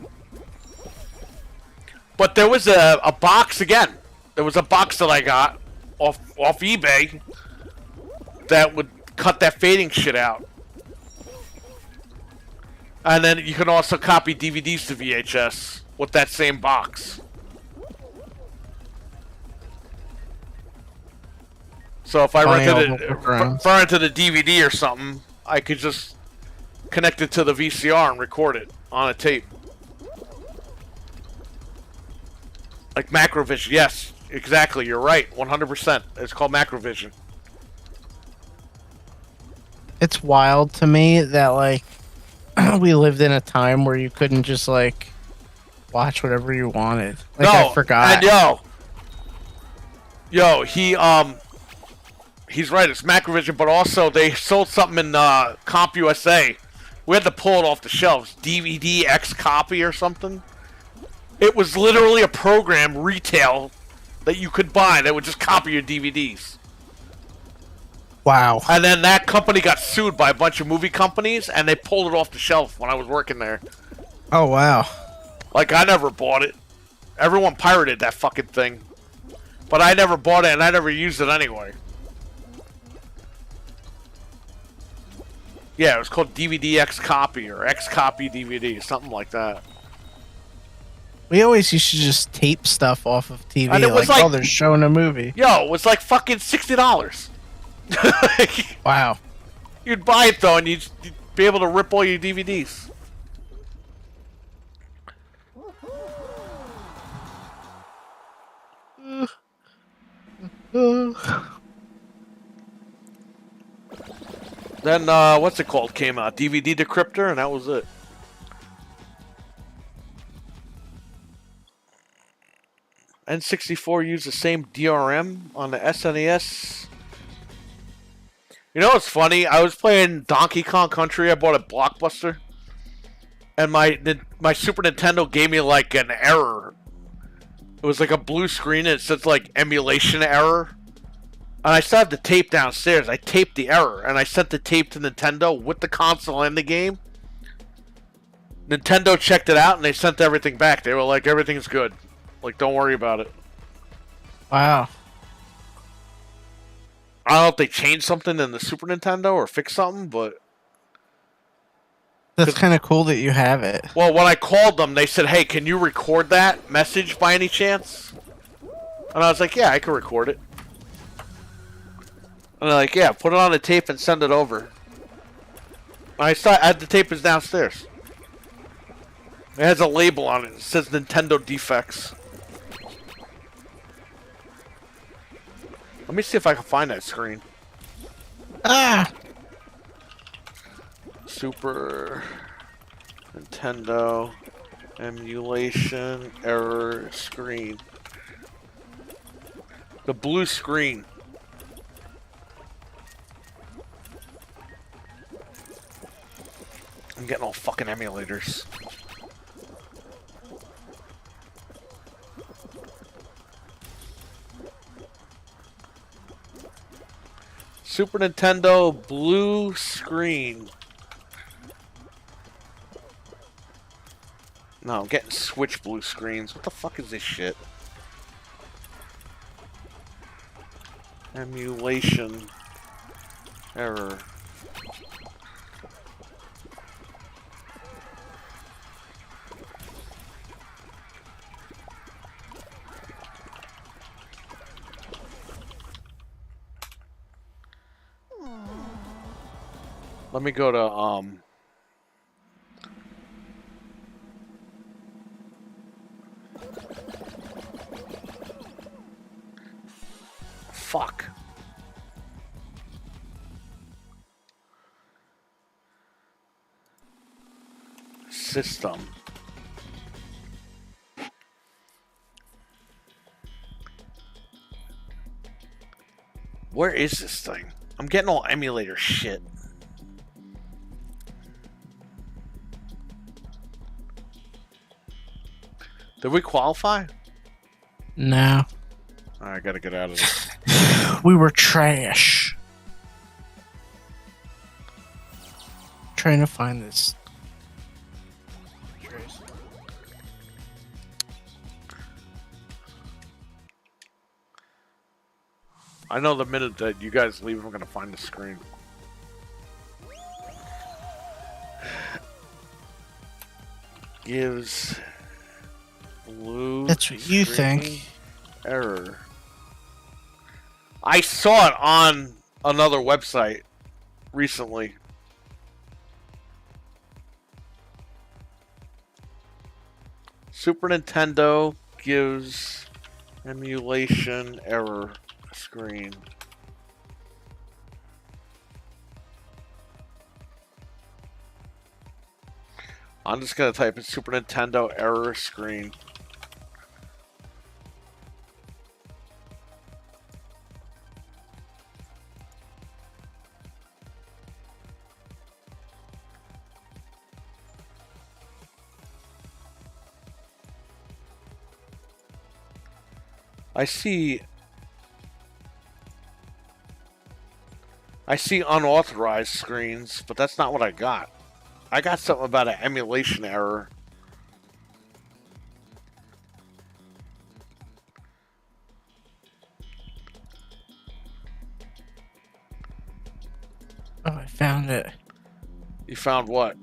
But there was a box again. There was a box that I got off eBay that would cut that fading shit out. And then you can also copy DVDs to VHS with that same box. So if I rented a DVD or something, I could just connect it to the VCR and record it on a tape. Like Macrovision, yes, exactly, you're right, 100%. It's called Macrovision. It's wild to me that, like, we lived in a time where you couldn't just, like, watch whatever you wanted. Like, I forgot. And he's right, it's Macrovision, but also they sold something in CompUSA. We had to pull it off the shelves. DVD X copy or something. It was literally a program, retail, that you could buy that would just copy your DVDs. Wow. And then that company got sued by a bunch of movie companies, and they pulled it off the shelf when I was working there. Oh, wow. Like, I never bought it. Everyone pirated that fucking thing. But I never bought it, and I never used it anyway. Yeah, it was called DVD X Copy, or X Copy DVD, something like that. We always used to just tape stuff off of TV. And it was like, oh, they're showing a movie. Yo, it was like fucking $60. Wow. You'd buy it, though, and you'd be able to rip all your DVDs. Then, what's it called? Came out. DVD Decryptor, and that was it. N64 used the same DRM on the SNES. You know what's funny? I was playing Donkey Kong Country. I bought a Blockbuster. And my Super Nintendo gave me, like, an error. It was like a blue screen, and it says, like, emulation error. And I still have the tape downstairs. I taped the error, and I sent the tape to Nintendo with the console and the game. Nintendo checked it out, and they sent everything back. They were like, everything's good. Like, don't worry about it. Wow. I don't know if they changed something in the Super Nintendo or fixed something, but... That's kind of cool that you have it. Well, when I called them, they said, hey, can you record that message by any chance? And I was like, yeah, I can record it. And they're like, yeah, put it on a tape and send it over. The tape is downstairs. It has a label on it. It says Nintendo defects. Let me see if I can find that screen. Ah! Super Nintendo emulation error screen. The blue screen. I'm getting all fucking emulators. Super Nintendo blue screen. No, I'm getting Switch blue screens. What the fuck is this shit? Emulation error. Let me go to fuck. System. Where is this thing? I'm getting all emulator shit. Did we qualify? No. I gotta get out of this. We were trash. Trying to find this. I know the minute that you guys leave, I'm gonna find the screen. Gives blue. That's what you screen think. Error. I saw it on another website recently. Super Nintendo gives emulation error screen. I'm just gonna type in Super Nintendo error screen. I see unauthorized screens, but that's not what I got. I got something about an emulation error. Oh, I found it. You found what?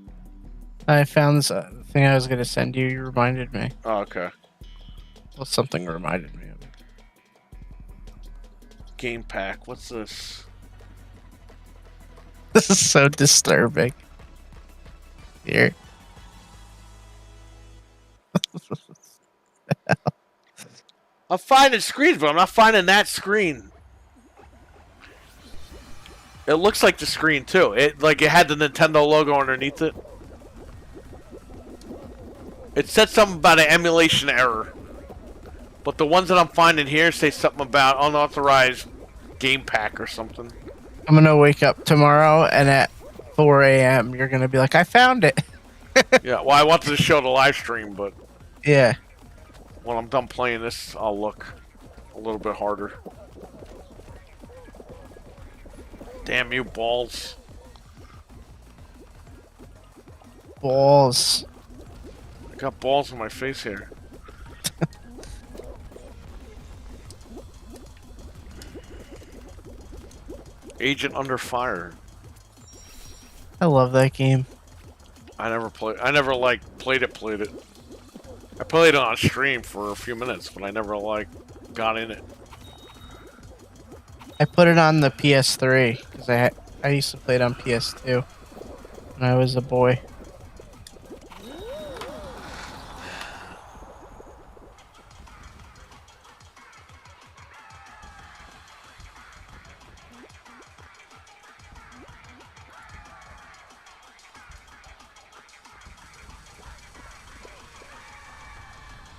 I found this thing I was going to send you. You reminded me. Oh, okay. Well, something reminded me of it. Game pack. What's this? This is so disturbing. Here. I'm finding screens, but I'm not finding that screen. It looks like the screen too. It had the Nintendo logo underneath it. It said something about an emulation error. But the ones that I'm finding here say something about unauthorized game pack or something. I'm going to wake up tomorrow and at 4 a.m. you're going to be like, I found it. Yeah, well, I wanted to show the live stream, but Yeah. when I'm done playing this, I'll look a little bit harder. Damn you, balls. Balls. I got balls on my face here. Agent Under Fire. I love that game. I never played it. I played it on stream for a few minutes, but I never got in it. I put it on the PS3 because I used to play it on PS2 when I was a boy.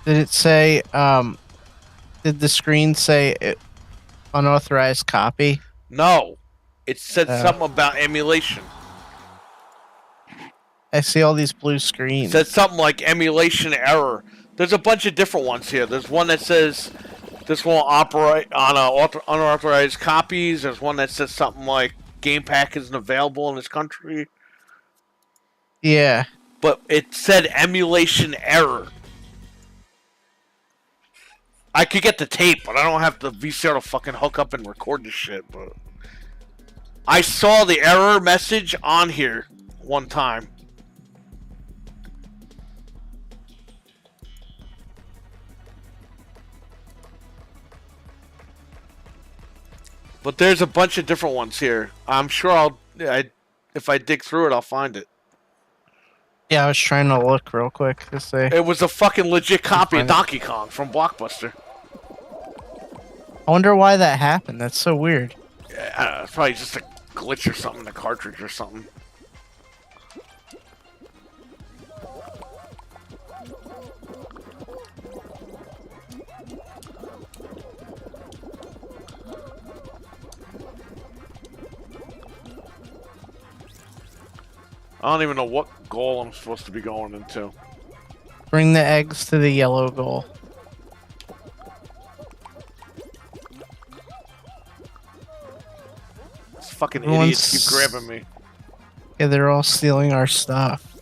Did it say? Did the screen say unauthorized copy? No, it said Oh. something about emulation. I see all these blue It screens. said something like emulation error. There's a bunch of different ones here. There's one that says this won't operate on unauthorized copies. There's one that says something like game pack isn't available in this country. Yeah. But it said emulation error. I could get the tape, but I don't have the VCR to fucking hook up and record this shit. But I saw the error message on here one time. But there's a bunch of different ones here. I'm sure if I dig through it, I'll find it. Yeah, I was trying to look real quick to say. It was a fucking legit copy of find it. Donkey Kong from Blockbuster. I wonder why that happened. That's so weird. Yeah, I don't know, it's probably just a glitch or something, the cartridge or something. I don't even know what goal I'm supposed to be going into. Bring the eggs to the yellow goal. These fucking Everyone's- idiots keep grabbing me. Yeah, they're all stealing our stuff.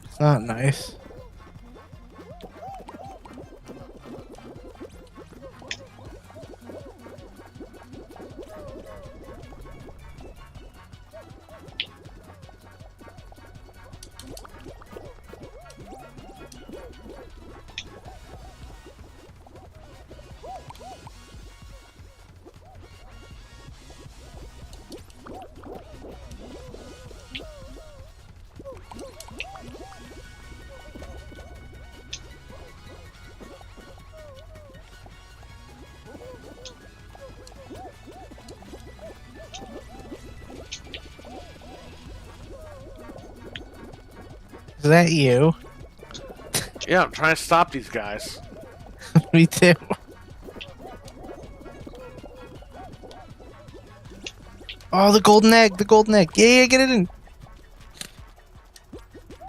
It's not nice. Is that you? Yeah, I'm trying to stop these guys. Me too. Oh, the golden egg! The golden egg! Yeah, yeah, get it in!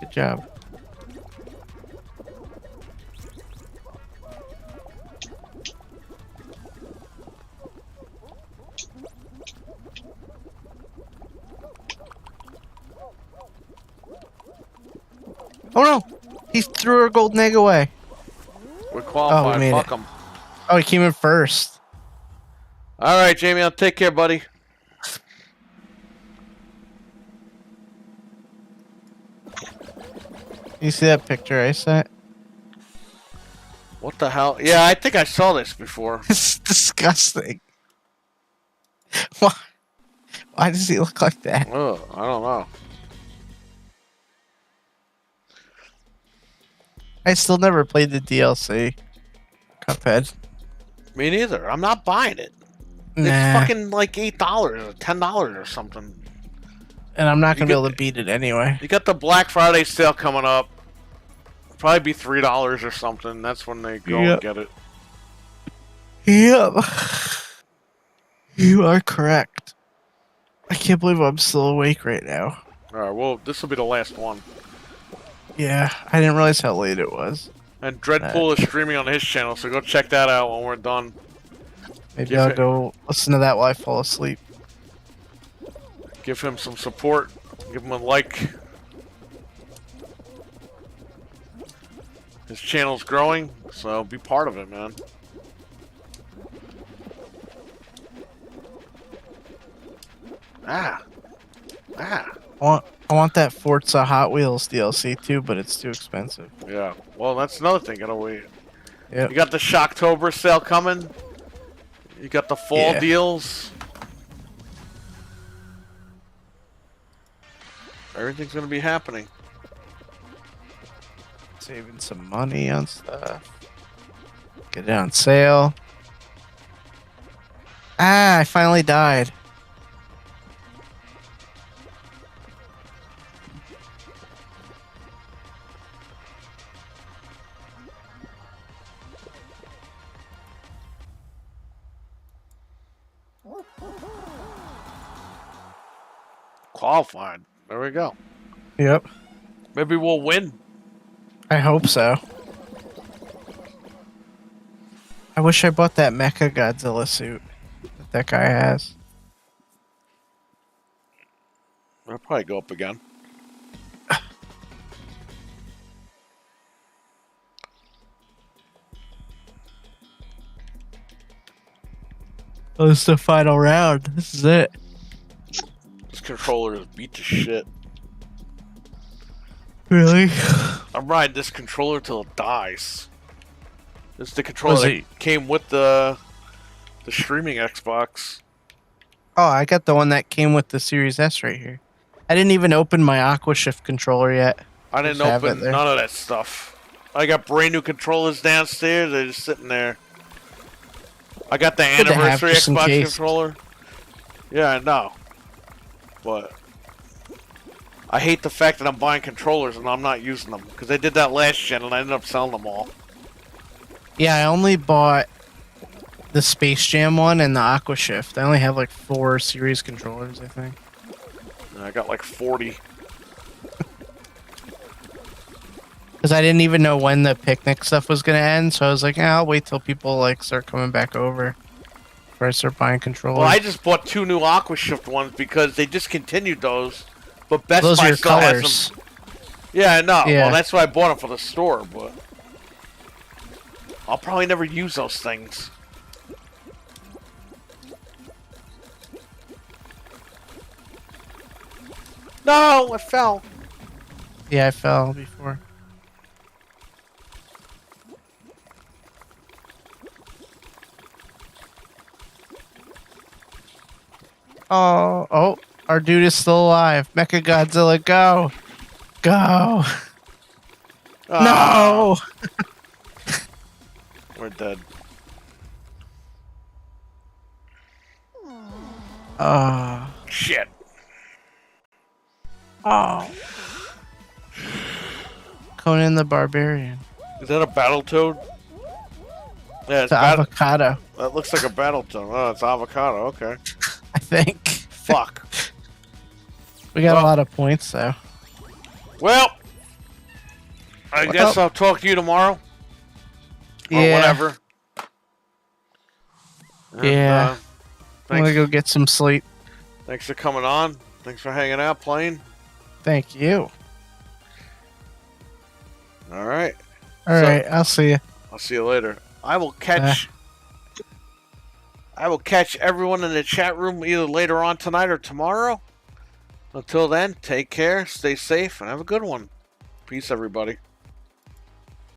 Good job. Oh no! He threw our golden egg away. We're qualified. made Fuck it. them. Oh, he came in first. All right, Jamie. I'll take care, buddy. You see that picture I sent? What the hell? Yeah, I think I saw this before. It's disgusting. Why? Why does he look like that? Ugh, I don't know. I still never played the DLC. Cuphead. Me neither. I'm not buying it. Nah. It's fucking like $8 or $10 or something. And I'm not You gonna be get- able to beat it anyway. You got the Black Friday sale coming up. Probably be $3 or something. That's when they go Yep. and get it. Yep. You are correct. I can't believe I'm still awake right now. All right. Well, this will be the last one. Yeah, I didn't realize how late it was. And Dreadpool is streaming on his channel, so go check that out when we're done. Maybe Give I'll it- go listen to that while I fall asleep. Give him some support. Give him a like. His channel's growing, so be part of it, man. Ah. I want that Forza Hot Wheels DLC too, but it's too expensive. Yeah. Well, that's another thing. Gotta wait. Yep. You got the Shocktober sale coming. You got the fall Yeah. deals. Everything's gonna be happening. Saving some money on stuff. Get it on sale. Ah, I finally died. Qualified. There we go. Yep. Maybe we'll win. I hope so. I wish I bought that Mecha Godzilla suit that guy has. I'll probably go up again. Oh, this is the final round. This is it. This controller is beat to shit. Really? I'm riding this controller till it dies. This is the controller Was that it- came with the streaming Xbox. Oh, I got the one that came with the Series S right here. I didn't even open my Aquashift controller yet. I didn't Just have it open there. none of that stuff. I got brand new controllers downstairs. They're just sitting there. I got the Good to have anniversary just in Xbox case. controller. Yeah, I know. But I hate the fact that I'm buying controllers and I'm not using them. Because they did that last gen and I ended up selling them all. Yeah, I only bought the Space Jam one and the Aquashift. I only have like 4 series controllers, I think. And I got like 40. Because I didn't even know when the picnic stuff was going to end, so I was like, I'll wait till people like start coming back over before I start buying controllers. Well, I just bought 2 new Aquashift ones because they discontinued those. But Best Those Buy are your still has colors. them. Yeah, I know. Yeah. Well, that's why I bought them for the store, but I'll probably never use those things. No, I fell. Yeah, I fell before. Oh, our dude is still alive. Mecha Godzilla, go! Go! Ah, No! we're dead. Oh. Shit. Oh. Conan the Barbarian. Is that a Battletoad? Yeah, it's The avocado, that looks like a Battletoad. Oh, it's avocado. Okay. I think. Fuck. We got Well- a lot of points, though. Well, I guess I'll talk to you tomorrow. Or Yeah. whatever. And, Yeah. I'm thanks, gonna go get some sleep. thanks for coming on. Thanks for hanging out, playing. Thank you. All right. All So- right, I'll see you. I'll see you later. I will catch. I will catch everyone in the chat room either later on tonight or tomorrow. Until then, take care, stay safe, and have a good one. Peace, everybody.